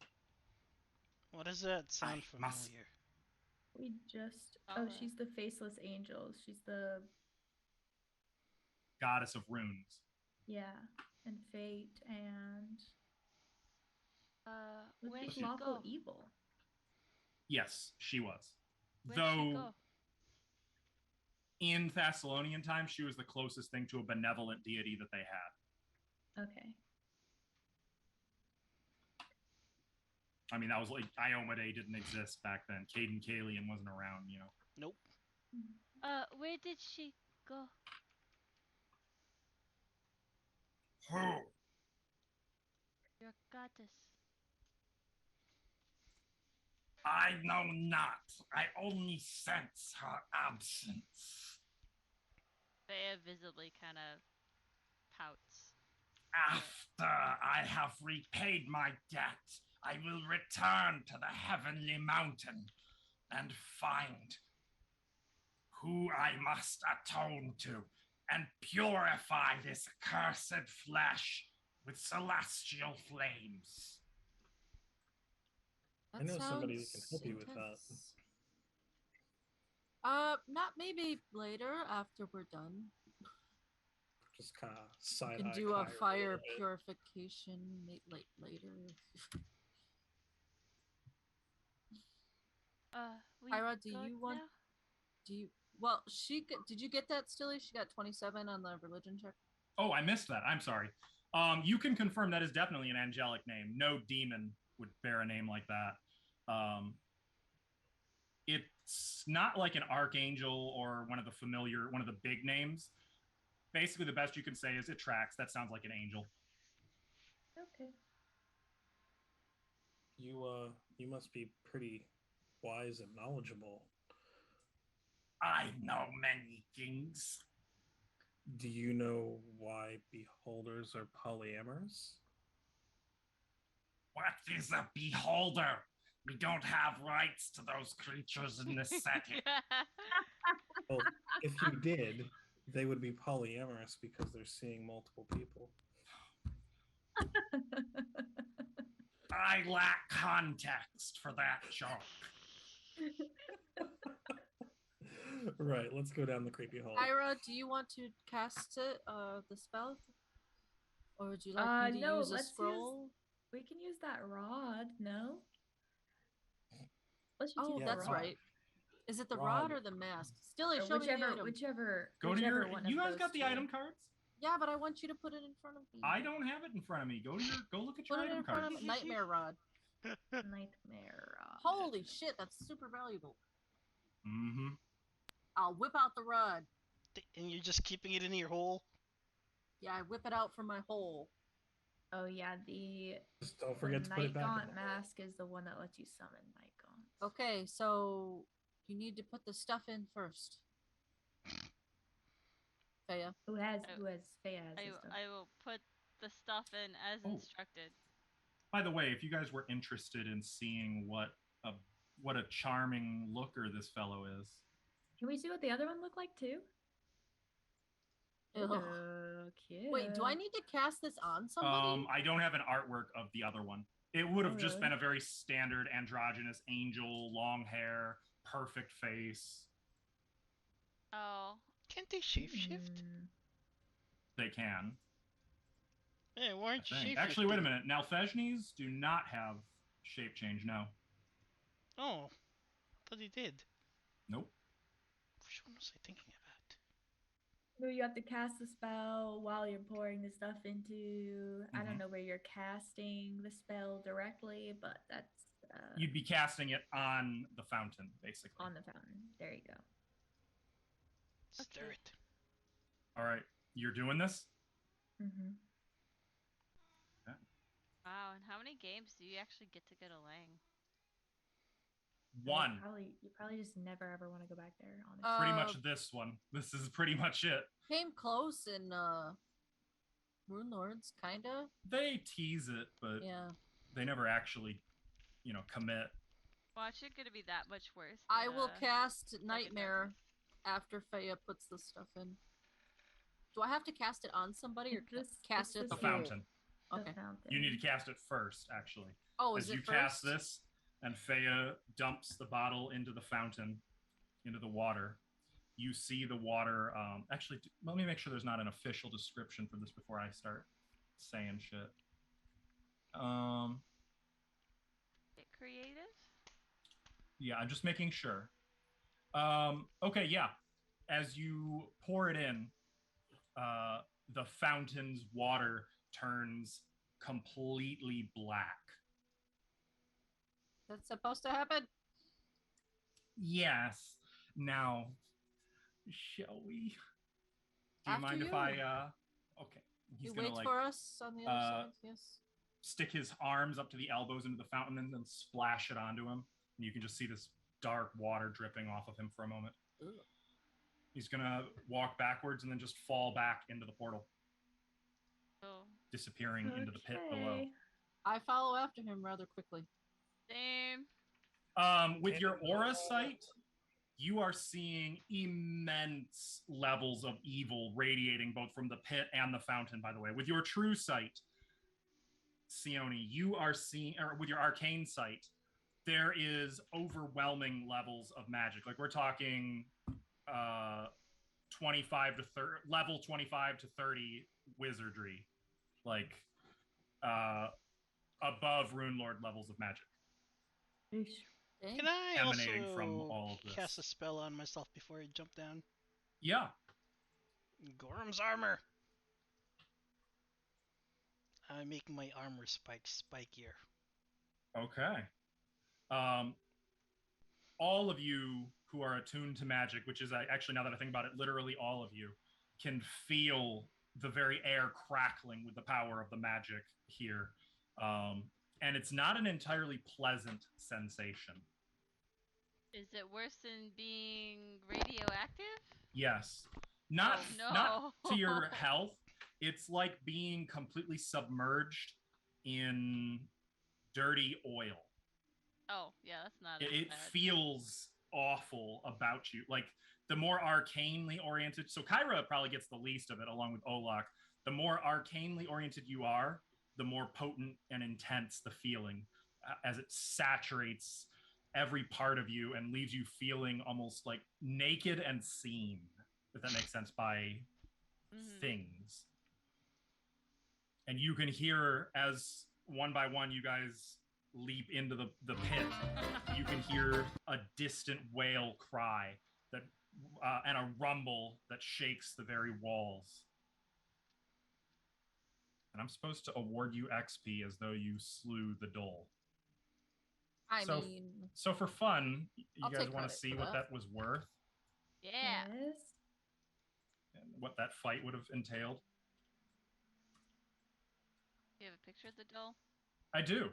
What does that sound familiar? We just... Oh, she's the faceless angel. She's the... Goddess of runes. Yeah. And fate and... where'd she lawful go? evil. Yes, she was. Where'd she go? In Thessalonian times, she was the closest thing to a benevolent deity that they had. Okay. I mean, that was like Iomade didn't exist back then. Caden Kalian wasn't around, you know. Nope. Where did she go? Who? Your goddess. I know not. I only sense her absence. Thea visibly kind of pouts. After I have repaid my debt, I will return to the Heavenly Mountain and find who I must atone to and purify this accursed flesh with celestial flames. I know somebody who can help you with that. Not maybe later after we're done. Just kind of side You can do a fire purification later. Ira, do you want? Now? Do you? Well, did you get that, Stilly? She got 27 on the religion check. Oh, I missed that. I'm sorry. You can confirm that is definitely an angelic name. No demon would bear a name like that. It's not like an archangel or one of the big names. Basically, the best you can say is it tracks. That sounds like an angel. Okay. You must be pretty wise and knowledgeable. I know many things. Do you know why beholders are polyamorous? What is a beholder? We don't have rights to those creatures in this setting. Well, if you did, they would be polyamorous because they're seeing multiple people. I lack context for that joke. Right, let's go down the creepy hole. Ira, do you want to cast it, the spell? Or would you like me to use a scroll? We can use that rod, no? Let's just use that's rod. right. Is it the rod or the mask? Still, show me the item. Whichever. Go to your. One You of guys those got the two. item cards? Yeah, but I want you to put it in front of me. I don't have it in front of me. Go look at your Put it item in front cards. of Nightmare Rod. Nightmare rod. Holy shit, that's super valuable. Mm-hmm. I'll whip out the rod. And you're just keeping it in your hole? Yeah, I whip it out from my hole. Oh yeah, just don't forget to put it back. Night Gaunt mask is the one that lets you summon Night Gaunts. Okay, so you need to put the stuff in first. Faya. Who has Faya has I, his stuff. I will put the stuff in as instructed. By the way, if you guys were interested in seeing what a charming looker this fellow is. Can we see what the other one looked like too? Cute. Wait, do I need to cast this on somebody? I don't have an artwork of the other one. It would have just been a very standard androgynous angel, long hair, perfect face. Oh. Can't they shapeshift? They can. Hey, why aren't you shapeshifting? Actually, wait a minute. Now, Nalfejnis do not have shape change, no. Oh, I thought he did. Nope. Which one was I thinking about? No, you have to cast the spell while you're pouring the stuff into. I don't know where you're casting the spell directly, but that's. You'd be casting it on the fountain, basically. On the fountain. There you go. Stir it. All right, you're doing this? Mm-hmm. Okay. Wow, and how many games do you actually get to go to Lang? One. You probably just never ever want to go back there, honestly. Pretty much this one. This is pretty much it. Came close in Rune Lords, kinda. They tease it, but they never actually, commit. Watch it gonna be that much worse. I will cast Nightmare after Faya puts the stuff in. Do I have to cast it on somebody or cast it at the fountain? Okay. You need to cast it first, actually. Oh, is it first? As you cast this, and Faya dumps the bottle into the fountain, into the water. You see the water. Actually, let me make sure there's not an official description for this before I start saying shit. Get creative? Yeah, I'm just making sure. Okay, yeah. As you pour it in, the fountain's water turns completely black. That's supposed to happen? Yes. Now, shall we? Do you After mind if you. I okay. He's gonna wait for us on the other side, yes. Stick his arms up to the elbows into the fountain and then splash it onto him. And you can just see this dark water dripping off of him for a moment. Ugh. He's gonna walk backwards and then just fall back into the portal. Oh. Disappearing into the pit below. I follow after him rather quickly. Same. With your aura sight, you are seeing immense levels of evil radiating both from the pit and the fountain, by the way. With your true sight, Sione, you are seeing, or with your arcane sight, there is overwhelming levels of magic. Like we're talking 25 to 30, level 25 to 30 wizardry, like above Rune Lord levels of magic. Can I emanating also from all of this. cast a spell on myself before I jump down? Yeah. Gorham's armor. I make my armor spikier. Okay. All of you who are attuned to magic, which is actually, now that I think about it, literally all of you, can feel the very air crackling with the power of the magic here. And it's not an entirely pleasant sensation. Is it worse than being radioactive? Yes. Not to your No. health. It's like being completely submerged in dirty oil. Oh, yeah, that's not It bad. feels awful about you. Like, the more arcanely oriented, so Kyra probably gets the least of it along with Olak. The more arcanely oriented you are, the more potent and intense the feeling as it saturates every part of you and leaves you feeling almost like naked and seen, if that makes sense, by things. And you can hear, as one by one you guys leap into the pit, you can hear a distant wail cry that and a rumble that shakes the very walls. And I'm supposed to award you XP as though you slew the Dole. So for fun, you guys want to see what that was worth? Yeah. Yes. And what that fight would have entailed? Do you have a picture of the doll? I do.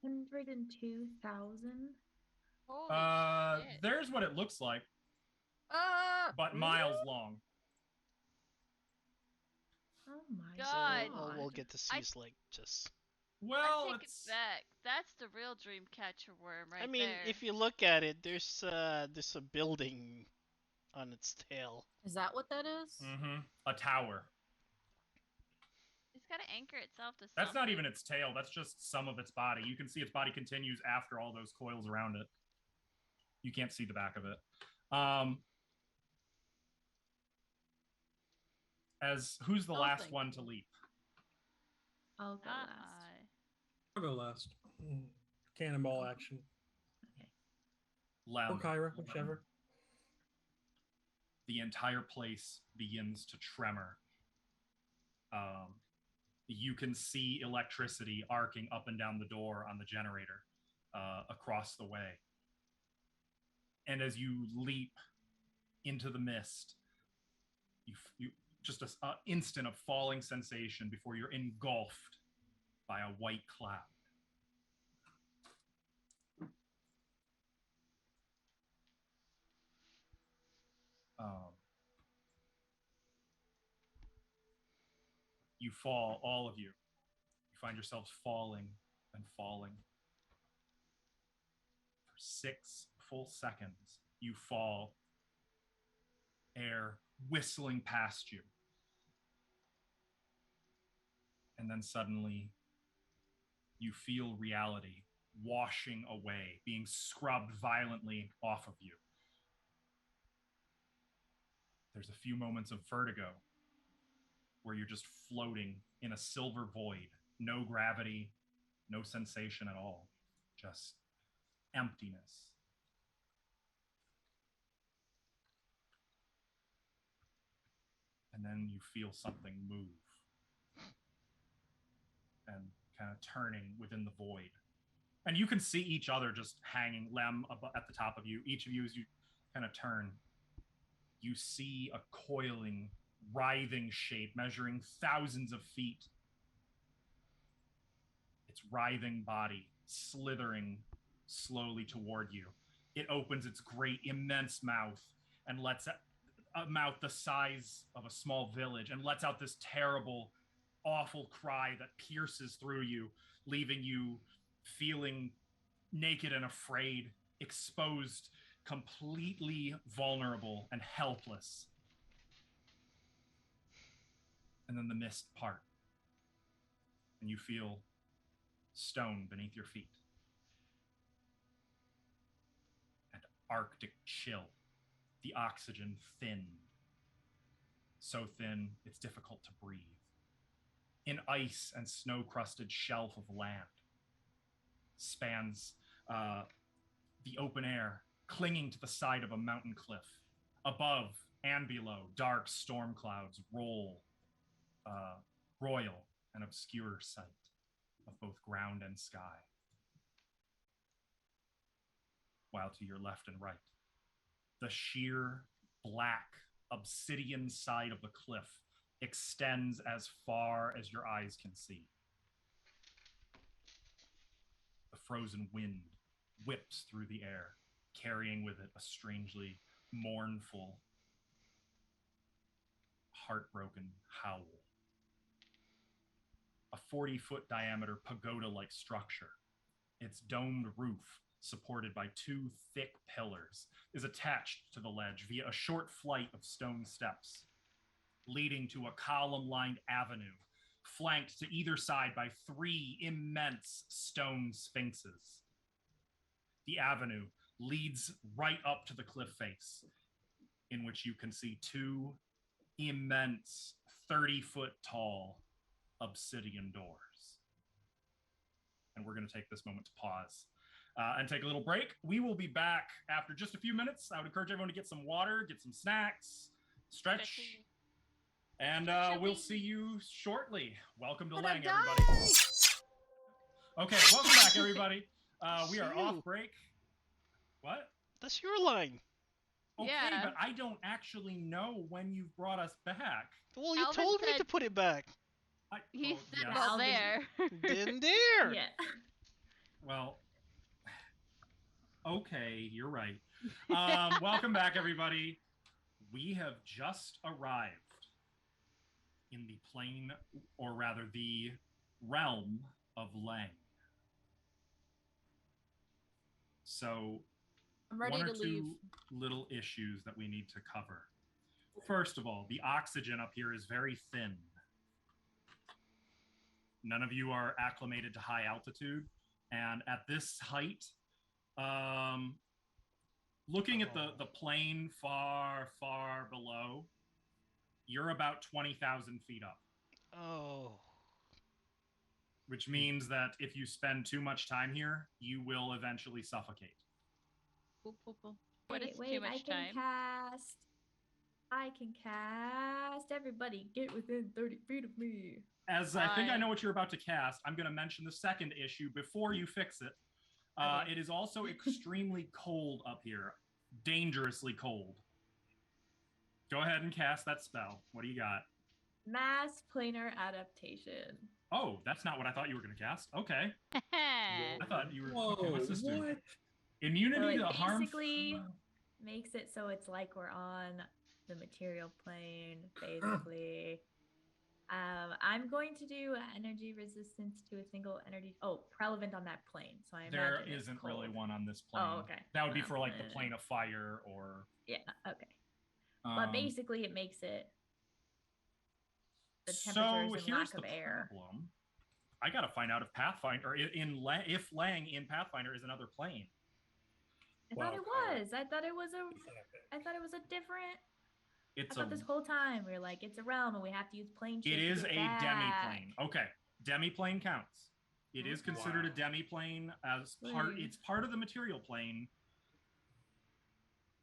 102,000. Holy shit. There's what it looks like. But miles long. Oh my God. So all we'll get to see is like just... Well, I take it back. That's the real dream catcher worm right there. I mean, if you look at it, there's a building on its tail. Is that what that is? Mm-hmm. A tower. It's got to anchor itself to something. That's not even its tail. That's just some of its body. You can see its body continues after all those coils around it. You can't see the back of it. Who's the last one to leap? I'll go last. I'll go last. Cannonball action. Okay. Lem. Or Kyra, whichever. The entire place begins to tremor. You can see electricity arcing up and down the door on the generator across the way. And as you leap into the mist, you just an instant of falling sensation before you're engulfed by a white cloud. You fall, all of you. You find yourselves falling and falling. For 6 full seconds, you fall, air whistling past you. And then suddenly, you feel reality washing away, being scrubbed violently off of you. There's a few moments of vertigo where you're just floating in a silver void. No gravity, no sensation at all. Just emptiness. And then you feel something move and kind of turning within the void. And you can see each other just hanging, Lem at the top of you. Each of you, as you kind of turn, you see a coiling, writhing shape measuring thousands of feet. Its writhing body slithering slowly toward you. It opens its great, immense mouth and lets out a mouth the size of a small village and lets out this terrible, awful cry that pierces through you, leaving you feeling naked and afraid, exposed, completely vulnerable and helpless. And then the mist part, and you feel stone beneath your feet. And Arctic chill. The oxygen thin. So thin, it's difficult to breathe. An ice and snow-crusted shelf of land spans the open air, clinging to the side of a mountain cliff. Above and below, dark storm clouds roll, royal and obscure sight of both ground and sky. While to your left and right, the sheer black obsidian side of the cliff extends as far as your eyes can see. The frozen wind whips through the air, carrying with it a strangely mournful, heartbroken howl. A 40-foot diameter pagoda-like structure, its domed roof, supported by 2 thick pillars, is attached to the ledge via a short flight of stone steps, leading to a column-lined avenue, flanked to either side by 3 immense stone sphinxes. The avenue leads right up to the cliff face, in which you can see 2 immense 30-foot tall obsidian doors. And we're going to take this moment to pause and take a little break. We will be back after just a few minutes. I would encourage everyone to get some water, get some snacks, stretch, and we'll see you shortly. Welcome to Lang, everybody. Okay, welcome back, everybody. We are off break. What? That's your line. Okay, Yeah. but I don't actually know when you've brought us back. Well, you Alvin told me said- to put it back. He oh, said yes. well there. Didn't dare. Yeah. Well, okay, you're right. Welcome back, everybody. We have just arrived in the plane, or rather the realm of Lang. So, I'm ready one or to two leave. little issues that we need to cover. First of all, the oxygen up here is very thin. None of you are acclimated to high altitude, and at this height, looking at the plane far, far below, you're about 20,000 feet up. Oh. Which means that if you spend too much time here, you will eventually suffocate. What is wait, too much I can time? cast. I can cast. Everybody, get within 30 feet of me. As I think I know what you're about to cast, I'm going to mention the second issue before you fix it. Okay. It is also extremely cold up here. Dangerously cold. Go ahead and cast that spell. What do you got? Mass planar adaptation. Oh, that's not what I thought you were going to cast. Okay. I thought you were... okay, what's this do? What? Immunity So to it harm... basically makes it so it's like we're on the material plane, basically. I'm going to do energy resistance to a single energy. Oh, relevant on that plane. So I There imagine it's isn't cold. really one on this plane. Oh, okay. That would be for like the plane of fire or... Yeah, okay. But basically it makes it the temperatures and lack of air. Problem. I got to find out if Pathfinder, if Lang in Pathfinder is another plane. I thought it was. I thought it was a different... I thought this whole time we were like, it's a realm and we have to use plane shift. It is to a get back. demiplane. Okay, demiplane counts. It is considered a demiplane as part. It's part of the material plane.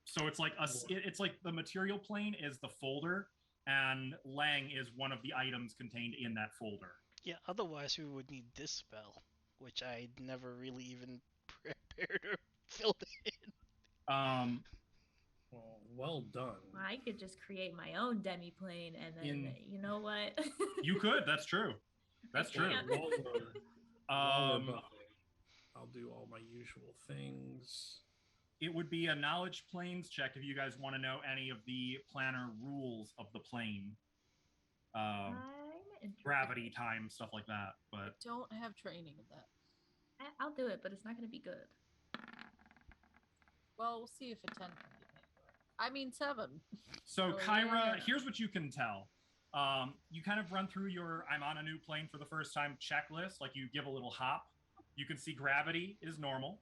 So it's like it's like the material plane is the folder, and Lang is one of the items contained in that folder. Yeah, otherwise we would need this spell, which I never really even prepared or filled in. Well done. I could just create my own demi-plane and then, you know what? You could, that's true. That's true. I'll do all my usual things. It would be a knowledge planes check if you guys want to know any of the planner rules of the plane. Gravity, time, stuff like that. But don't have training of that. I'll do it, but it's not going to be good. Well, we'll see if a 10 can get me. I mean 7. So Kyra, here's what you can tell. You kind of run through your I'm on a new plane for the first time checklist, like you give a little hop You can see gravity is normal.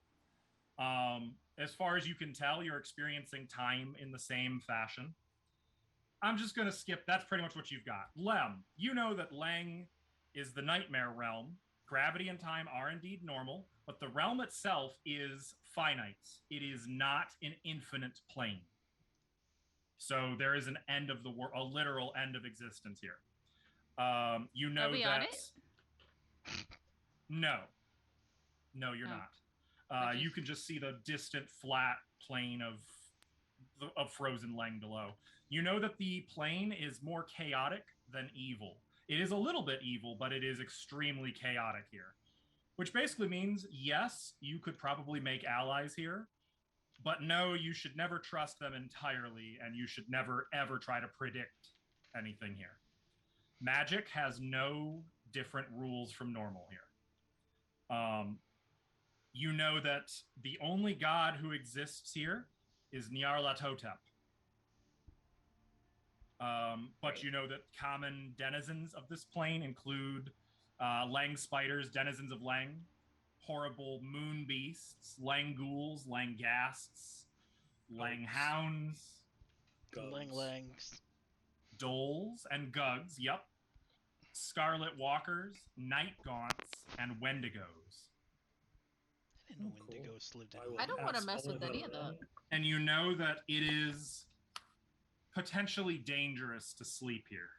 As far as you can tell, you're experiencing time in the same fashion. I'm just going to skip. That's pretty much what you've got. Lem, you know that Lang is the nightmare realm. Gravity and time are indeed normal, but the realm itself is finite. It is not an infinite plane. So there is an end of the world, a literal end of existence here. You know Are we that. on it? No, you're not. You can just see the distant, flat plain of frozen Lang below. You know that the plane is more chaotic than evil. It is a little bit evil, but it is extremely chaotic here. Which basically means, yes, you could probably make allies here, but no, you should never trust them entirely, and you should never, ever try to predict anything here. Magic has no different rules from normal here. You know that the only god who exists here is Nyarlathotep. But you know that common denizens of this plane include Lang spiders, denizens of Lang, horrible moon beasts, Lang ghouls, Lang ghasts, Lang hounds, Langs, doles, and gugs, yep. Scarlet walkers, night gaunts, and wendigos. I didn't know wendigos lived in. I don't want to mess with any of that. And you know that it is potentially dangerous to sleep here.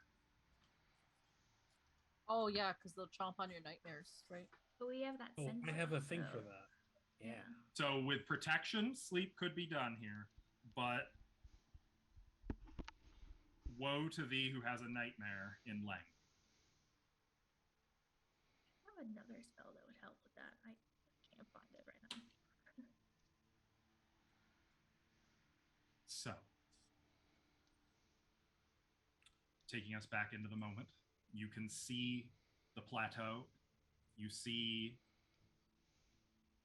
Oh yeah, because they'll chomp on your nightmares, right? But we have that sense. I have a thing for that. Yeah. So with protection, sleep could be done here, but woe to thee who has a nightmare in Lang. I have another spell that would help with that. I can't find it right now. So, taking us back into the moment, you can see the plateau. You see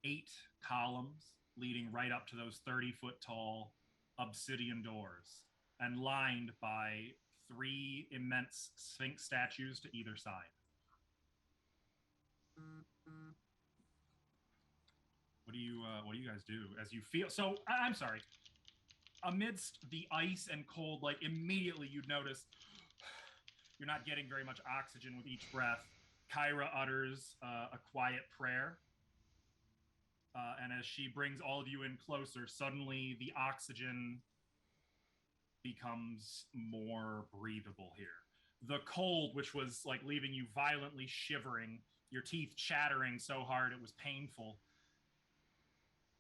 8 columns leading right up to those 30-foot tall obsidian doors and lined by 3 immense sphinx statues to either side. What do you guys do as you feel? So I'm sorry. Amidst the ice and cold, like immediately you'd notice you're not getting very much oxygen with each breath. Kyra utters a quiet prayer. And as she brings all of you in closer, suddenly the oxygen becomes more breathable here. The cold, which was like leaving you violently shivering, your teeth chattering so hard it was painful,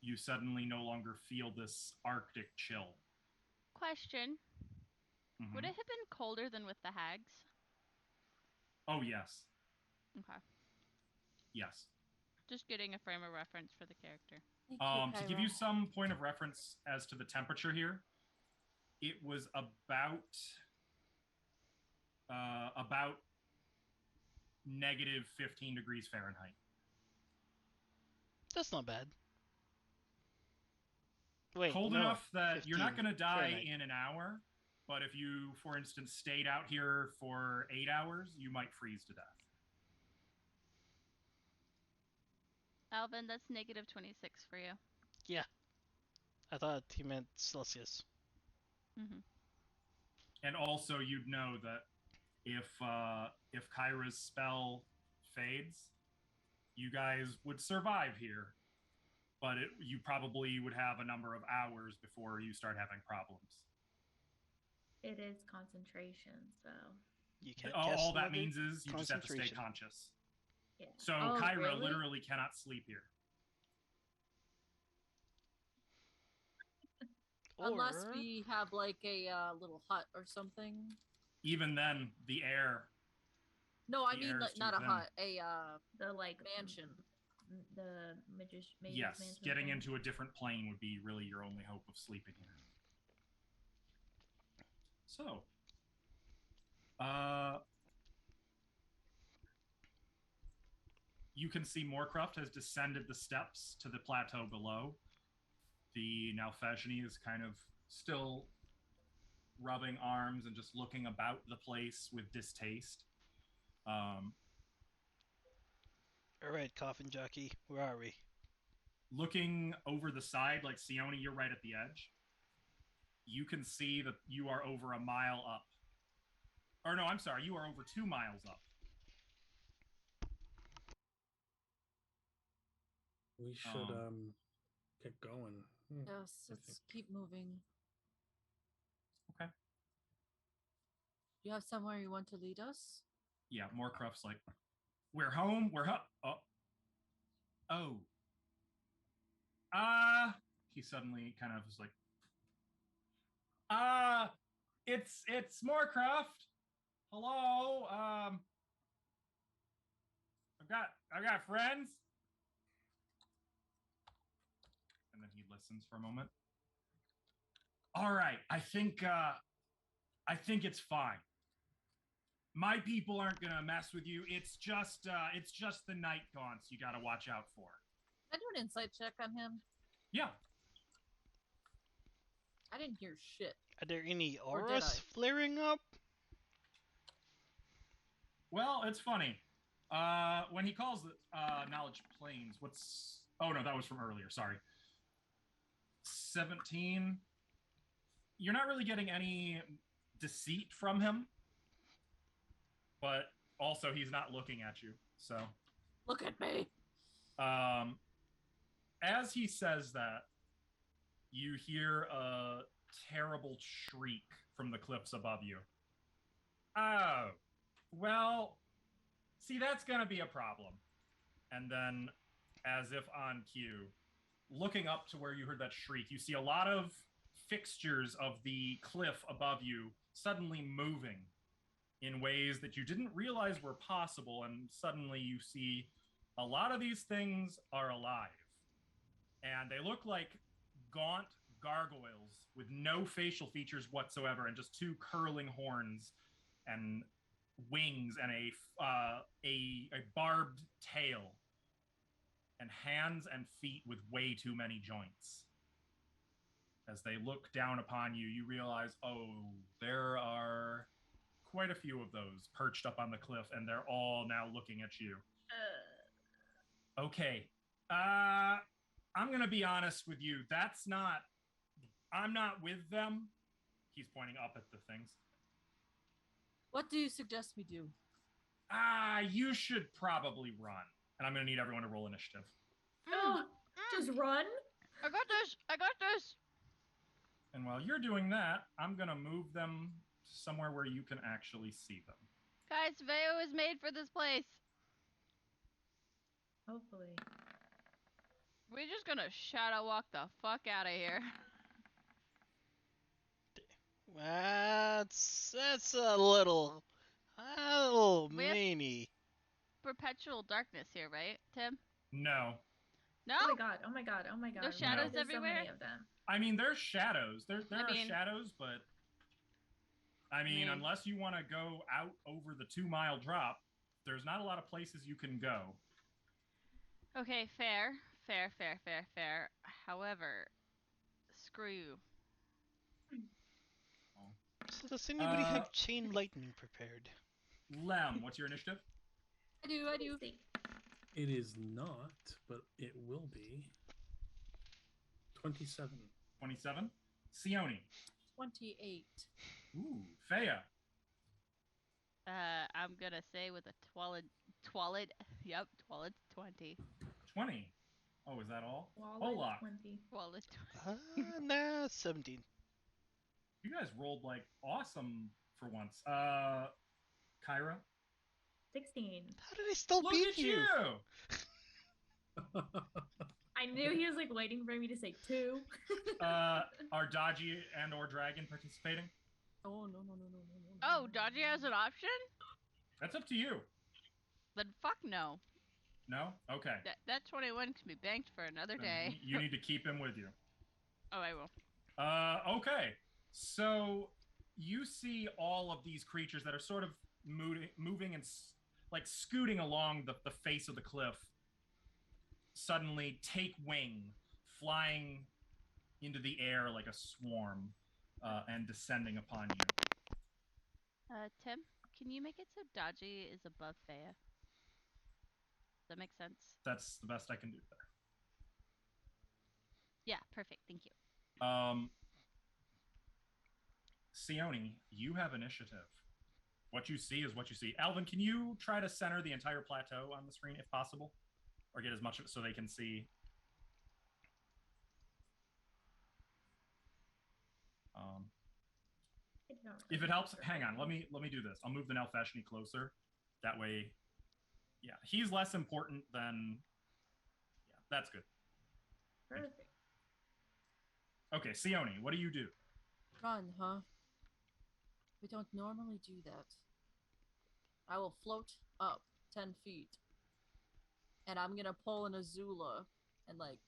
you suddenly no longer feel this Arctic chill. Question. Mm-hmm. Would it have been colder than with the hags? Oh, yes. Okay. Yes. Just getting a frame of reference for the character. To give you some point of reference as to the temperature here, it was about negative 15 degrees Fahrenheit. That's not bad. Wait, cold no, enough that 15 you're not going to die Fahrenheit. in an hour, but if you, for instance, stayed out here for 8 hours, you might freeze to death. Alvin, that's negative 26 for you. Yeah. I thought he meant Celsius. Mm-hmm. And also, you'd know that if Kyra's spell fades, you guys would survive here, but you probably would have a number of hours before you start having problems. It is concentration, so You can't all that means is you just have to stay conscious. yeah. So Oh, Kyra really? literally cannot sleep here. Unless we have like a little hut or something. Even then, the air. No, I the mean air like is not too a thin. hut, a the like mansion. The mage's Yes, mansion getting thing. into a different plane would be really your only hope of sleeping here. So, you can see Moorcroft has descended the steps to the plateau below. The Nalfejni is kind of still rubbing arms and just looking about the place with distaste. All right, coffin jockey, where are we? Looking over the side, like Sione, you're right at the edge. You can see that you are over a mile up. Or no, I'm sorry, you are over 2 miles up. We should get going. Yes, let's keep moving. Okay. You have somewhere you want to lead us? Yeah, Moorcroft's like, we're home. We're he suddenly kind of was like, it's Moorcroft. Hello. I've got friends. And then he listens for a moment. All right, I think it's fine. My people aren't gonna mess with you. It's just the night gaunts you gotta watch out for. Can I do an insight check on him? Yeah. I didn't hear shit. Are there any auras flaring up? Well, it's funny. When he calls the knowledge planes, what's... Oh, no, that was from earlier. Sorry. 17. You're not really getting any deceit from him. But also, he's not looking at you, so... Look at me! As he says that, you hear a terrible shriek from the cliffs above you. Oh, well, see, that's going to be a problem. And then, as if on cue, looking up to where you heard that shriek, you see a lot of fixtures of the cliff above you suddenly moving in ways that you didn't realize were possible, and suddenly you see a lot of these things are alive. And they look like gaunt gargoyles with no facial features whatsoever, and just 2 curling horns and wings and a barbed tail, and hands and feet with way too many joints. As they look down upon you, you realize, oh, there are quite a few of those perched up on the cliff, and they're all now looking at you. Okay. I'm going to be honest with you. I'm not with them. He's pointing up at the things. What do you suggest we do? You should probably run. And I'm going to need everyone to roll initiative. Oh, just run? I got this. And while you're doing that, I'm going to move them somewhere where you can actually see them. Guys, Veo is made for this place. Hopefully. We're just gonna shadow walk the fuck out of here. That's a little meanie. Perpetual darkness here, right, Tim? No. No? Oh my god. There's shadows There's everywhere? so many of them. I mean, there's shadows. There are shadows, but... I mean, unless you want to go out over the 2-mile drop, there's not a lot of places you can go. Okay, fair. However, screw you. So does anybody have chain lightning prepared? Lem, what's your initiative? I do. It is not, but it will be. 27. 27. Sione. 28. Ooh, Fea. I'm gonna say with a twalid. Yep, twalid 20. 20. Oh, is that all? Twalid 20. Twalid 20. Nah, 17. You guys rolled like awesome for once. Kyra. 16. How did I still Look beat at you? I knew he was like waiting for me to say 2. Are Dodgy and or Dragon participating? Oh, no. Oh, Dodgy has an option? That's up to you. Then fuck no. No? Okay. That 21 can be banked for another day. You need to keep him with you. Oh, I will. Okay. So you see all of these creatures that are sort of moving and like scooting along the face of the cliff suddenly take wing, flying into the air like a swarm, and descending upon you. Tim, can you make it so Dodgy is above Fea? that makes sense. That's the best I can do there. Yeah, perfect. Thank you. Sione, you have initiative. What you see is what you see. Alvin, can you try to center the entire plateau on the screen if possible? Or get as much of it so they can see. If it helps, hang on. Let me do this. I'll move the Nelfashni closer. That way, yeah, he's less important than. Yeah, that's good. Perfect. Okay, Sione, what do you do? Run, huh? We don't normally do that. I will float up 10 feet. And I'm gonna pull an Azula and like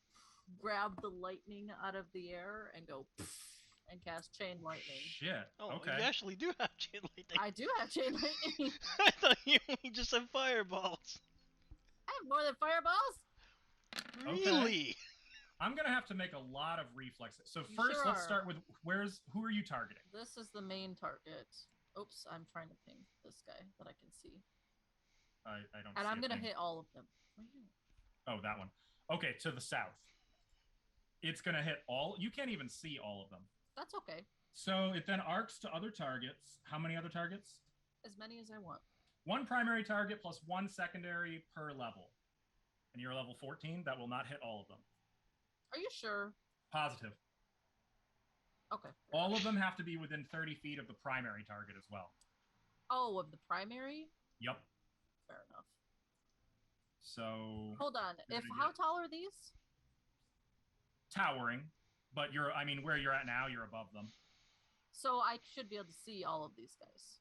grab the lightning out of the air and go and cast chain lightning. Shit. Oh, okay. You actually do have chain lightning. I do have chain lightning. I thought you only just have fireballs. I have more than fireballs. Really? I'm gonna have to make a lot of reflexes. So You first, sure let's are. start with who are you targeting? This is the main target. Oops, I'm trying to ping this guy that I can see. I don't. And see I'm a gonna thing. hit all of them. Oh, that one. Okay, to the south. It's gonna hit all. You can't even see all of them. That's okay. So it then arcs to other targets. How many other targets? As many as I want. One primary target plus one secondary per level. And you're level 14. That will not hit all of them. Are you sure? Positive. Okay. All of them have to be within 30 feet of the primary target as well. Oh, of the primary? Yep. Fair enough. So Hold on. you're If gonna how get tall are these? towering, but I mean, where you're at now, you're above them. So I should be able to see all of these guys.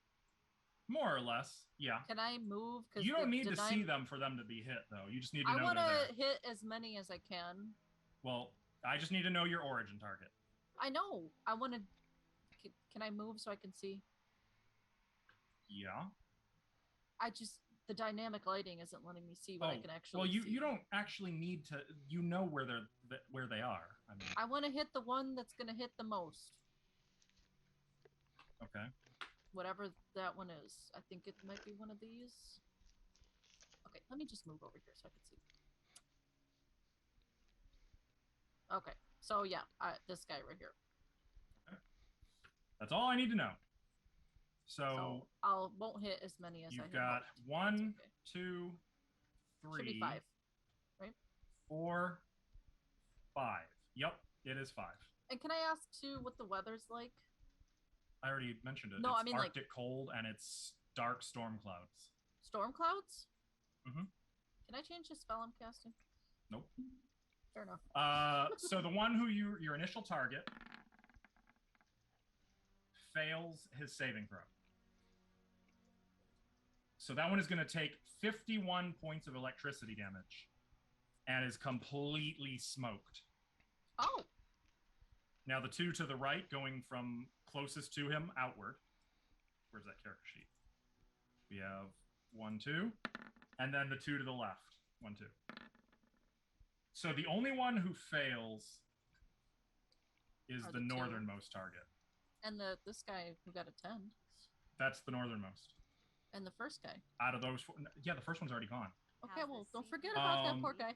More or less, yeah. Can I move? You don't need to see them for them to be hit, though. You just need to I know want they're there. to hit as many as I can. Well, I just need to know your origin target. I know. I want to. Can I move so I can see? Yeah. The dynamic lighting isn't letting me see what I can actually. Well, see. you don't actually need to. You know where they are. I mean. I want to hit the one that's gonna hit the most. Okay. Whatever that one is. I think it might be one of these. Okay, let me just move over here so I can see. Okay, so yeah, this guy right here. Okay. That's all I need to know. So I won't hit as many as I you've had got hoped. 1, 2, 3, Should be 5, right? 4, 5. Yep, it is 5. And can I ask too what the weather's like? I already mentioned it. No, it's I mean Arctic cold and it's dark storm clouds. Storm clouds? Mm-hmm. Can I change the spell I'm casting? Nope. Fair enough. So the one who your initial target fails his saving throw. So that one is going to take 51 points of electricity damage and is completely smoked. Oh. Now the two to the right, going from closest to him outward. Where's that character sheet? We have 1, 2, and then the two to the left. 1, 2. So the only one who fails is the northernmost target. And this guy who got a 10. That's the northernmost. And the first guy. Out of those four, yeah, the first one's already gone. Okay, well, don't forget about that poor guy.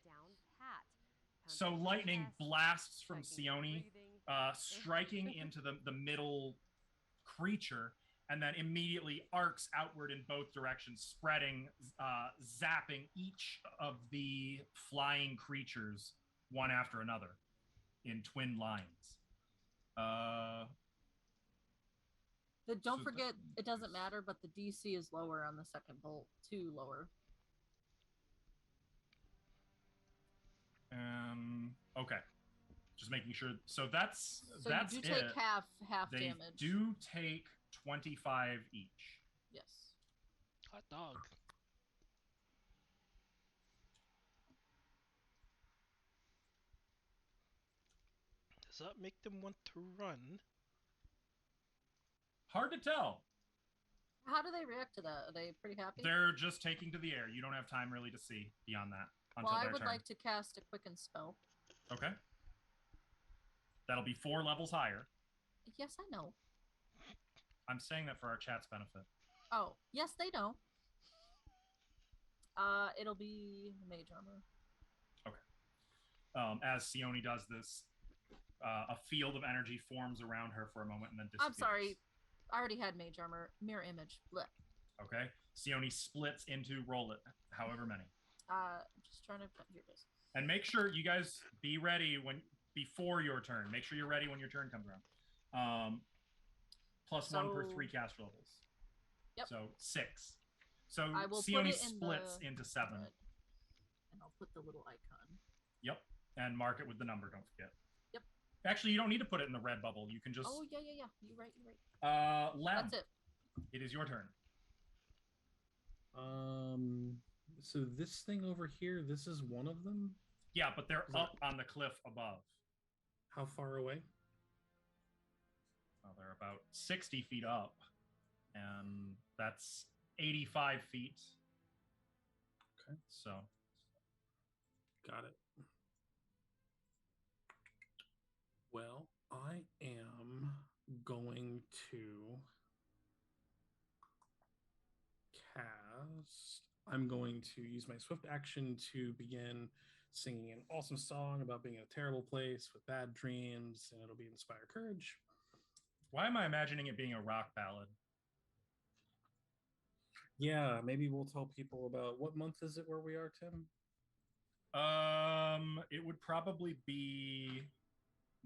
So lightning blasts from Sione, striking into the middle creature, and then immediately arcs outward in both directions, spreading, zapping each of the flying creatures one after another in twin lines. Don't forget, it doesn't matter, but the DC is lower on the second bolt. 2 lower. Okay. Just making sure. So that's you do take half they damage. do take 25 each. Yes. Hot dog. Does that make them want to run? Hard to tell. How do they react to that? Are they pretty happy? They're just taking to the air. You don't have time really to see beyond that until well, I their would turn. like to cast a quicken spell. Okay. That'll be 4 levels higher. Yes, I know. I'm saying that for our chat's benefit. Oh, yes, they know. It'll be mage armor. Okay. As Sione does this, a field of energy forms around her for a moment and then disappears. I'm sorry. I already had mage armor. Mirror image. Blech. Okay. Sione splits into roll it, however many. I'm just trying to... Here it is. And make sure you guys be ready before your turn. Make sure you're ready when your turn comes around. Plus 1 per 3 cast levels. Yep. So 6. So I will Sione put it in splits into 7. red. And I'll put the little icon. Yep. And mark it with the number, don't forget. Yep. Actually, you don't need to put it in the red bubble. You can just... Oh, yeah. You're right. Lem. That's it. It is your turn. So this thing over here, this is one of them? Yeah, but they're up on the cliff above. How far away? Well, they're about 60 feet up. And that's 85 feet. Okay. So. Got it. Well, I am going to cast... I'm going to use my swift action to begin singing an awesome song about being in a terrible place with bad dreams, and it'll be Inspire Courage. Why am I imagining it being a rock ballad? Yeah, maybe we'll tell people about... What month is it where we are, Tim? It would probably be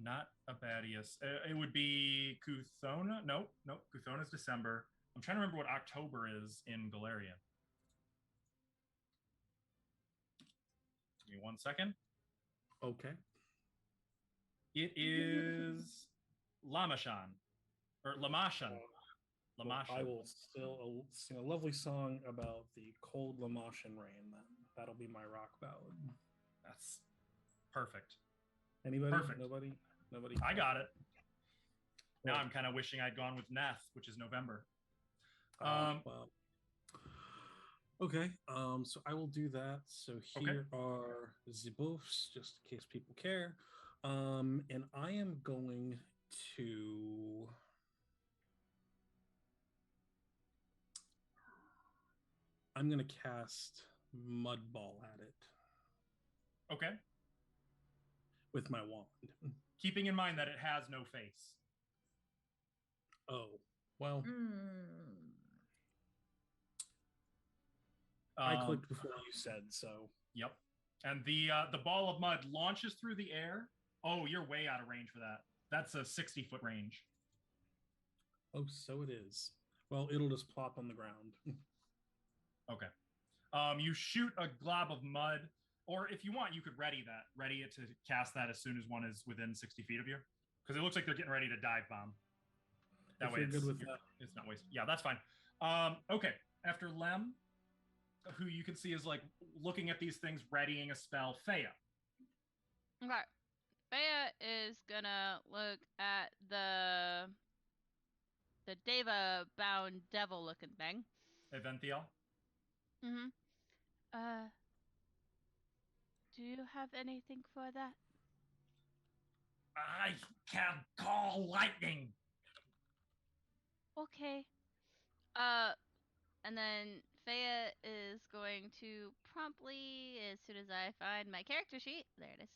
not Abadius. It would be Cuthona. Nope. Cuthona's December. I'm trying to remember what October is in Galarian. Give me 1 second. Okay. It is Lamashan. Or Lamashan. Lamashan. I will still sing a lovely song about the cold Lamashan rain then. That'll be my rock ballad. That's perfect. Anybody? Perfect. Nobody? I got it. Now I'm kind of wishing I'd gone with Neth, which is November. Well. Okay, so I will do that. So here are the buffs, just in case people care. And I am going to... I'm going to cast Mud Ball at it. Okay. With my wand. Keeping in mind that it has no face. Oh, well... I clicked before you said, so... Yep. And the ball of mud launches through the air. Oh, you're way out of range for that. That's a 60-foot range. Oh, so it is. Well, it'll just plop on the ground. Okay. You shoot a glob of mud, or if you want, you could ready it to cast that as soon as one is within 60 feet of you. Because it looks like they're getting ready to dive bomb. That way good with that. It's not wasted. Yeah, that's fine. Okay. After Lem, who you can see is like looking at these things, readying a spell, Faya. Okay. Faya is gonna look at the Deva-bound devil-looking thing. Eventhiel? Mm-hmm. Do you have anything for that? I can call lightning. Okay. And then Faya is going to promptly, as soon as I find my character sheet, there it is.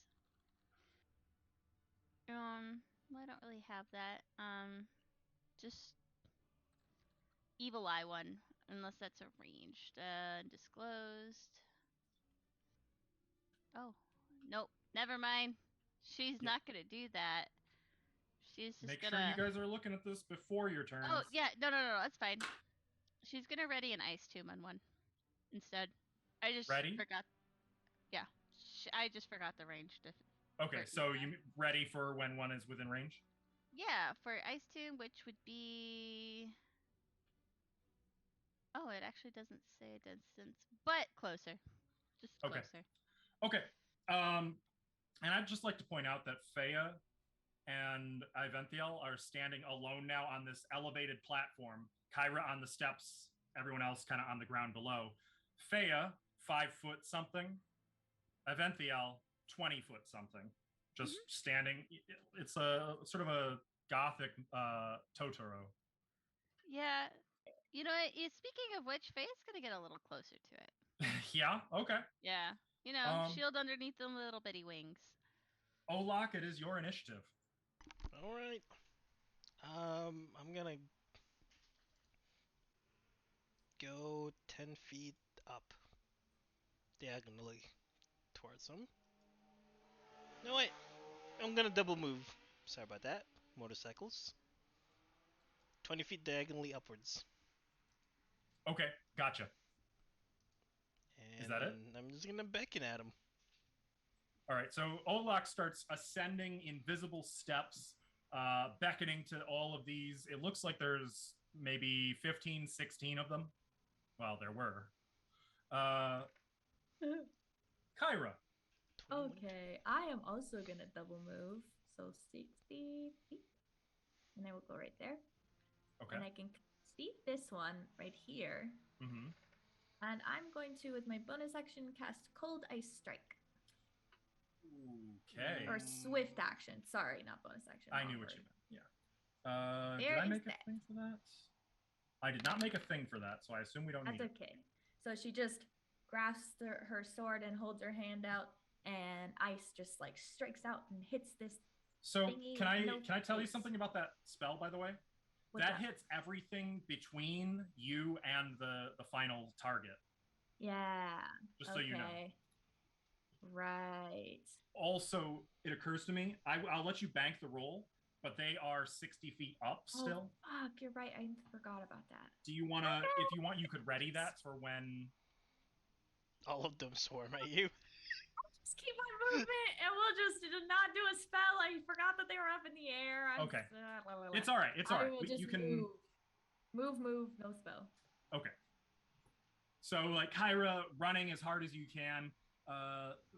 Well, I don't really have that. Just Evil Eye one, unless that's arranged. Disclosed. Oh, nope. Never mind. She's not gonna do that. She's just Make gonna... sure you guys are looking at this before your turn. Oh, yeah. No, that's fine. She's gonna ready an Ice Tomb on one instead. I just forgot. Yeah. I just forgot the range. Okay, so you ready for when one is within range? Yeah, for Ice Tomb, which would be... Oh, it actually doesn't say a distance, but closer. Just closer. Okay. And I'd just like to point out that Faya and Iventhiel are standing alone now on this elevated platform. Kyra on the steps, everyone else kind of on the ground below. Faya, 5 foot something. Iventhiel, 20 foot something. Just standing. It's a sort of a gothic Totoro. Yeah. You know, speaking of which, Faye's going to get a little closer to it. Yeah. Okay. Yeah. Shield underneath them little bitty wings. Olak, it is your initiative. All right. I'm gonna go 10 feet up diagonally towards them. No, wait. I'm gonna double move. Sorry about that. Motorcycles. 20 feet diagonally upwards. Okay, gotcha. And is that it? I'm just gonna beckon at him. All right, so Olak starts ascending invisible steps, beckoning to all of these. It looks like there's maybe 15, 16 of them. Well, there were. Kyra. Okay, I am also gonna double move, so 60 feet, and I will go right there. Okay. And I can see this one right here. Mm-hmm. And I'm going to, with my bonus action, cast Cold Ice Strike. Okay. Or Swift Action. Sorry, not bonus action. I knew what you meant. Yeah. Did I make a thing for that? I did not make a thing for that, so I assume we don't need it. That's okay. So she just grasps her sword and holds her hand out, and ice just like strikes out and hits this. So thingy. can I tell you something about that spell, by the way? What's that hits everything between you and the final target. Yeah. Just so you know. Right. Also, it occurs to me, I'll let you bank the roll, but they are 60 feet up still. Oh, fuck, you're right. I forgot about that. Do you want to, if you want, you could ready that for when... All of them swarm at you. Just keep my movement, and we'll just not do a spell. I forgot that they were up in the air. Okay. It's all right. It's all right. You can... Move, no spell. Okay. So, like, Kyra, running as hard as you can,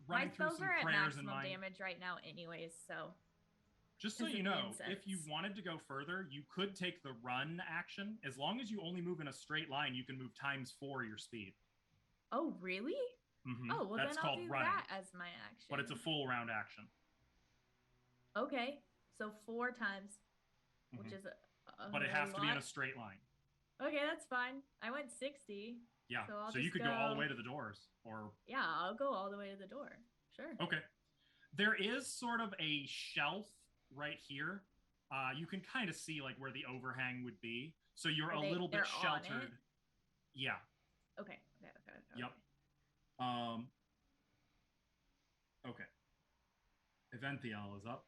running through some prayers in mind. My spells are at maximum damage right now anyways, so... Just so you know, if you wanted to go further, you could take the run action. As long as you only move in a straight line, you can move ×4 your speed. Oh, really? Mm-hmm. Oh, well, that's then called I'll do running. that as my action. But it's a full round action. Okay, so 4 times, which is but it has to be in a straight line. Okay, that's fine. I went 60. Yeah, so you could go all the way to the doors, or... Yeah, I'll go all the way to the door. Sure. Okay. There is sort of a shelf right here. You can kind of see like where the overhang would be. So you're a little bit sheltered. Yeah. Okay. Yep. Okay. Eventhial is up.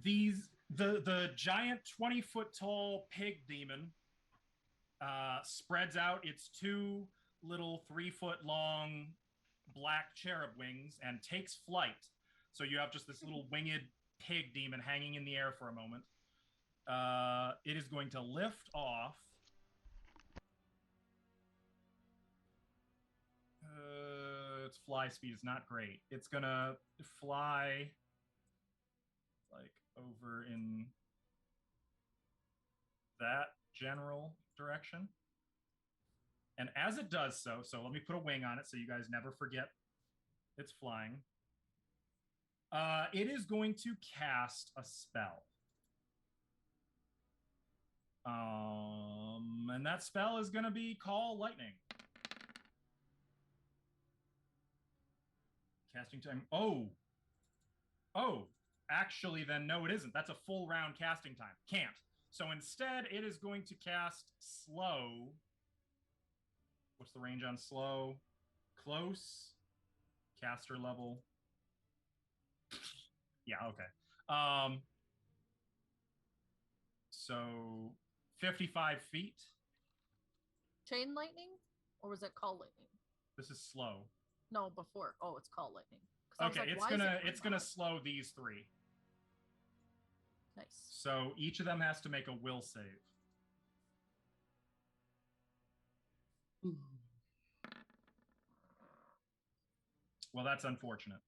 The giant 20-foot tall pig demon spreads out its 2 little 3-foot long black cherub wings and takes flight. So you have just this little winged pig demon hanging in the air for a moment. It is going to lift off. Its fly speed is not great. It's gonna fly like over in that general direction. And as it does so let me put a wing on it so you guys never forget it's flying. It is going to cast a spell. And that spell is going to be Call Lightning. Casting time. Oh, actually, then no, it isn't. That's a full round casting time. Can't. So instead, it is going to cast Slow. What's the range on Slow? Close. Caster level. Yeah, okay. So 55 feet. Chain lightning? Or was it Call Lightning? This is Slow. No, before. Oh, it's Call Lightning. Okay, it's gonna slow these 3. Nice. So each of them has to make a will save. Ooh. Well, that's unfortunate.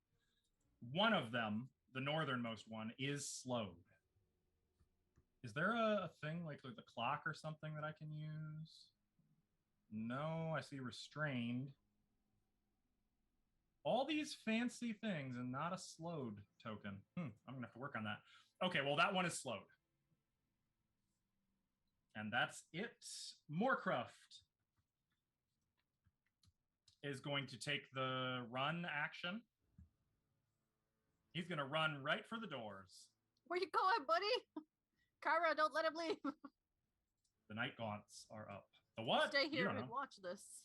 One of them, the northernmost one, is slowed. Is there a thing like the clock or something that I can use? No, I see restrained. All these fancy things and not a slowed token. I'm gonna have to work on that. Okay, well, that one is slowed. And that's it. Moorcroft. is going to take the run action. He's going to run right for the doors. Where you going, buddy? Kyra, don't let him leave. The night gaunts are up. The what? Stay here and watch this.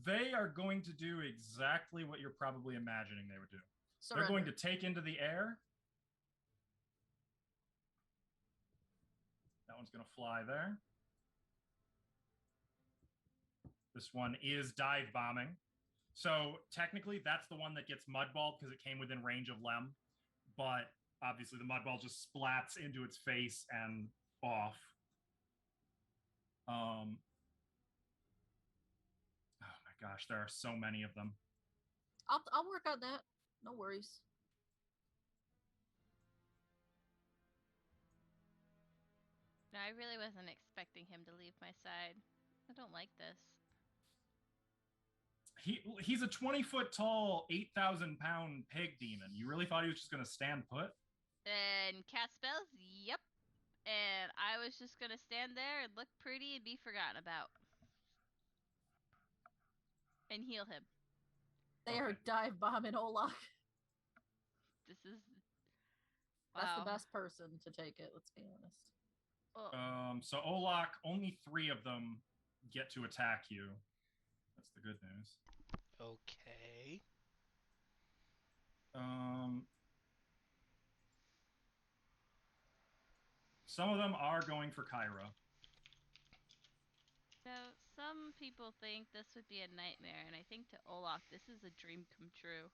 They are going to do exactly what you're probably imagining they would do. Surrender. They're going to take into the air. That one's going to fly there. This one is dive bombing. So technically, that's the one that gets mudballed because it came within range of Lem. But obviously, the mudball just splats into its face and off. Oh my gosh, there are so many of them. I'll work on that. No worries. No, I really wasn't expecting him to leave my side. I don't like this. He's a 20-foot tall, 8,000-pound pig demon. You really thought he was just going to stand put? And cast spells? Yep. And I was just going to stand there and look pretty and be forgotten about. And heal him. They are dive bombing Olak. This is... That's wow. the best person to take it, let's be honest. Oh. So Olak, only 3 of them get to attack you. That's the good news. Okay. Some of them are going for Kyra. So, some people think this would be a nightmare, and I think to Olak, this is a dream come true.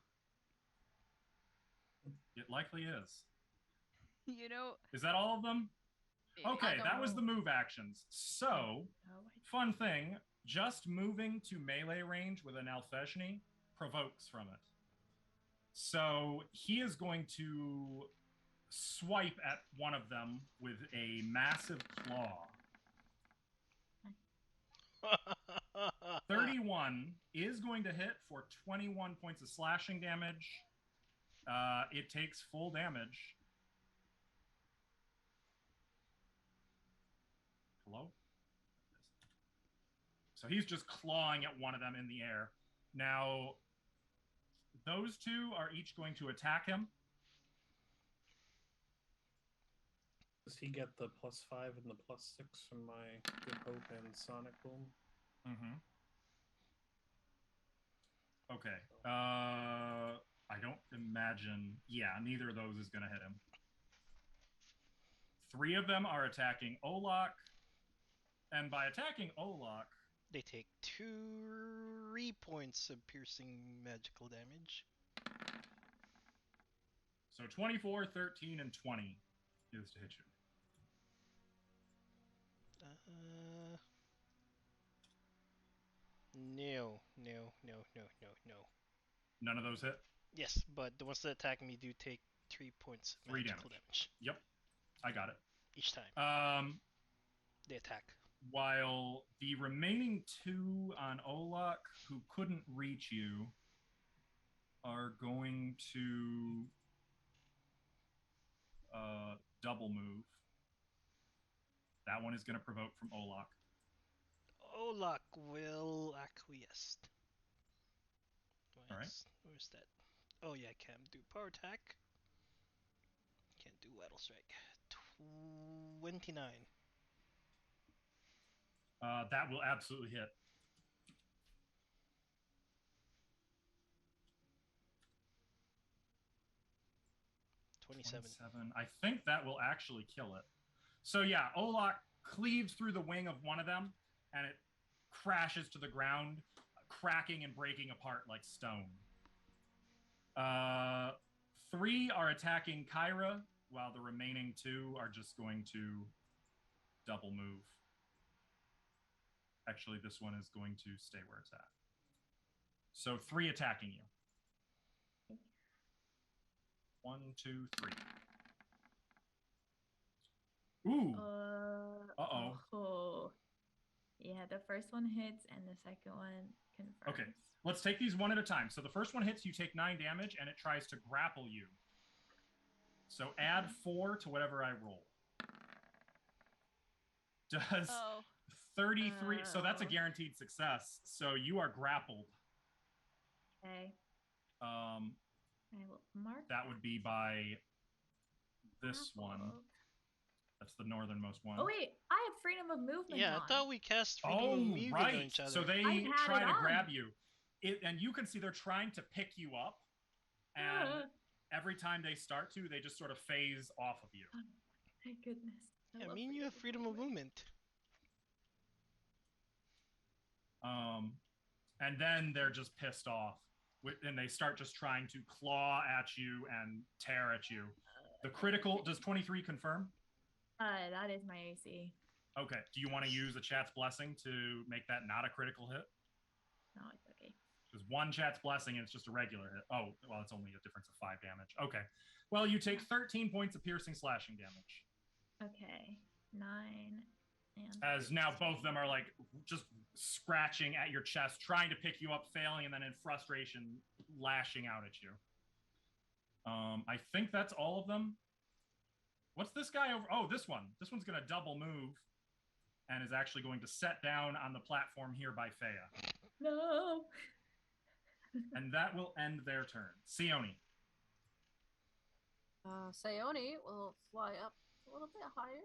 It likely is. You know... Is that all of them? Okay, that was the move actions. So, fun thing, just moving to melee range with an Alfeshni provokes from it. So, he is going to swipe at one of them with a massive claw. 31 is going to hit for 21 points of slashing damage. It takes full damage. Hello? So he's just clawing at one of them in the air. Now, those 2 are each going to attack him. Does he get the +5 and the +6 from my Good Hope and Sonic Boom? Mm-hmm. Okay. I don't imagine... Yeah, neither of those is going to hit him. 3 of them are attacking Olak. And by attacking Olak... They take 3 points of piercing magical damage. So 24, 13, and 20 is to hit you. No. None of those hit? Yes, but the ones that attack me do take 3 points of 3 magical damage. Yep, I got it. Each time. They attack. While the remaining 2 on Olak, who couldn't reach you, are going to double move. That one is going to provoke from Olak. Olak will acquiesce. Alright. Where's that? Oh yeah, I can do power attack. Can't do Rattle Strike. 29. That will absolutely hit. 27. I think that will actually kill it. So yeah, Olak cleaves through the wing of one of them, and it crashes to the ground, cracking and breaking apart like stone. 3 are attacking Kyra, while the remaining 2 are just going to double move. Actually, this one is going to stay where it's at. So 3 attacking you. 1, 2, 3. Ooh. Uh-oh. Oh. Yeah, the first one hits and the second one confirms. Okay, let's take these one at a time. So the first one hits, you take 9 damage, and it tries to grapple you. So add 4 to whatever I roll. Does 33. So that's a guaranteed success. So you are grappled. Okay. I will mark. That would be by this one. That's the northernmost one. Oh wait, I have freedom of movement. Yeah, on. I thought we cast freedom of movement on each other. So they try to grab you, and you can see they're trying to pick you up, and every time they start to, they just sort of phase off of you. Thank goodness. I mean, you have freedom of movement. And then they're just pissed off, and they start just trying to claw at you and tear at you. The critical, does 23 confirm? That is my AC. Okay. Do you want to use a Chat's Blessing to make that not a critical hit? No, it's okay. There's one Chat's Blessing and it's just a regular hit. Oh, well, it's only a difference of 5 damage. Okay. Well, you take 13 points of piercing slashing damage. Okay. 9 and... As now both of them are like just scratching at your chest, trying to pick you up, failing, and then in frustration, lashing out at you. I think that's all of them. What's this guy over? Oh, this one. This one's going to double move and is actually going to set down on the platform here by Fea. No. And that will end their turn. Sione. Sione will fly up a little bit higher.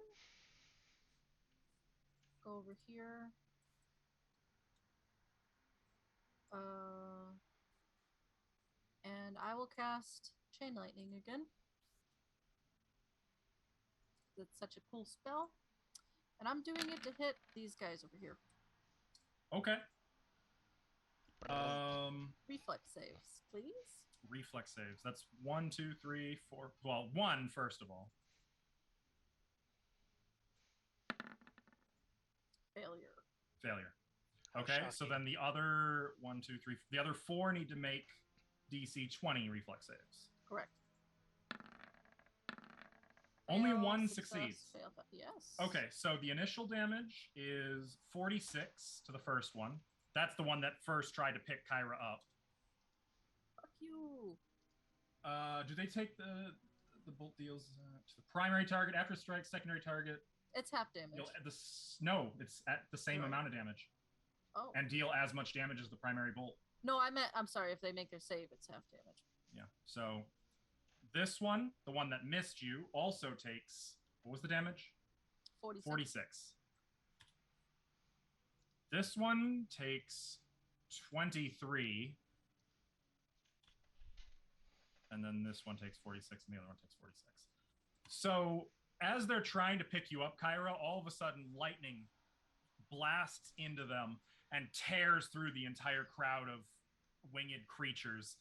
Go over here. And I will cast Chain Lightning again. It's such a cool spell. And I'm doing it to hit these guys over here. Okay. Reflex saves, please. Reflex saves. That's 1, 2, 3, 4. Well, 1 first of all. Failure. Okay, so then the other 1, 2, 3, the other 4 need to make DC 20 reflex saves. Correct. Only Fail, one success, succeeds. Fail, yes. Okay, so the initial damage is 46 to the first one. That's the one that first tried to pick Kyra up. Fuck you. Do they take the bolt deals to the primary target after strike, secondary target? It's half damage. No, it's at the same amount of damage. Oh. And deal as much damage as the primary bolt. No, I'm sorry. If they make their save, it's half damage. Yeah. So this one, the one that missed you, also takes, what was the damage? 46. This one takes 23. And then this one takes 46, and the other one takes 46. So as they're trying to pick you up, Kyra, all of a sudden lightning blasts into them and tears through the entire crowd of winged creatures.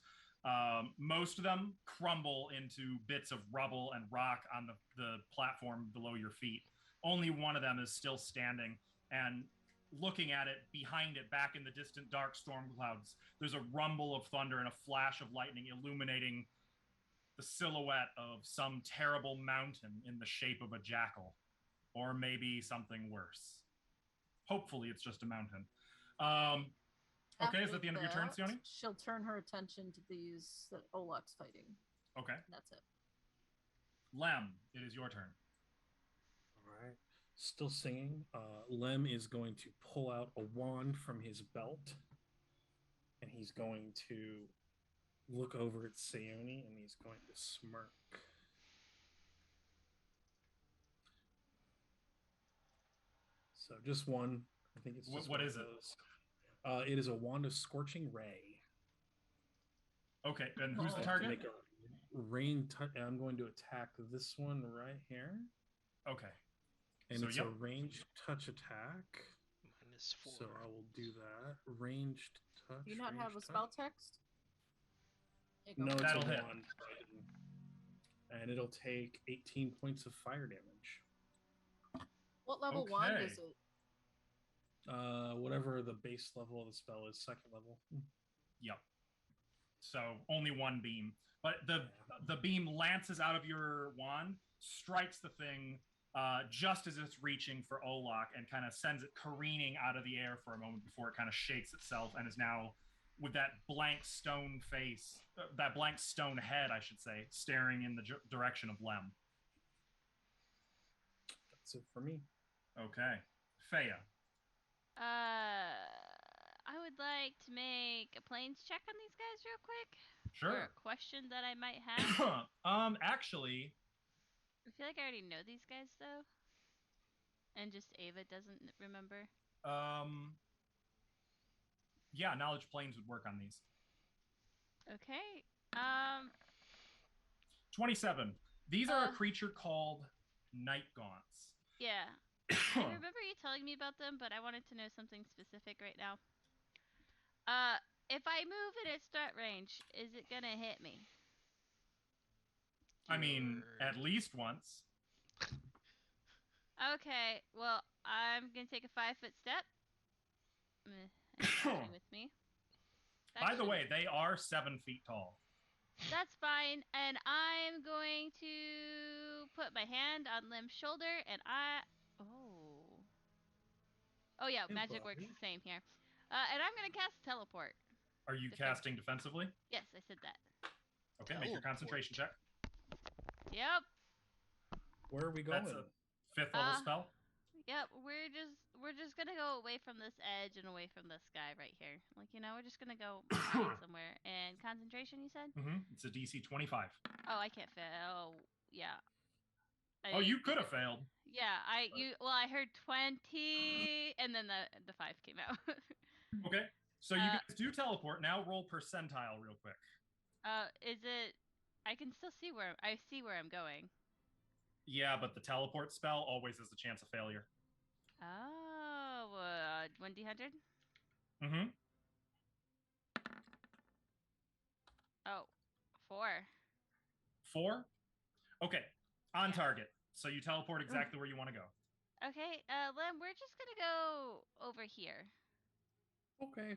Most of them crumble into bits of rubble and rock on the platform below your feet. Only one of them is still standing, and looking at it, behind it, back in the distant dark storm clouds, there's a rumble of thunder and a flash of lightning illuminating the silhouette of some terrible mountain in the shape of a jackal, or maybe something worse. Hopefully it's just a mountain. Okay, is that the end of your turn, Sione? She'll turn her attention to these that Olak's fighting. Okay. And that's it. Lem, it is your turn. All right. Still singing. Lem is going to pull out a wand from his belt, and he's going to look over at Sione, and he's going to smirk. So just one. I think it's just what is it? It is a wand of scorching ray. Okay, and who's the target? Make a I'm going to attack this one right here. Okay. And so, it's a ranged touch attack. -4. So I will do that. Ranged touch. Do you not have a spell text? No, it's that'll a hit. wand. And it'll take 18 points of fire damage. What level wand is it? Whatever the base level of the spell is, second level. Yep. So only one beam, but the beam lances out of your wand, strikes the thing just as it's reaching for Olak, and kind of sends it careening out of the air for a moment before it kind of shakes itself and is now with that blank stone face, that blank stone head, I should say, staring in the direction of Lem. That's it for me. Okay, Fea. I would like to make a planes check on these guys real quick. Sure. For a question that I might have. Actually, I feel like I already know these guys though, and just Ava doesn't remember. Yeah, knowledge planes would work on these. Okay. 27. These are a creature called night gaunts. Yeah. I remember you telling me about them, but I wanted to know something specific right now. If I move in its threat range, is it gonna hit me? I mean, at least once. Okay, well, I'm gonna take a 5-foot step. With me. By the way, they are 7 feet tall. That's fine, and I'm going to put my hand on Lim's shoulder, and Oh yeah, magic works the same here. And I'm gonna cast teleport. Are you casting defensively? Yes, I said that. Okay, make your concentration check. Yep. Where are we going? That's a 5th level spell. Yep, we're just gonna go away from this edge and away from this guy right here. Like, we're just gonna go somewhere. And concentration, you said? It's a DC 25. Oh, I can't fail. Oh, yeah. You could have failed. Yeah, I heard 20, and then the 5 came out. Okay, so you guys do teleport. Now roll percentile real quick. Is it? I can still see where I'm going. Yeah, but the teleport spell always has a chance of failure. Oh, 1d100? Mm-hmm. Oh, 4. 4? Okay, on target. So you teleport exactly where you want to go. Okay, Lim, we're just gonna go over here. Okay.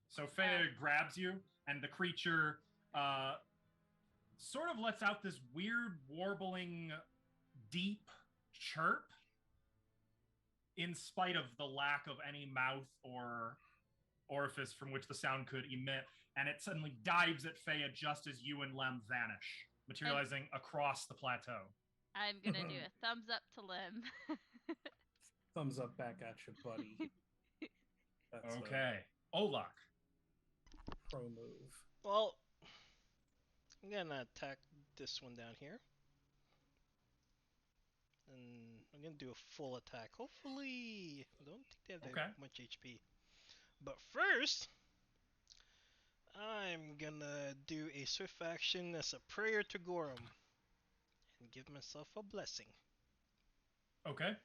So Fea grabs you, and the creature sort of lets out this weird, warbling, deep chirp in spite of the lack of any mouth or orifice from which the sound could emit, and it suddenly dives at Fea just as you and Lem vanish, materializing across the plateau. I'm gonna do a thumbs up to Lim. Thumbs up back at you, buddy. That's okay. Olak. Pro move. Well, I'm gonna attack this one down here. And I'm gonna do a full attack. Hopefully, I don't think they have that much HP. But first, I'm gonna do a swift action as a prayer to Gorum and give myself a blessing. Okay.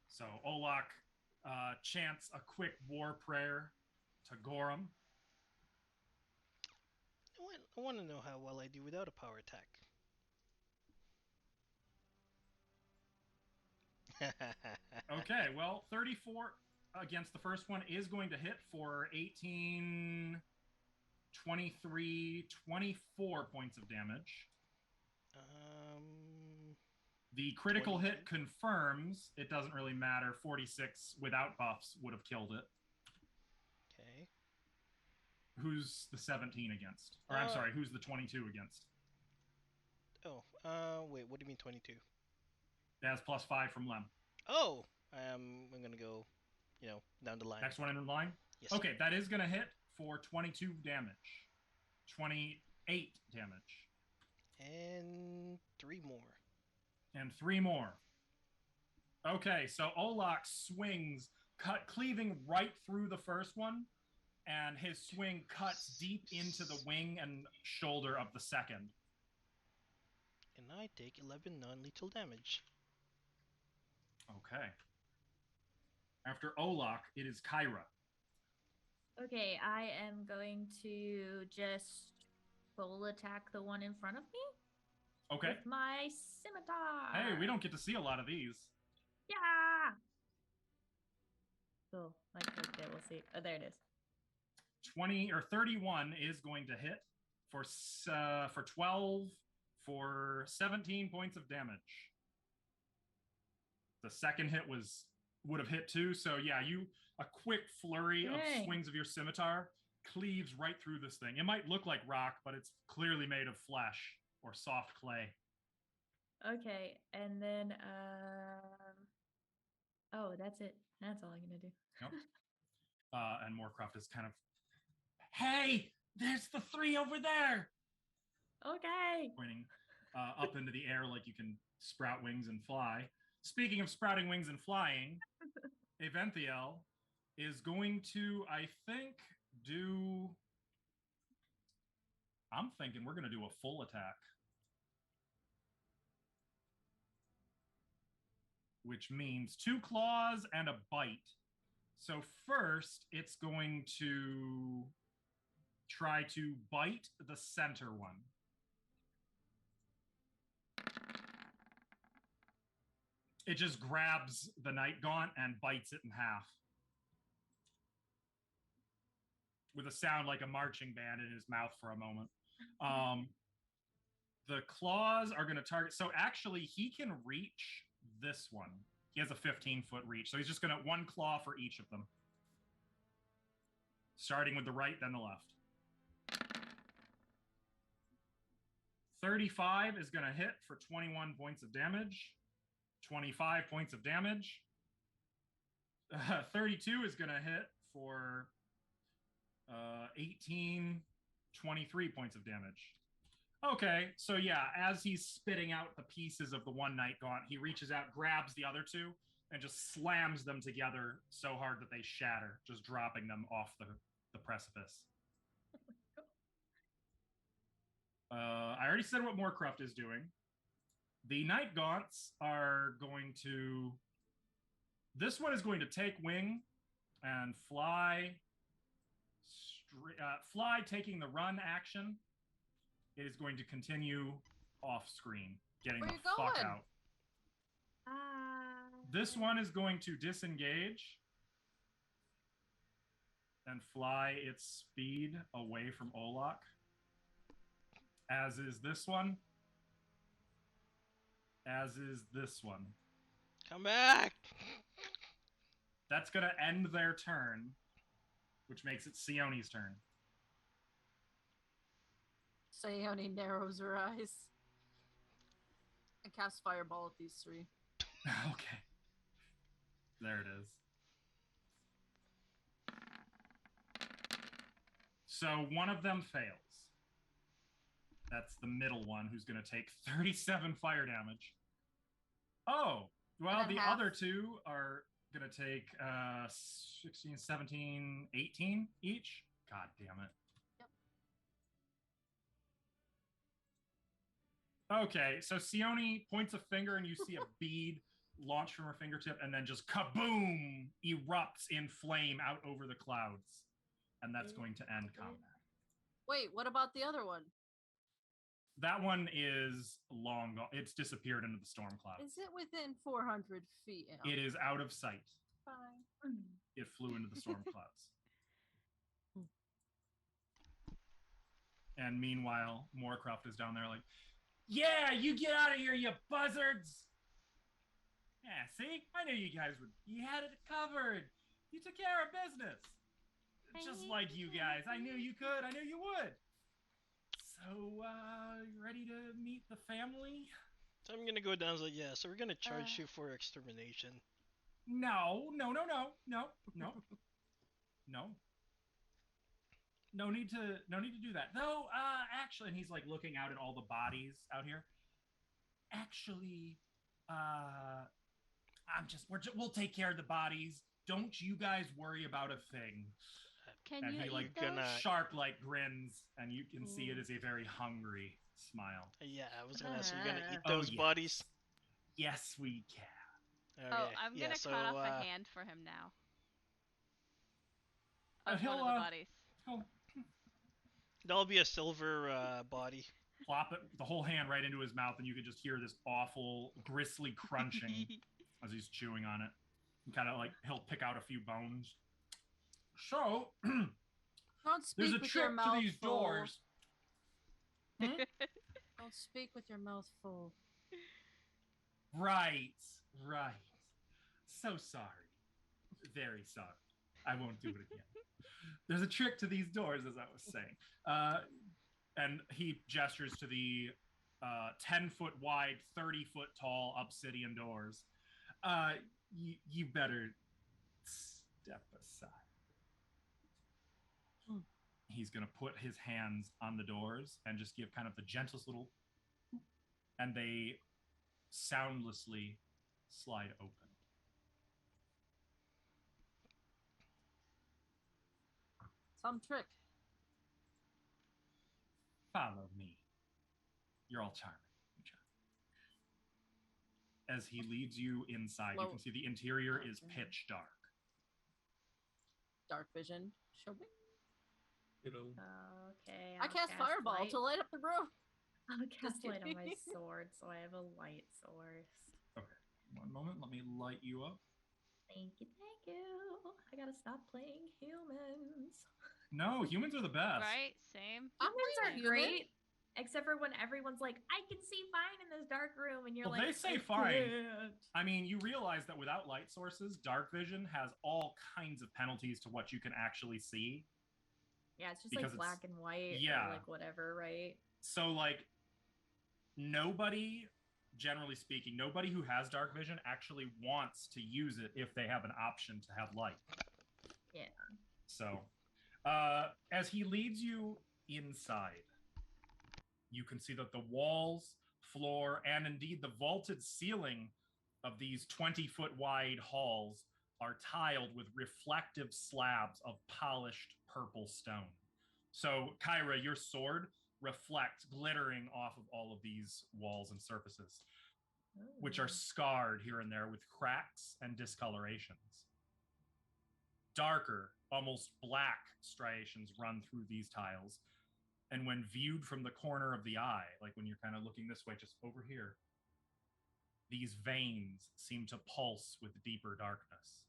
So Olak chants a quick war prayer to Gorum. I want to know how well I do without a power attack. Okay, well, 34 against the first one is going to hit for 18, 23, 24 points of damage. The critical 22. hit confirms. It doesn't really matter. 46 without buffs would have killed it. Okay. Who's the 17 against? Or I'm sorry, who's the 22 against? Oh, wait, what do you mean 22? It has +5 from Lem. Oh, I'm gonna go, down the line. Next one in line? Yes. Okay, that is gonna hit for 22 damage. 28 damage. And 3 more. And 3 more. Okay, so Olak swings, cleaving right through the first one, and his swing cuts deep into the wing and shoulder of the second. And I take 11 non-lethal damage. Okay. After Olak, it is Kyra. Okay, I am going to just full attack the one in front of me. Okay. With my scimitar. Hey, we don't get to see a lot of these. Yeah. So, okay, we'll see. Oh, there it is. 31 is going to hit for 12 for 17 points of damage. The second hit would have hit too. So yeah, a quick flurry of swings of your scimitar cleaves right through this thing. It might look like rock, but it's clearly made of flesh or soft clay. Okay, and then oh, that's it. That's all I'm gonna do. Yep. And Moorcroft is kind of, hey, there's the 3 over there. Okay. Pointing up into the air like you can sprout wings and fly. Speaking of sprouting wings and flying, Eventhiel is going to, I think, I'm thinking we're going to do a full attack. Which means 2 claws and a bite. So first, it's going to try to bite the center one. It just grabs the Night Gaunt and bites it in half. With a sound like a marching band in his mouth for a moment. The claws are going to target. So actually, he can reach this one. He has a 15-foot reach. So he's just going to 1 claw for each of them. Starting with the right, then the left. 35 is going to hit for 21 points of damage. 25 points of damage. 32 is going to hit for 23 points of damage. Okay, so yeah, as he's spitting out the pieces of the one Night Gaunt, he reaches out, grabs the other 2, and just slams them together so hard that they shatter, just dropping them off the precipice. I already said what Moorcroft is doing. The Night Gaunts are going to... This one is going to take wing and fly, taking the run action. It is going to continue off screen, getting the fuck out. This one is going to disengage and fly its speed away from Olak. As is this one. As is this one. Come back! That's going to end their turn, which makes it Sione's turn. Sione narrows her eyes and casts Fireball at these 3. Okay. There it is. So one of them fails. That's the middle one who's going to take 37 fire damage. Oh, well, the other 2 are going to take 16, 17, 18 each. God damn it. Okay, so Sione points a finger and you see a bead launch from her fingertip and then just kaboom erupts in flame out over the clouds. And that's going to end combat. Wait, what about the other one? That one is long gone. It's disappeared into the storm clouds. Is it within 400 feet? It is out of sight. Fine. It flew into the storm clouds. And meanwhile, Moorcroft is down there like, yeah, you get out of here, you buzzards! Yeah, see? I knew you guys would. You had it covered. You took care of business. Just like you guys. I knew you could. I knew you would. So, ready to meet the family? So I'm gonna go down like, yeah, so we're gonna charge you for extermination. No. No need to do that. Though, actually, and he's like looking out at all the bodies out here. Actually, we'll take care of the bodies. Don't you guys worry about a thing. Can you eat those? Shark like grins, and you can see it is a very hungry smile. Yeah, I was gonna ask, are you gonna eat those bodies? Yes, we can. Okay. Oh, I'm gonna cut off a hand for him now. Of one of the bodies. That'll be a silver body. Plop it, the whole hand right into his mouth, and you can just hear this awful, gristly crunching as he's chewing on it. And kind of like he'll pick out a few bones. So, there's a trick to these doors. Don't speak with your mouth full. Right. So sorry. Very sorry. I won't do it again. There's a trick to these doors, as I was saying. And he gestures to the 10-foot wide, 30-foot tall obsidian doors. You better Step aside. He's going to put his hands on the doors and just give kind of the gentlest little, and they soundlessly slide open. Some trick. Follow me. You're all charming. As he leads you inside, you can see the interior is pitch dark. Dark vision. Showing. Okay. I cast Fireball light. to light up the room. I'll cast light on my sword, so I have a light source. Okay. One moment. Let me light you up. Thank you. I gotta stop playing humans. No, humans are the best. Right? Same. Humans are great. Except for when everyone's like, I can see fine in this dark room, and you're like, they say fine. I mean, you realize that without light sources, dark vision has all kinds of penalties to what you can actually see. Yeah, it's just like black and white. Yeah. Or like whatever, right? So like, nobody, generally speaking, nobody who has dark vision actually wants to use it if they have an option to have light. Yeah. So, as he leads you inside, you can see that the walls, floor, and indeed the vaulted ceiling of these 20-foot wide halls are tiled with reflective slabs of polished purple stone. So, Kyra, your sword reflects glittering off of all of these walls and surfaces, which are scarred here and there with cracks and discolorations. Darker, almost black striations run through these tiles. And when viewed from the corner of the eye, like when you're kind of looking this way, just over here, these veins seem to pulse with deeper darkness.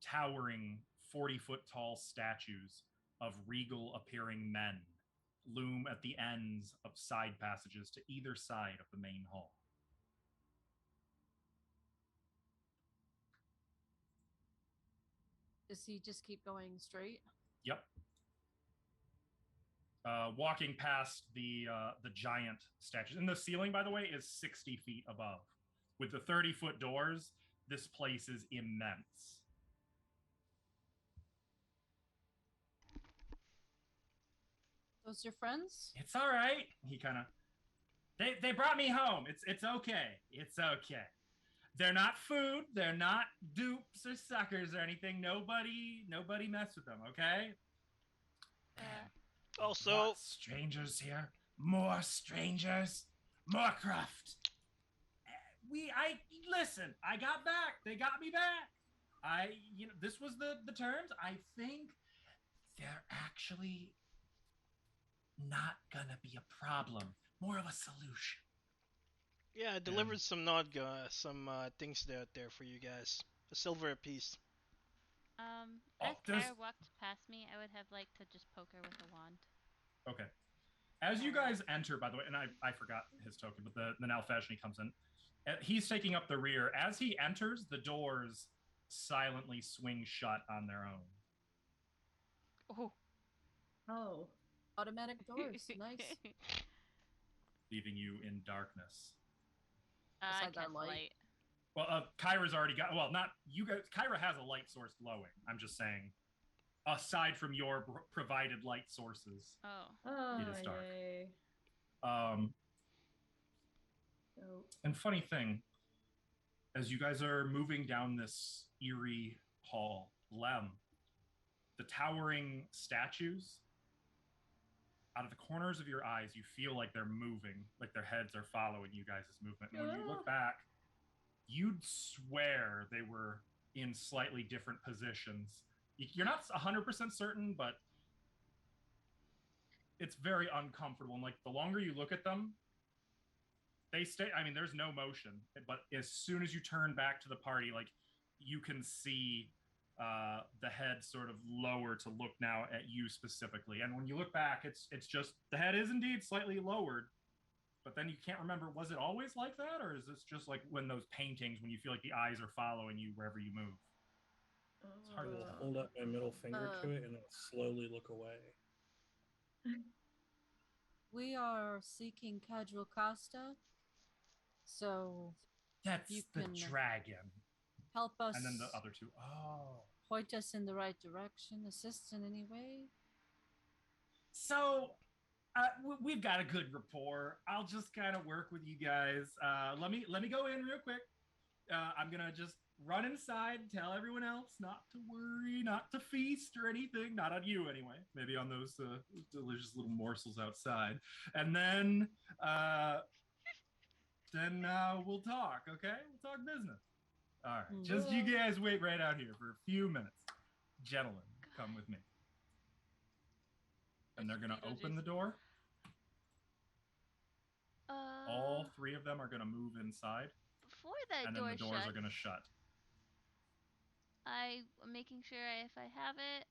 Towering 40-foot tall statues of regal appearing men loom at the ends of side passages to either side of the main hall. Does he just keep going straight? Yep. Walking past the giant statues. And the ceiling, by the way, is 60 feet above. With the 30-foot doors, this place is immense. Those your friends? It's all right. He kind of... They brought me home. It's okay. It's okay. They're not food. They're not dupes or suckers or anything. Nobody mess with them, okay? Also, strangers here. More strangers. More craft. Listen, I got back. They got me back. This was the terms. I think they're actually not gonna be a problem. More of a solution. Yeah, I delivered some things out there for you guys. A silver apiece. As Kyra walked past me, I would have liked to just poke her with a wand. Okay. As you guys enter, by the way, and I forgot his token, but the Nalfashni comes in. He's taking up the rear. As he enters, the doors silently swing shut on their own. Oh. Automatic doors. Nice. Leaving you in darkness. I cast light. Well, Kyra's already got... Well, not you guys. Kyra has a light source glowing. I'm just saying, aside from your provided light sources, it is dark. And funny thing, as you guys are moving down this eerie hall, Lem, the towering statues, out of the corners of your eyes, you feel like they're moving, like their heads are following you guys' movement. And when you look back, you'd swear they were in slightly different positions. You're not 100% certain, but it's very uncomfortable. And like the longer you look at them, they stay. I mean, there's no motion, but as soon as you turn back to the party, like you can see the head sort of lower to look now at you specifically. And when you look back, it's just the head is indeed slightly lowered, but then you can't remember, was it always like that, or is this just like when those paintings when you feel like the eyes are following you wherever you move? It's hard to hold up my middle finger to it and I'll slowly look away. We are seeking Cadril Costa, so that's the dragon. Help us. And then the other two. Oh. Point us in the right direction. Assist in any way. So, we've got a good rapport. I'll just kind of work with you guys. Let me go in real quick. I'm gonna just run inside, tell everyone else not to worry, not to feast or anything. Not on you, anyway. Maybe on those delicious little morsels outside. And then we'll talk. Okay, we'll talk business. All right, just you guys wait right out here for a few minutes. Gentlemen, come with me. And they're gonna open the door. All three of them are gonna move inside. Before that and door then the doors shuts, are gonna shut. I'm making sure if I have it,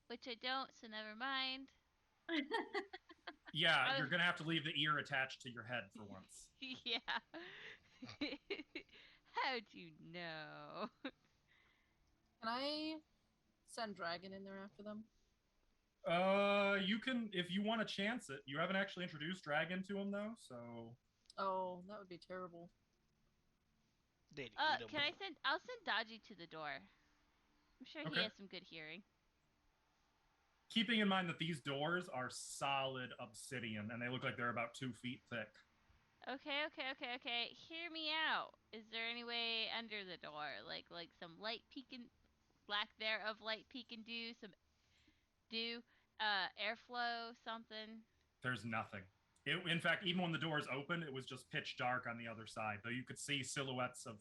which I don't, so never mind. Yeah, you're gonna have to leave the ear attached to your head for once. Yeah. How'd you know? Can I send Dragon in there after them? You can if you want to chance it. You haven't actually introduced Dragon to him though, so. Oh, that would be terrible. Can I send? I'll send Dodgy to the door. I'm sure he has some good hearing. Keeping in mind that these doors are solid obsidian and they look like they're about 2 feet thick. Okay. Hear me out. Is there any way under the door, like some light peeking, lack thereof light peek and do, some dew, airflow, something? There's nothing. In fact, even when the doors opened, it was just pitch dark on the other side, though you could see silhouettes of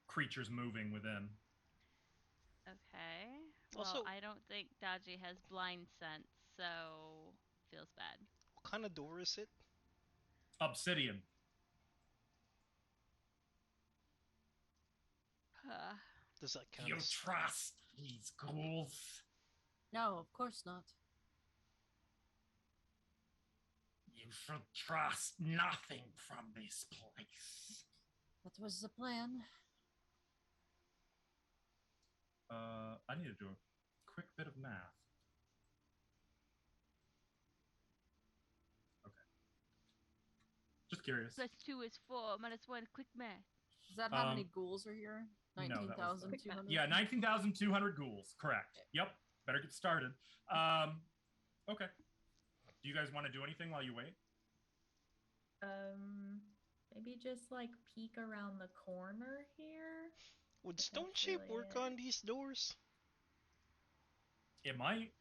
creatures moving within. Okay. Well, Also, I don't think Dodgy has blind sense, so feels bad. What kind of door is it? Obsidian. Does that count? You trust these ghouls? No, of course not. You should trust nothing from this place. That was the plan. I need to do a quick bit of math. Okay. Just curious. +2 is 4, -1, quick math. Is that how many ghouls are here? 19,200? Yeah, 19,200 ghouls. Correct. Yep. Better get started. Okay. Do you guys want to do anything while you wait? Maybe just like peek around the corner here. Would stone shape work on these doors? It might.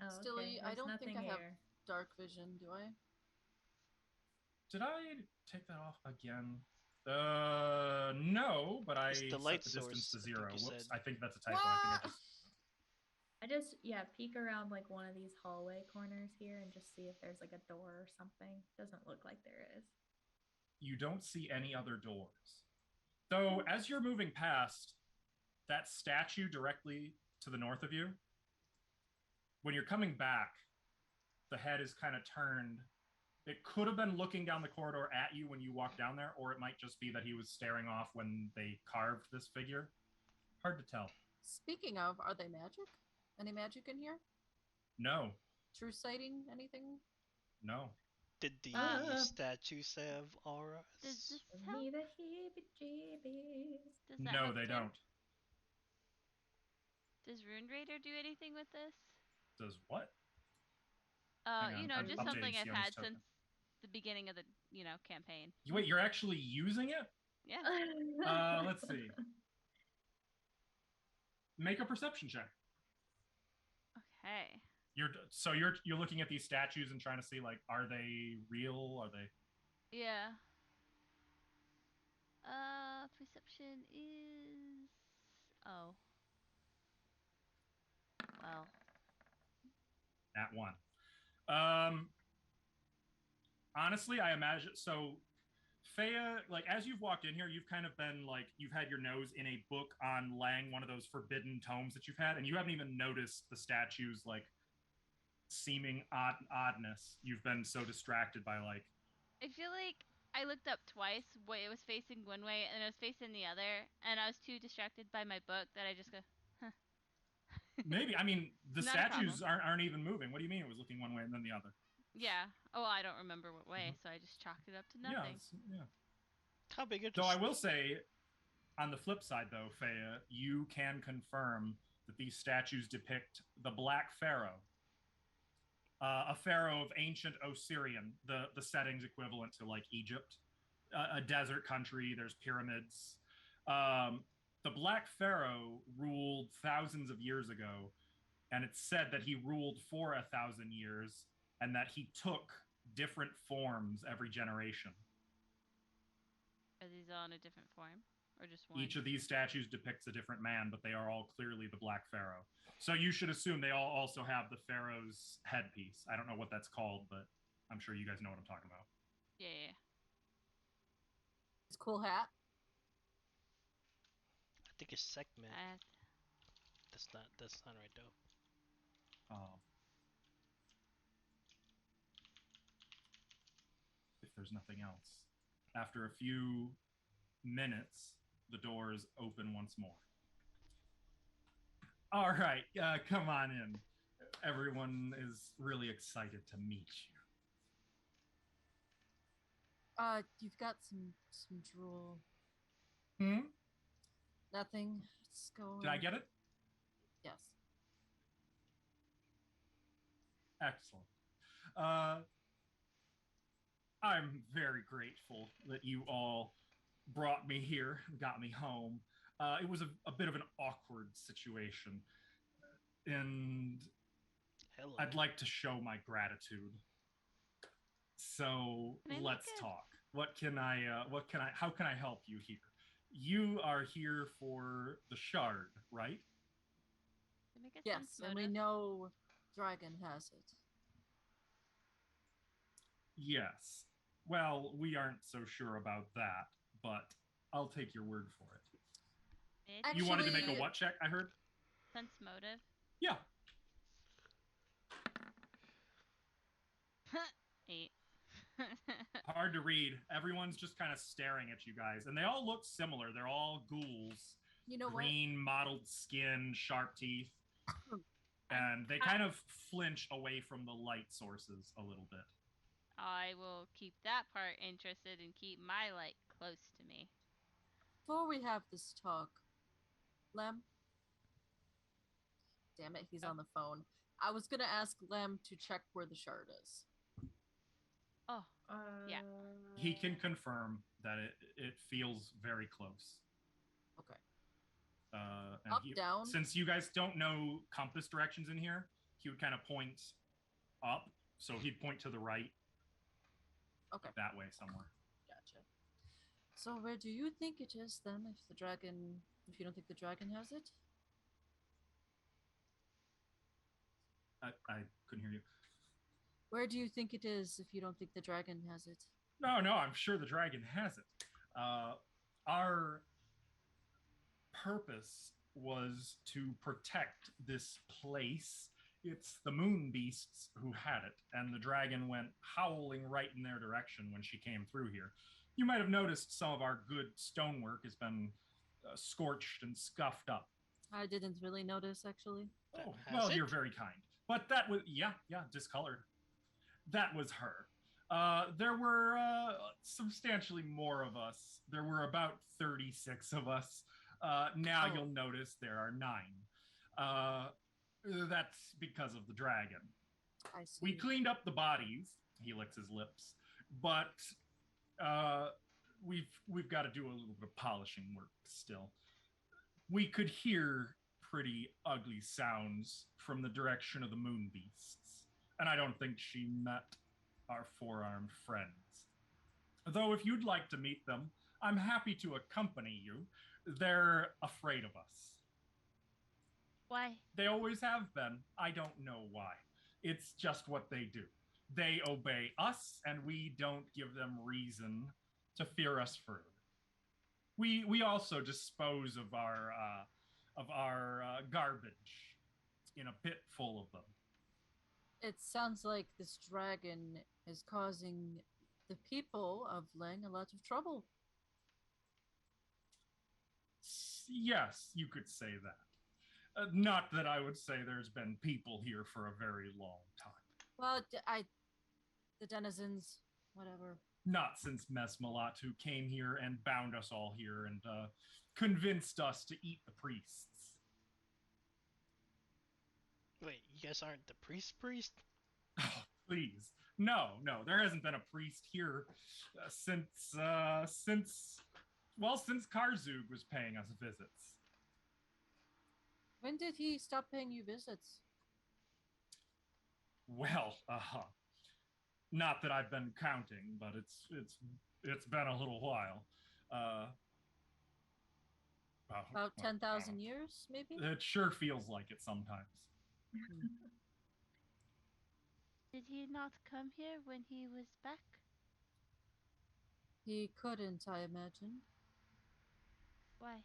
Oh, Stilly, I don't think I have here. dark vision, do I? Did I take that off again? No, but I set the distance to 0. Whoops, I think that's a typo. I just peek around like one of these hallway corners here and just see if there's like a door or something. Doesn't look like there is. You don't see any other doors. Though, as you're moving past that statue directly to the north of you, when you're coming back, the head is kind of turned. It could have been looking down the corridor at you when you walked down there, or it might just be that he was staring off when they carved this figure. Hard to tell. Speaking of, are they magic? Any magic in here? No. True sighting? Anything? No. Did the statues have auras? Does this Me the heebie-jeebies. No, they don't. Does Rune Raider do anything with this? Does what? Just something I've had since the beginning of the, campaign. Wait, you're actually using it? Yeah. Let's see. Make a perception check. Okay. You're looking at these statues and trying to see, like, are they real? Are they? Yeah. Perception is... Oh. Well. At 1. Honestly, I imagine so. Fea, like, as you've walked in here, you've kind of been like, you've had your nose in a book on Lang, one of those forbidden tomes that you've had, and you haven't even noticed the statue's like seeming oddness. You've been so distracted by like. I feel like I looked up twice. It was facing one way and it was facing the other, and I was too distracted by my book that I just go, huh. Maybe. I mean, the Not statues aren't even moving. What do you mean it was looking one way and then the other? Yeah. Oh, I don't remember what way, so I just chalked it up to nothing. Yeah. How big are Though I will say, On the flip side, though, Fea, you can confirm that these statues depict the Black Pharaoh, a pharaoh of ancient Osirian, the setting's equivalent to like Egypt, a desert country. There's pyramids. The Black Pharaoh ruled thousands of years ago, and it's said that he ruled for 1,000 years and that he took different forms every generation. Are these all in a different form, or just one? Each of these statues depicts a different man, but they are all clearly the Black Pharaoh. So you should assume they all also have the pharaoh's headpiece. I don't know what that's called, but I'm sure you guys know what I'm talking about. Yeah. It's a cool hat. I think it's segment. That's not right though. If there's nothing else. After a few minutes, the doors open once more. All right, come on in. Everyone is really excited to meet you. You've got some drool. Hmm? Nothing. Let's go. Did I get it? Yes. Excellent. I'm very grateful that you all brought me here, got me home. It was a bit of an awkward situation, and Hello. I'd like to show my gratitude. So let's talk. How can I help you here? You are here for the shard, right? Yes, and we know Dragon has it. Yes. Well, we aren't so sure about that, but I'll take your word for it. Actually, you wanted to make a what check, I heard? Sense motive. Yeah. 8. Hard to read. Everyone's just kind of staring at you guys, and they all look similar. They're all ghouls. You know, green mottled skin, sharp teeth, and they kind of flinch away from the light sources a little bit. I will keep that part interested and keep my light close to me. Before we have this talk, Lem. Damn it, he's on the phone. I was gonna ask Lem to check where the shard is. Oh, yeah. He can confirm that it feels very close. Okay. And Up, down? Since you guys don't know compass directions in here, he would kind of point up. So he'd point to the right. Okay. That way somewhere. Gotcha. So where do you think it is then, if you don't think the dragon has it? I couldn't hear you. Where do you think it is if you don't think the dragon has it? No, I'm sure the dragon has it. Our purpose was to protect this place. It's the moon beasts who had it, and the dragon went howling right in their direction when she came through here. You might have noticed some of our good stonework has been scorched and scuffed up. I didn't really notice, actually. Oh, well, you're very kind. But that was, yeah, discolored. That was her. There were substantially more of us. There were about 36 of us. Now you'll notice there are 9. That's because of the dragon. I see. We cleaned up the bodies. He licks his lips. But we've got to do a little bit of polishing work still. We could hear pretty ugly sounds from the direction of the moon beasts. And I don't think she met our 4-armed friends. Though if you'd like to meet them, I'm happy to accompany you. They're afraid of us. Why? They always have been. I don't know why. It's just what they do. They obey us, and we don't give them reason to fear us further. We also dispose of our garbage in a pit full of them. It sounds like this dragon is causing the people of Leng a lot of trouble. Yes, you could say that. Not that I would say there's been people here for a very long time. Well, the denizens, whatever. Not since Mesmalatu came here and bound us all here and convinced us to eat the priests. Wait, you guys aren't the priest? Oh, please. No, there hasn't been a priest here since Karzug was paying us visits. When did he stop paying you visits? Well, not that I've been counting, but it's been a little while. About 10,000 years, maybe? It sure feels like it sometimes. Did he not come here when he was back? He couldn't, I imagine. Why?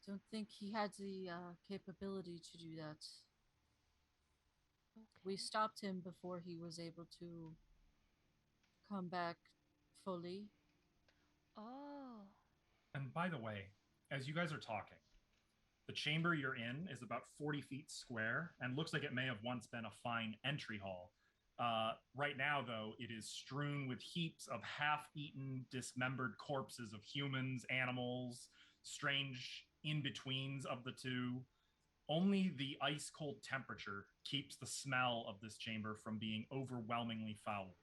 Don't think he had the capability to do that. Okay. We stopped him before he was able to come back fully. Oh. And by the way, as you guys are talking, the chamber you're in is about 40 feet square and looks like it may have once been a fine entry hall. Right now, though, it is strewn with heaps of half-eaten, dismembered corpses of humans, animals, strange in-betweens of the two. Only the ice-cold temperature keeps the smell of this chamber from being overwhelmingly foul.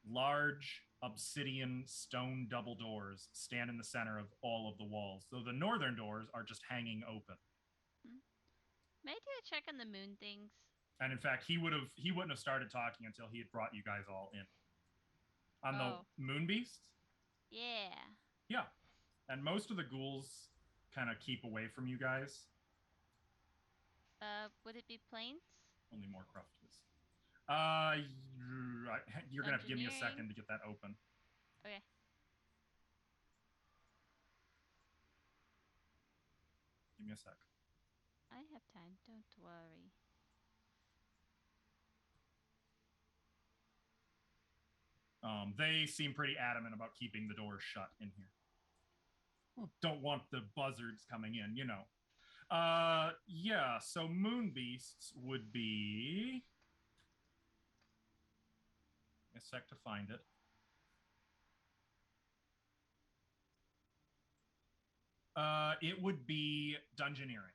Large obsidian stone double doors stand in the center of all of the walls, though the northern doors are just hanging open. May I do a check on the moon things? And in fact, he wouldn't have started talking until he had brought you guys all in. On the moon beasts? Yeah. Yeah. And most of the ghouls kind of keep away from you guys. Would it be planes? Only more cruftus. You're gonna have to give me a second to get that open. Okay. Give me a sec. I have time, don't worry. They seem pretty adamant about keeping the doors shut in here. Don't want the buzzards coming in, you know. Yeah, so moon beasts would be... a sec to find it. It would be dungeoneering.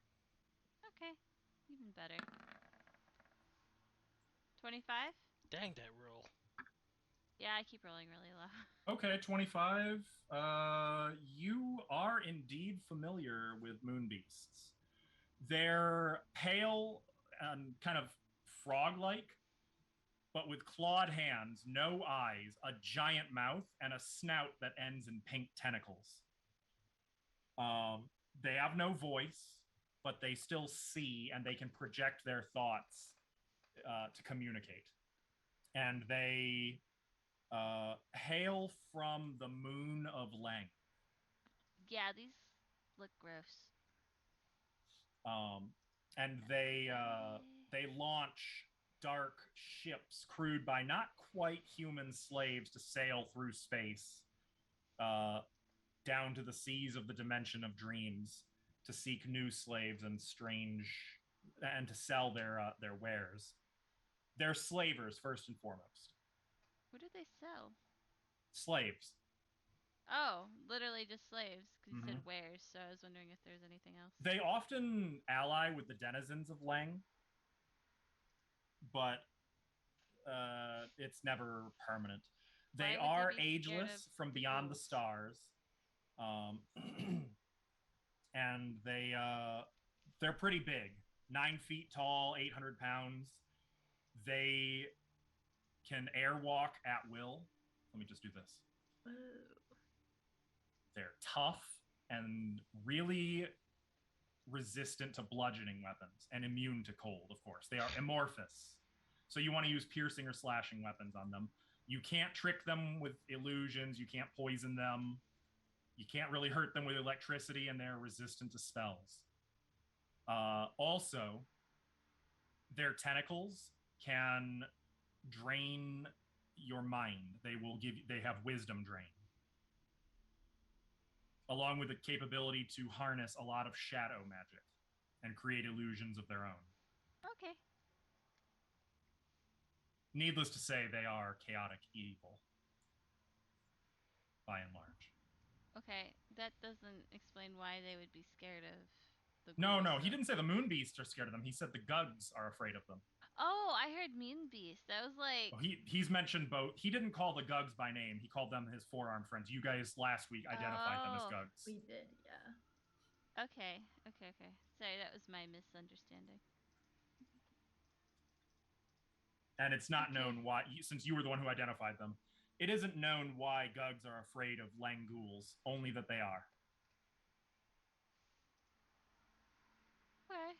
Okay, even better. 25? Dang that roll. Yeah, I keep rolling really low. Okay, 25. You are indeed familiar with moon beasts. They're pale and kind of frog-like, but with clawed hands, no eyes, a giant mouth, and a snout that ends in pink tentacles. They have no voice, but they still see, and they can project their thoughts to communicate. And they hail from the moon of Lang. Yeah, these look gross. And they launch dark ships crewed by not quite human slaves to sail through space down to the seas of the dimension of dreams to seek new slaves and to sell their wares. They're slavers first and foremost. Who do they sell? Slaves. Oh, literally just slaves, because you said wares, so I was wondering if there's anything else. They often ally with the denizens of Lang, but it's never permanent. They are ageless from beyond the stars, and they're pretty big, 9 feet tall, 800 pounds. They can airwalk at will. Let me just do this. Whoa. They're tough and really resistant to bludgeoning weapons and immune to cold, of course. They are amorphous. So you want to use piercing or slashing weapons on them. You can't trick them with illusions. You can't poison them. You can't really hurt them with electricity, and they're resistant to spells. Also, their tentacles can drain your mind. They have wisdom drain, along with the capability to harness a lot of shadow magic and create illusions of their own. Okay. Needless to say, they are chaotic evil, by and large. Okay, that doesn't explain why they would be scared of the No, ghouls, no, though. he didn't say the moon beasts are scared of them. He said the Gugs are afraid of them. Oh, I heard Mean Beast. I was like... Well, he's mentioned both. He didn't call the Gugs by name. He called them his four-armed friends. You guys last week identified them as Gugs. We did, yeah. Okay. Sorry, that was my misunderstanding. And it's not known why, since you were the one who identified them, it isn't known why Gugs are afraid of Langools, only that they are. Okay.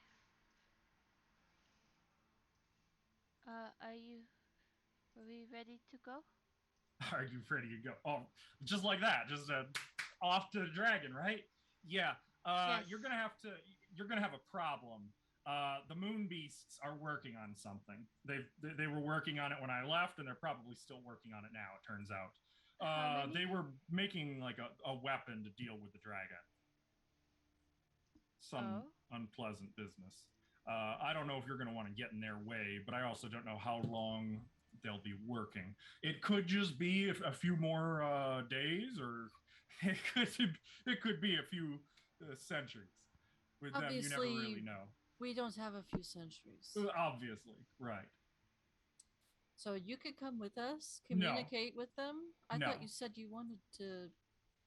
Are we ready to go? Are you ready to go? Oh, just like that, just off to the dragon, right? Yeah. Yes. You're gonna have a problem. The moon beasts are working on something. They were working on it when I left, and they're probably still working on it now. It turns out. They were making like a weapon to deal with the dragon. Some unpleasant business. I don't know if you're going to want to get in their way, but I also don't know how long they'll be working. It could just be a few more days, or it could be a few centuries. With Obviously, them, you never really know. We don't have a few centuries. Obviously, right. So you could come with us, communicate with them? I thought you said you wanted to...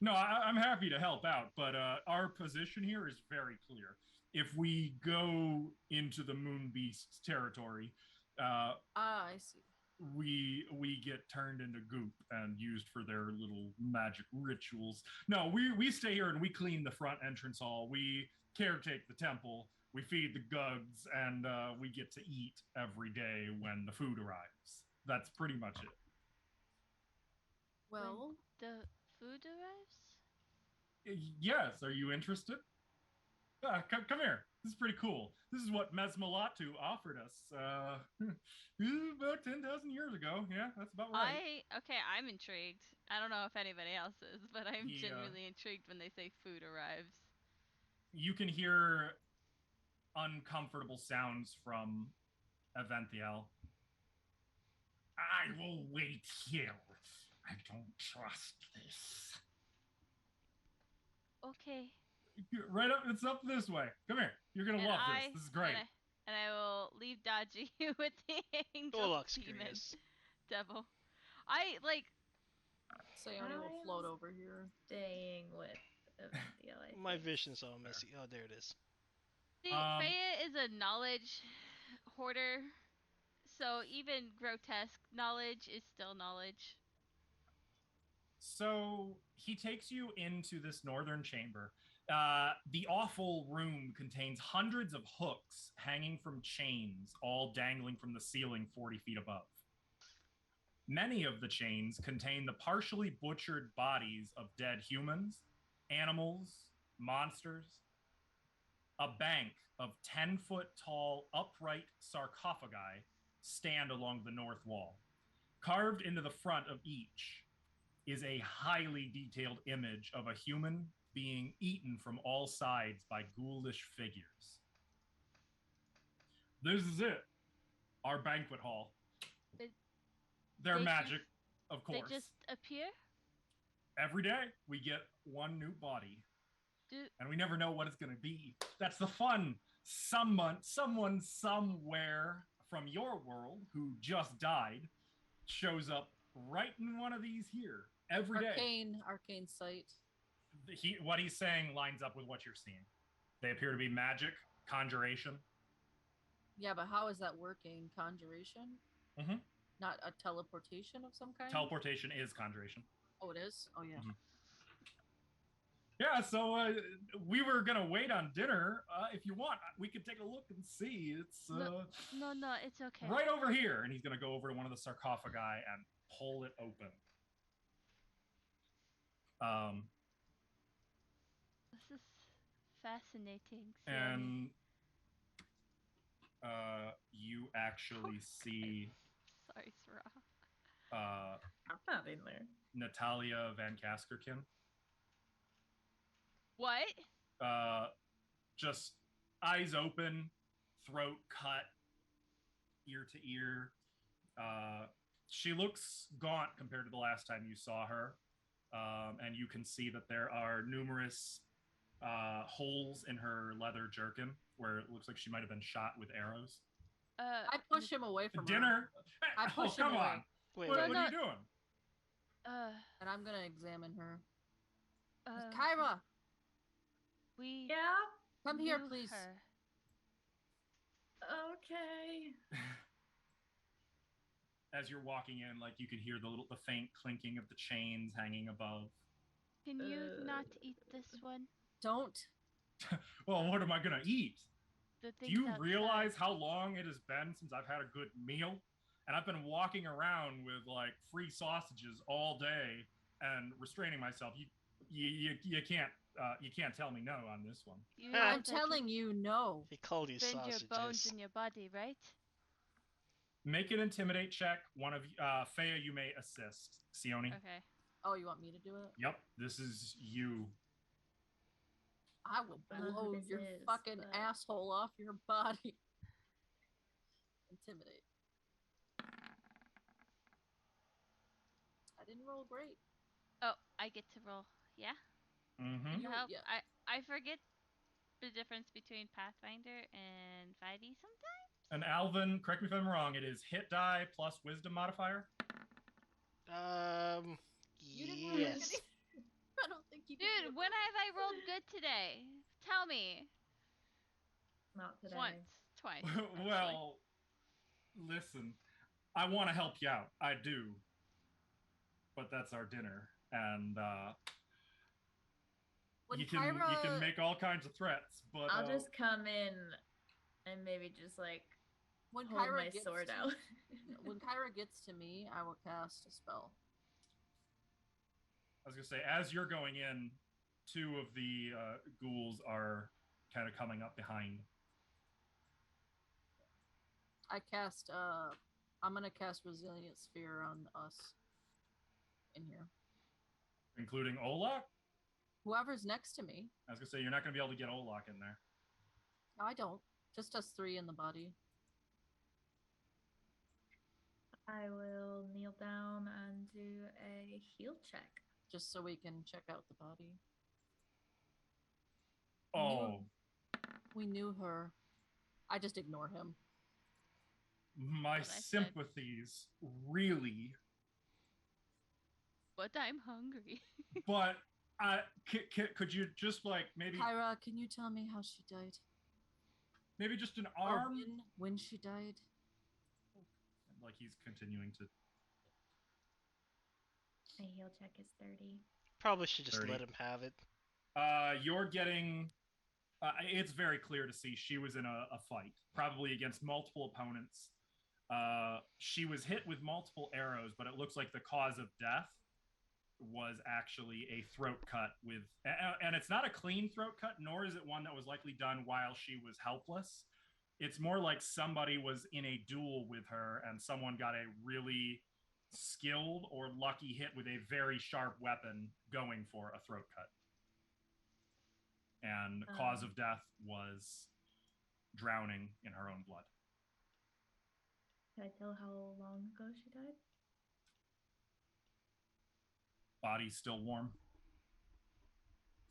No, I'm happy to help out, but our position here is very clear. If we go into the Moon Beast's territory, I see. We get turned into goop and used for their little magic rituals. No, we stay here and we clean the front entrance hall. We caretake the temple. We feed the Gugs, and we get to eat every day when the food arrives. That's pretty much it. Well, when the food arrives? Yes. Are you interested? Come here. This is pretty cool. This is what Mesmalatu offered us about 10,000 years ago. Yeah, that's about right. I'm intrigued. I don't know if anybody else is, but I'm genuinely intrigued when they say food arrives. You can hear uncomfortable sounds from Eventhiel. I will wait here. I don't trust this. Okay. Right up, it's up this way. Come here. You're gonna love this. This is great. And I will leave Dodgy with the angel demon devil. Sayoni will float over here. Staying with Eventhiel. My vision's all messy. Oh, there it is. See, Freya is a knowledge hoarder, so even grotesque knowledge is still knowledge. So he takes you into this northern chamber. The awful room contains hundreds of hooks hanging from chains, all dangling from the ceiling 40 feet above. Many of the chains contain the partially butchered bodies of dead humans, animals, monsters. A bank of 10-foot tall upright sarcophagi stand along the north wall. Carved into the front of each is a highly detailed image of a human being eaten from all sides by ghoulish figures. This is it. Our banquet hall. They're magic, of course. They just appear? Every day, we get one new body. And we never know what it's going to be. That's the fun. Someone somewhere from your world who just died shows up right in one of these here every day. Arcane sight. What he's saying lines up with what you're seeing. They appear to be magic, conjuration. Yeah, but how is that working? Conjuration? Mm-hmm. Not a teleportation of some kind? Teleportation is conjuration. Oh, it is? Oh, yeah. Mm-hmm. Yeah, so we were going to wait on dinner. If you want, we could take a look and see. It's No, it's okay. Right over here. And he's going to go over to one of the sarcophagi and pull it open. This is fascinating. And you actually see... Sorry, Sarah. I'm not in there. Natalia Van Kaskerkin. What? Just eyes open, throat cut, ear to ear, She looks gaunt compared to the last time you saw her, and you can see that there are numerous holes in her leather jerkin where it looks like she might have been shot with arrows. I push him away from dinner. her. I push him come away. on. Wait, What wait. are you doing? And I'm gonna examine her. Uh, Kyra, we come here, knew please. her. Okay. As you're walking in, like you can hear the faint clinking of the chains hanging above. Can you not eat this one? Don't. Well, what am I gonna eat? The Do things you outside. realize how long it has been since I've had a good meal? And I've been walking around with like free sausages all day and restraining myself. You can't tell me no on this one. I'm telling you no. He called you Bend sausages. your bones in your body, right? Make an intimidate check. One of Fea, you may assist. Sione. Okay. Oh, you want me to do it? Yep, this is you. I will I don't know who blow this your is, fucking but- asshole off your body. Intimidate. I didn't roll great. Oh, I get to roll. Yeah? Mm-hmm. Yeah. I forget the difference between Pathfinder and 5e sometimes. And Alvin, correct me if I'm wrong, it is hit die plus wisdom modifier? You didn't roll Yes. any- I don't think you did. Dude, when have I rolled good today? Tell me. Not today. Once. Twice. Well, listen, I want to help you out. I do. But that's our dinner. And you can make all kinds of threats, but I'll just come in and maybe just like when hold Kyra my gets sword to, out. When Kyra gets to me, I will cast a spell. I was gonna say, as you're going in, two of the ghouls are kind of coming up behind. I cast I'm gonna cast Resilient Sphere on us in here. Including Olak? Whoever's next to me. I was gonna say, you're not gonna be able to get Olak in there. No, I don't. Just us three in the body. I will kneel down and do a heal check. Just so we can check out the body. Oh. We knew her. I just ignore him. My sympathies, really. But I'm hungry. But could you just like maybe Kyra, can you tell me how she died? Maybe just an arm? Or when she died? Like he's continuing to. My heal check is 30. Probably should just 30. let him have it. You're getting. It's very clear to see she was in a fight, probably against multiple opponents. She was hit with multiple arrows, but it looks like the cause of death was actually a throat cut with, and it's not a clean throat cut, nor is it one that was likely done while she was helpless. It's more like somebody was in a duel with her and someone got a really skilled or lucky hit with a very sharp weapon going for a throat cut. And the cause of death was drowning in her own blood. Can I tell how long ago she died? Body's still warm.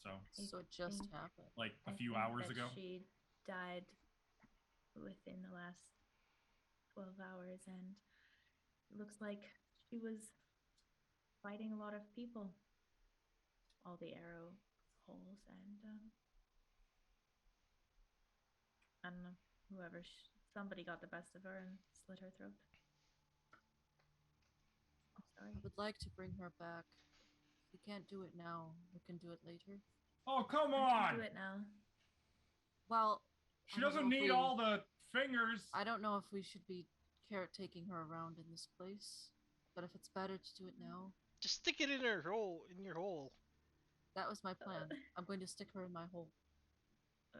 So it just happened. Like a I few think hours that ago? She died within the last 12 hours, and it looks like she was fighting a lot of people. All the arrow holes, and I don't know, somebody got the best of her and slit her throat. Oh, sorry. I would like to bring her back. We can't do it now. We can do it later. Oh, come I on! can do it now. Well, She doesn't need all the fingers. I don't know if we should be taking her around in this place, but if it's better to do it now. Just stick it in her hole. In your hole. That was my plan. I'm going to stick her in my hole.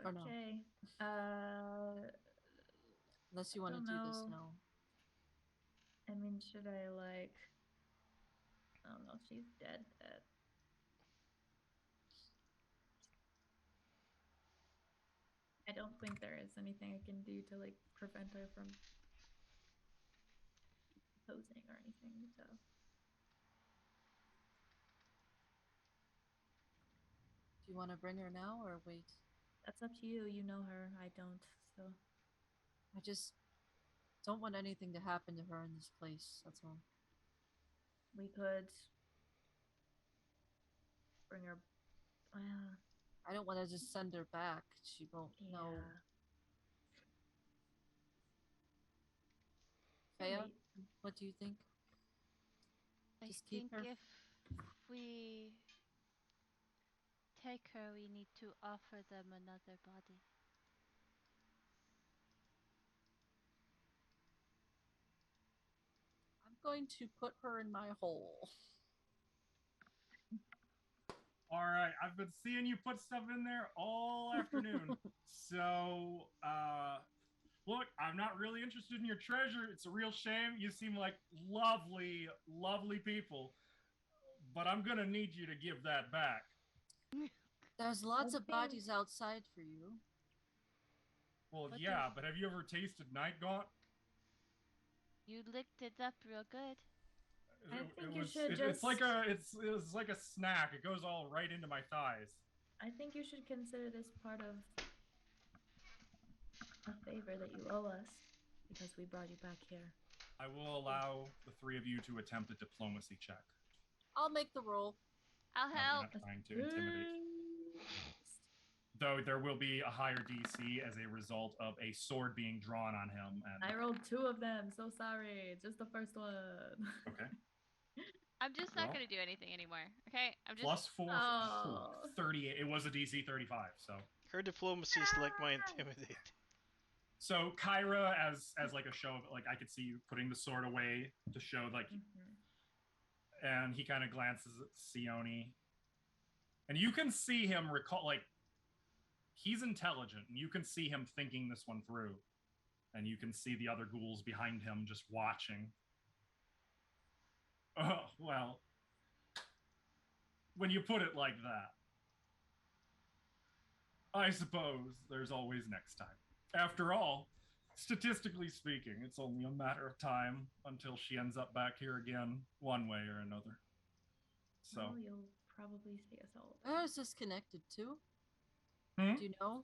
For now. Okay. Unless you want to do this now. I mean, should I like? I don't know. She's dead. I don't think there is anything I can do to like prevent her from posing or anything, so. Do you want to bring her now or wait? That's up to you. You know her. I don't, so. I just don't want anything to happen to her in this place. That's all. We could bring her. I don't want to just send her back. She won't know. Faya, what do you think? Just keep her. If we take her, we need to offer them another body. I'm going to put her in my hole. All right, I've been seeing you put stuff in there all afternoon. So, look, I'm not really interested in your treasure. It's a real shame. You seem like lovely, lovely people. But I'm going to need you to give that back. There's lots of bodies outside for you. Well, yeah, but have you ever tasted night gaunt? You licked it up real good. I think you should just. It's like a snack. It goes all right into my thighs. I think you should consider this part of a favor that you owe us because we brought you back here. I will allow the three of you to attempt a diplomacy check. I'll make the roll. I'll help. I'm not trying to intimidate. Though there will be a higher DC as a result of a sword being drawn on him. And I rolled 2 of them. So sorry. Just the first one. Okay. I'm just not going to do anything anymore. Okay? I'm just. Plus 4, 38. It was a DC 35, so. Her diplomacy is like my intimidate. So Kyra, as like a show of, like, I could see you putting the sword away to show, like, and he kind of glances at Sione. And you can see him recall, like, he's intelligent, and you can see him thinking this one through. And you can see the other ghouls behind him just watching. Oh, well, when you put it like that, I suppose there's always next time. After all, statistically speaking, it's only a matter of time until she ends up back here again, one way or another. So well, you'll probably see us all. Where is this connected to? Hmm? Do you know?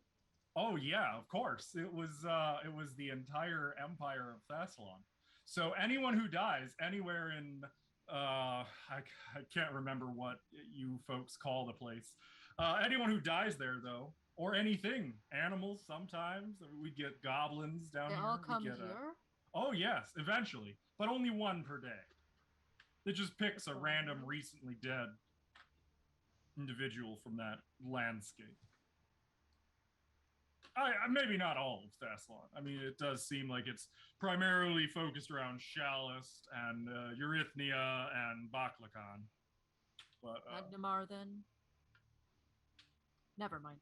Oh yeah, of course. It was the entire empire of Thessalon. So anyone who dies anywhere in I can't remember what you folks call the place. Anyone who dies there, though, or anything, animals sometimes. We get goblins down here. They all come here? Oh yes, eventually, but only one per day. It just picks a random, recently dead individual from that landscape. Maybe not all of Thessalon. I mean, it does seem like it's primarily focused around Shalist and Eurythnia and Baklakan. But Magnamar, then? Never mind.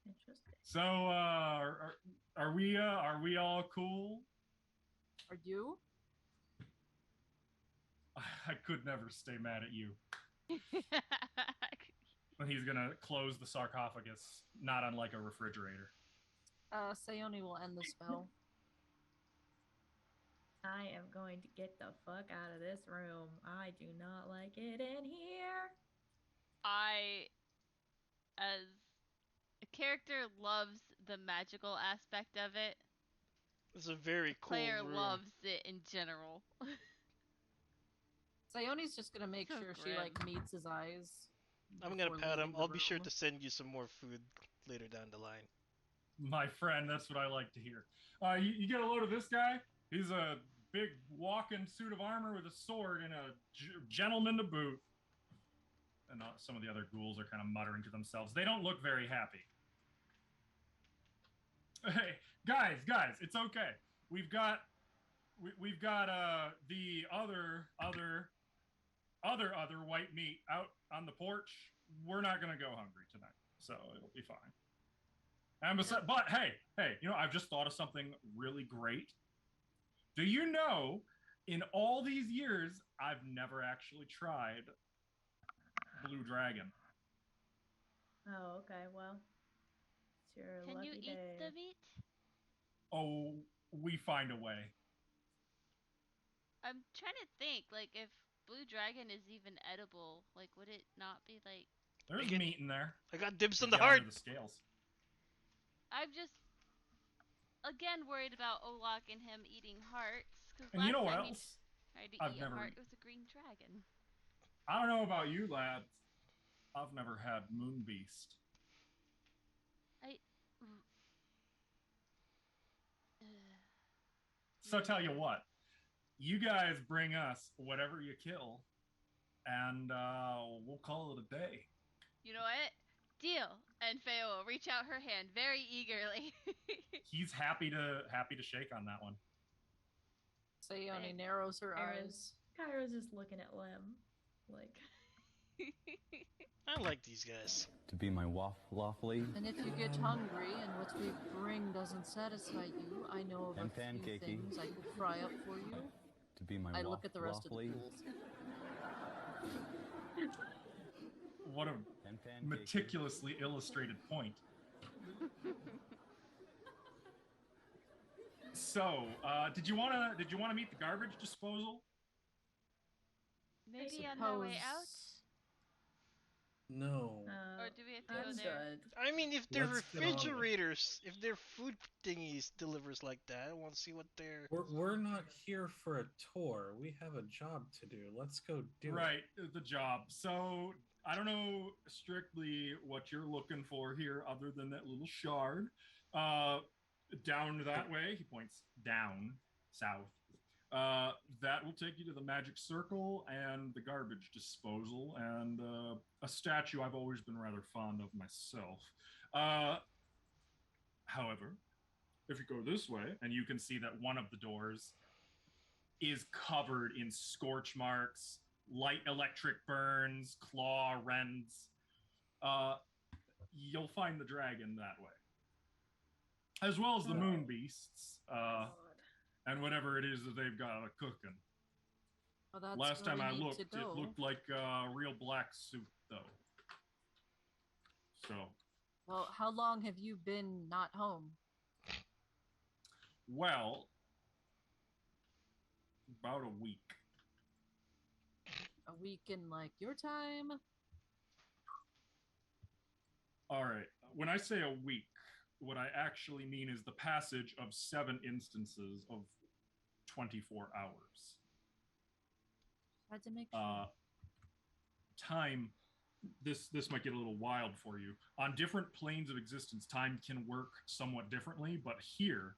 Interesting. So, are we all cool? Are you? I could never stay mad at you. And he's gonna close the sarcophagus, not unlike a refrigerator. Sione will end the spell. I am going to get the fuck out of this room. I do not like it in here. I, as a character, loves the magical aspect of it. It's a very cool Player room. loves it in general. Sione's just gonna make So sure she like meets his eyes. I'm gonna pat him. I'll be sure to send you some more food later down the line. My friend, that's what I like to hear. You get a load of this guy? He's a big walking suit of armor with a sword and a gentleman to boot. And some of the other ghouls are kind of muttering to themselves. They don't look very happy. Hey, guys, it's okay. We've got the other white meat out on the porch. We're not gonna go hungry tonight, so it'll be fine. And but hey, I've just thought of something really great. Do you know, in all these years, I've never actually tried Blue Dragon. Oh, okay. Well, it's your Can lucky you eat day. the meat? Oh, we find a way. I'm trying to think, like, if blue dragon is even edible, like, would it not be like? There's meat in there. I got dibs You on the get heart. under the scales. I'm just again worried about Olak and him eating hearts. And you know what else? Tried to eat a heart. It was a green dragon. I don't know about you, lads. I've never had Moon Beast. So tell you what, you guys bring us whatever you kill, and we'll call it a day. You know what? Deal. And Feo will reach out her hand very eagerly. He's happy to shake on that one. Sayoni narrows her eyes. Kairo's just looking at Lem, like. I like these guys. To be my lawfully. And if you get hungry and what we bring doesn't satisfy you, I know of a few things I could fry up for you. To be my I look at the rest of the pools. What a meticulously illustrated point. So, did you wanna meet the garbage disposal? Maybe on their way out. No. Or do we have to go there? I mean, if their refrigerators, if their food thingies delivers like that, I want to see what they're. We're not here for a tour. We have a job to do. Let's go do it. Right, the job. So I don't know strictly what you're looking for here, other than that little shard. Down that way, he points down south. That will take you to the magic circle and the garbage disposal and a statue I've always been rather fond of myself. However, if you go this way, and you can see that one of the doors is covered in scorch marks, light electric burns, claw rends, you'll find the dragon that way. As well as the moon beasts. And whatever it is that they've got cooking. Well, last time I looked, it looked like a real black soup, though. So. Well, how long have you been not home? Well, about a week. A week in, like, your time? All right. When I say a week, what I actually mean is the passage of 7 instances of 24 hours. Had to make sure. Time, this might get a little wild for you. On different planes of existence, time can work somewhat differently, but here,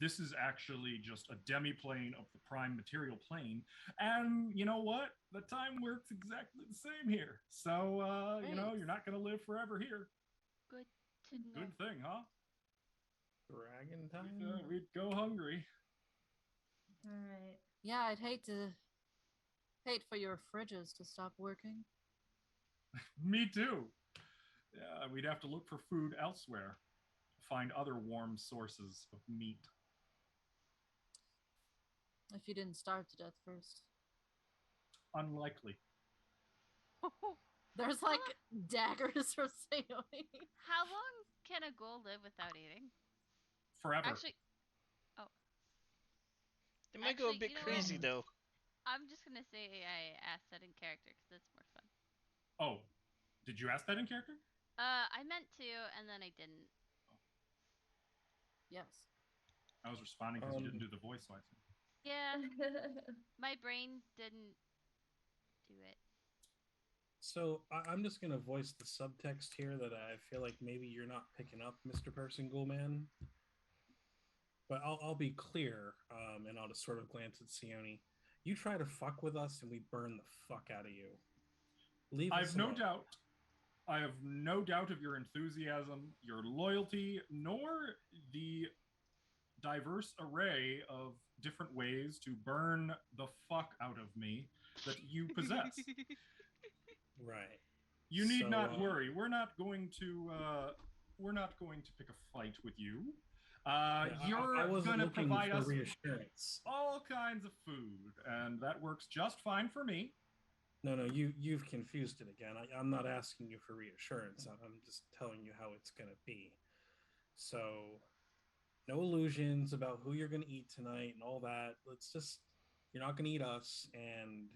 this is actually just a demi-plane of the prime material plane. And you know what? The time works exactly the same here. So, you know, you're not going to live forever here. Good to know. Good thing, huh? Dragon time? We'd go hungry. All right. Yeah, I'd hate for your fridges to stop working. Me too. Yeah, we'd have to look for food elsewhere. Find other warm sources of meat. If you didn't starve to death first. Unlikely. There's like daggers for Sayoni. How long can a ghoul live without eating? Forever. Actually, They might go a bit crazy though. I'm just gonna say I asked that in character because it's more fun. Oh, did you ask that in character? I meant to, and then I didn't. Yes. I was responding because you didn't do the voice, so I said. Yeah, my brain didn't do it. So I'm just going to voice the subtext here that I feel like maybe you're not picking up, Mr. Person Ghoulman. But I'll be clear, and I'll just sort of glance at Sayoni. You try to fuck with us, and we burn the fuck out of you. Leave us alone. I have no doubt of your enthusiasm, your loyalty, nor the diverse array of different ways to burn the fuck out of me that you possess. Right. You need not worry. We're not going to pick a fight with you. You're going to provide us reassurance. all kinds of food, and that works just fine for me. No, you've confused it again. I'm not asking you for reassurance. I'm just telling you how it's going to be. So, no illusions about who you're going to eat tonight and all that. Let's just, You're not going to eat us, and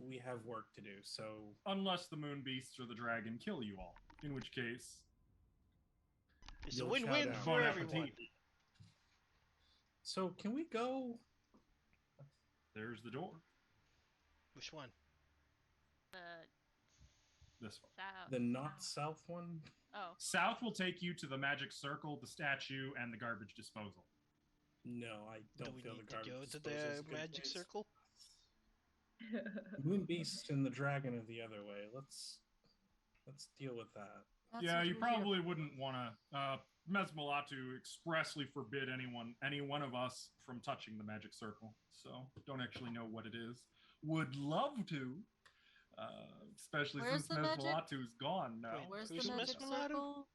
we have work to do. So unless the moon beasts or the dragon kill you all, in which case it's a win-win for bon everyone. appetit. So can we go? There's the door. Which one? This one. South. The not south one? Oh. South will take you to the magic circle, the statue, and the garbage disposal. No, I don't feel the garbage disposal. disposal Do we is need to go to a the good magic place. circle? Moon Beast and the dragon are the other way. Let's deal with that. Yeah, you probably wouldn't want to. Mesmalatu expressly forbid any one of us from touching the magic circle, so don't actually know what it is. Would love to, especially since Mesmalatu is gone now. Wait, where's the magic circle?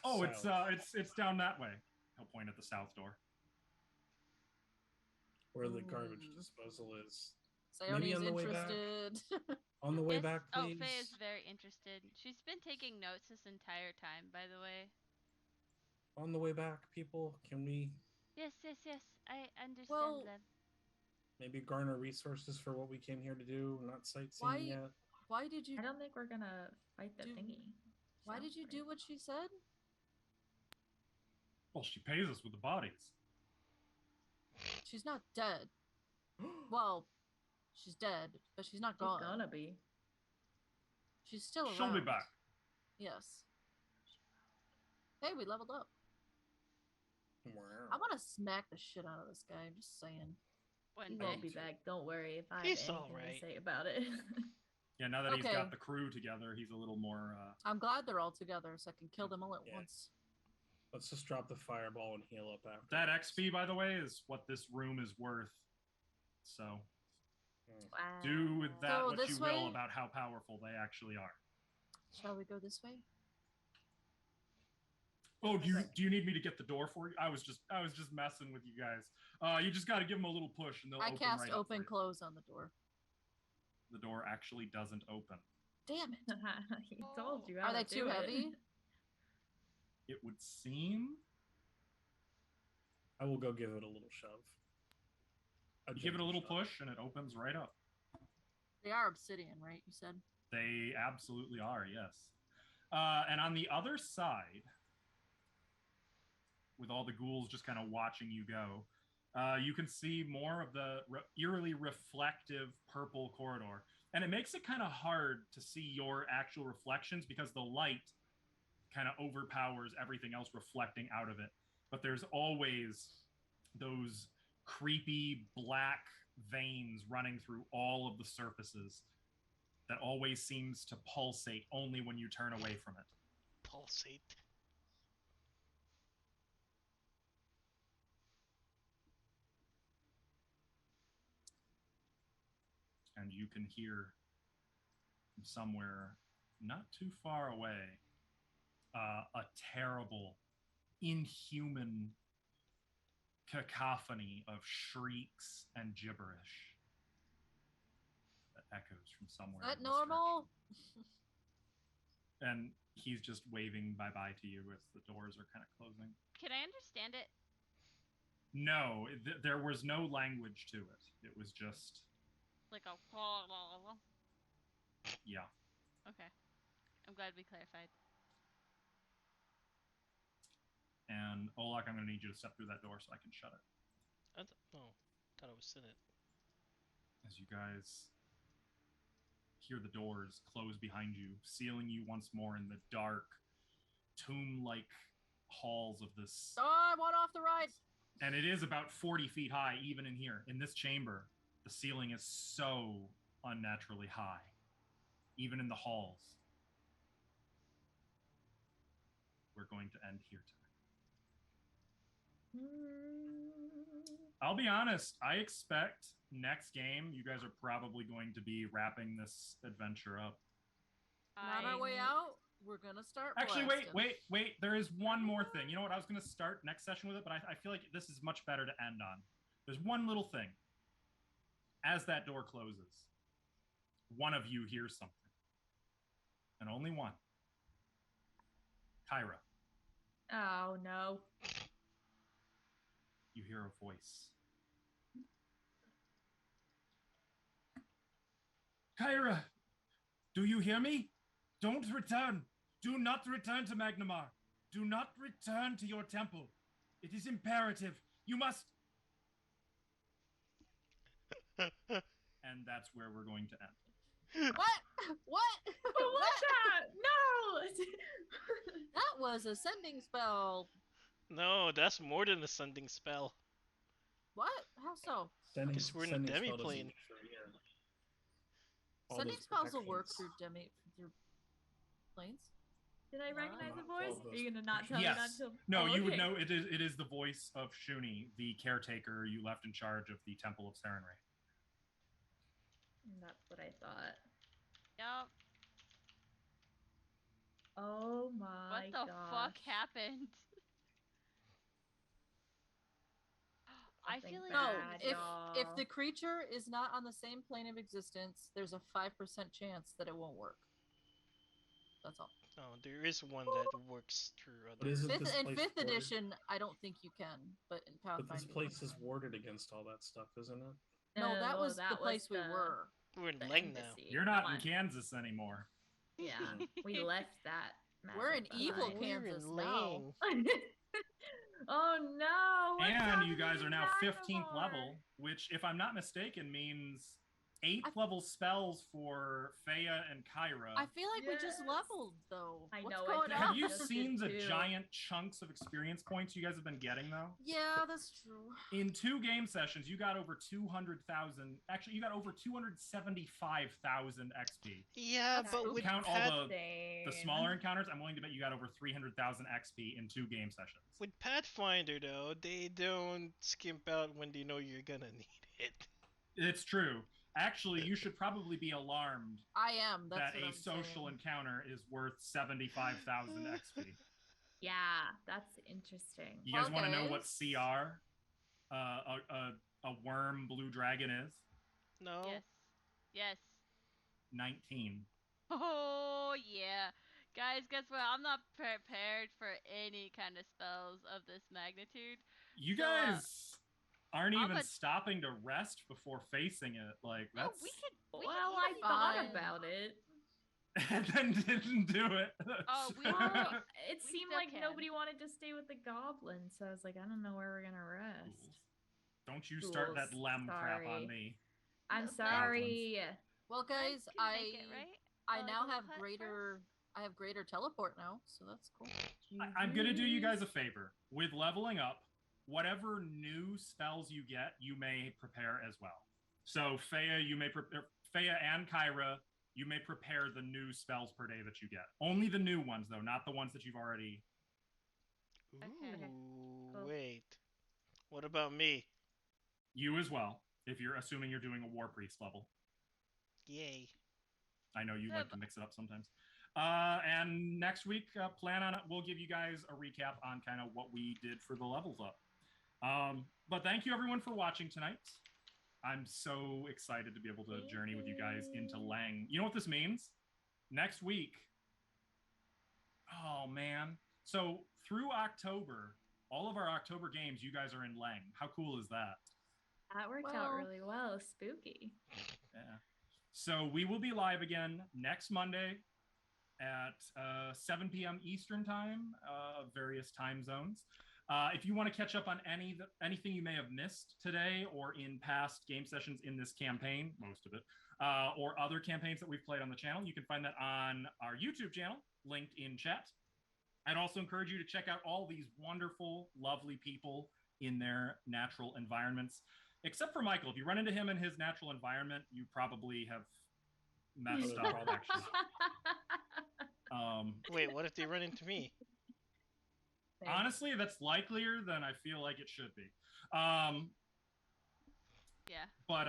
Oh, South. it's down that way. He'll point at the south door. Where the garbage disposal is. Maybe on the way back. On the way back, please. Oh, Faye is very interested. She's been taking notes this entire time, by the way. On the way back, people, can we Yes. I understand them. maybe garner resources for what we came here to do? Not sightseeing yet. Why did you? I don't think we're gonna fight the thingy. Why did you do what she said? Well, she pays us with the bodies. She's not dead. Well, she's dead, but she's not gone. She's gonna be. She's still around. She'll be back. Yes. Hey, we leveled up. Wow. I want to smack the shit out of this guy. I'm just saying. He won't be back. Don't worry. If I have He's anything alright. to say about it. Yeah, now that he's got the crew together, he's a little more. I'm glad they're all together, so I can kill them all at once. Let's just drop the fireball and heal up after. That XP, by the way, is what this room is worth. So do with that what you will about how powerful they actually are. Shall we go this way? Oh, do you need me to get the door for you? I was just messing with you guys. You just got to give them a little push, and they'll open cast right up open for you. close on the door. The door actually doesn't open. Damn it! He told you. Are they too heavy? It would seem. I will go give it a little shove. You give it a little push, and it opens right up. They are obsidian, right? You said. They absolutely are, yes. And on the other side, with all the ghouls just kind of watching you go, you can see more of the eerily reflective purple corridor. And it makes it kind of hard to see your actual reflections because the light kind of overpowers everything else reflecting out of it. But there's always those creepy black veins running through all of the surfaces that always seems to pulsate only when you turn away from it. Pulsate. And you can hear from somewhere not too far away a terrible, inhuman cacophony of shrieks and gibberish that echoes from somewhere. Is that normal? And he's just waving bye-bye to you as the doors are kind of closing. Can I understand it? No, there was no language to it. It was just... Like a... Yeah. Okay. I'm glad we clarified. And Olak, I'm going to need you to step through that door so I can shut it. Thought I was in it. As you guys hear the doors close behind you, sealing you once more in the dark, tomb-like halls of this. Oh, I want off the ride. And it is about 40 feet high, even in here. In this chamber, the ceiling is so unnaturally high, even in the halls. We're going to end here tonight. I'll be honest, I expect next game you guys are probably going to be wrapping this adventure up. On our way out, we're gonna start. Actually, blasting. wait. There is one more thing. You know what? I was going to start next session with it, but I feel like this is much better to end on. There's one little thing. As that door closes, one of you hears something. And only one. Kyra, Oh no. you hear a voice. Kyra, do you hear me? Don't return. Do not return to Magnamar. Do not return to your temple. It is imperative. You must. And that's where we're going to end. What? What's that? No! That was a sending spell. No, that's more than a sending spell. What? How so? Because we're in a demi-plane. Sending spells will work through planes. Did I recognize the voice? Are you gonna not tell me Yes. not to? No, Oh, you would okay. know it is the voice of Shuni, the caretaker you left in charge of the Temple of Sarenrae. That's what I thought. Yup. Oh my What the fuck happened? I feel like No, bad, if the creature is not on the same plane of existence, there's a 5% chance that it won't work. That's all. No, there is one that works through other. In fifth edition, I don't think you can, but in Pathfinder. But this place is warded against all that stuff, isn't it? No, that was the place we were. We're in Leng now. You're not in Kansas anymore. Yeah, we left that. We're in evil behind. Kansas now. Oh no! And you guys are now 15th level, which, if I'm not mistaken, means 8th level spells for Faya and Kyra. I feel like we just leveled, though. I What's know. going on? Have you seen the giant chunks of experience points you guys have been getting, though? Yeah, that's true. In 2 game sessions, you got over 200,000. Actually, you got over 275,000 XP. Yeah, but we count all the smaller encounters. I'm willing to bet you got over 300,000 XP in 2 game sessions. With Pathfinder, though, they don't skimp out when they know you're gonna need it. It's true. Actually, you should probably be alarmed. I am. That's that what a I'm social saying. encounter is worth 75,000 XP. Yeah, that's interesting. You guys want to know what CR a worm blue dragon is? No. Yes. Yes. 19. Oh yeah. Guys, guess what? I'm not prepared for any kind of spells of this magnitude. You So, guys aren't I'm even a- stopping to rest before facing it. Like No, that's we could. Well, I thought about it. and then didn't do it. Oh, we Well, it we seemed still like can. nobody wanted to stay with the goblin, so I was like, I don't know where we're gonna rest. Don't you start that Fools. lem crap Sorry. on me. I'm No, sorry. Well, guys, can make it, right? I Oh, now the have hut greater. I have greater teleport now, so that's cool. I'm gonna do you guys a favor. With leveling up, whatever new spells you get, you may prepare as well. So Faya, you may prepare Faya and Kyra, you may prepare the new spells per day that you get. Only the new ones, though, not the ones that you've already. Ooh, wait. What about me? You as well, if you're assuming you're doing a War Priest level. Yay. I know you like to mix it up sometimes. And next week, plan on it. We'll give you guys a recap on kind of what we did for the levels up. But thank you everyone for watching tonight. I'm so excited to be able to journey with you guys into Leng. You know what this means? Next week. Oh man. So through October, all of our October games, you guys are in Leng. How cool is that? That worked out really well. Spooky. Yeah. So we will be live again next Monday at 7 p.m. Eastern time, various time zones. If you want to catch up on anything you may have missed today or in past game sessions in this campaign, most of it, or other campaigns that we've played on the channel, you can find that on our YouTube channel, linked in chat. I'd also encourage you to check out all these wonderful, lovely people in their natural environments. Except for Michael. If you run into him in his natural environment, you probably have messed up, actually. Wait, what if they run into me? Honestly, that's likelier than I feel like it should be. Yeah. But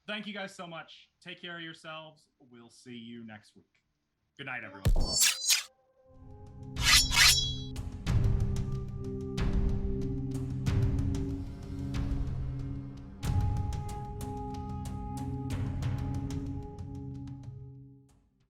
thank you guys so much. Take care of yourselves. We'll see you next week. Good night, everyone.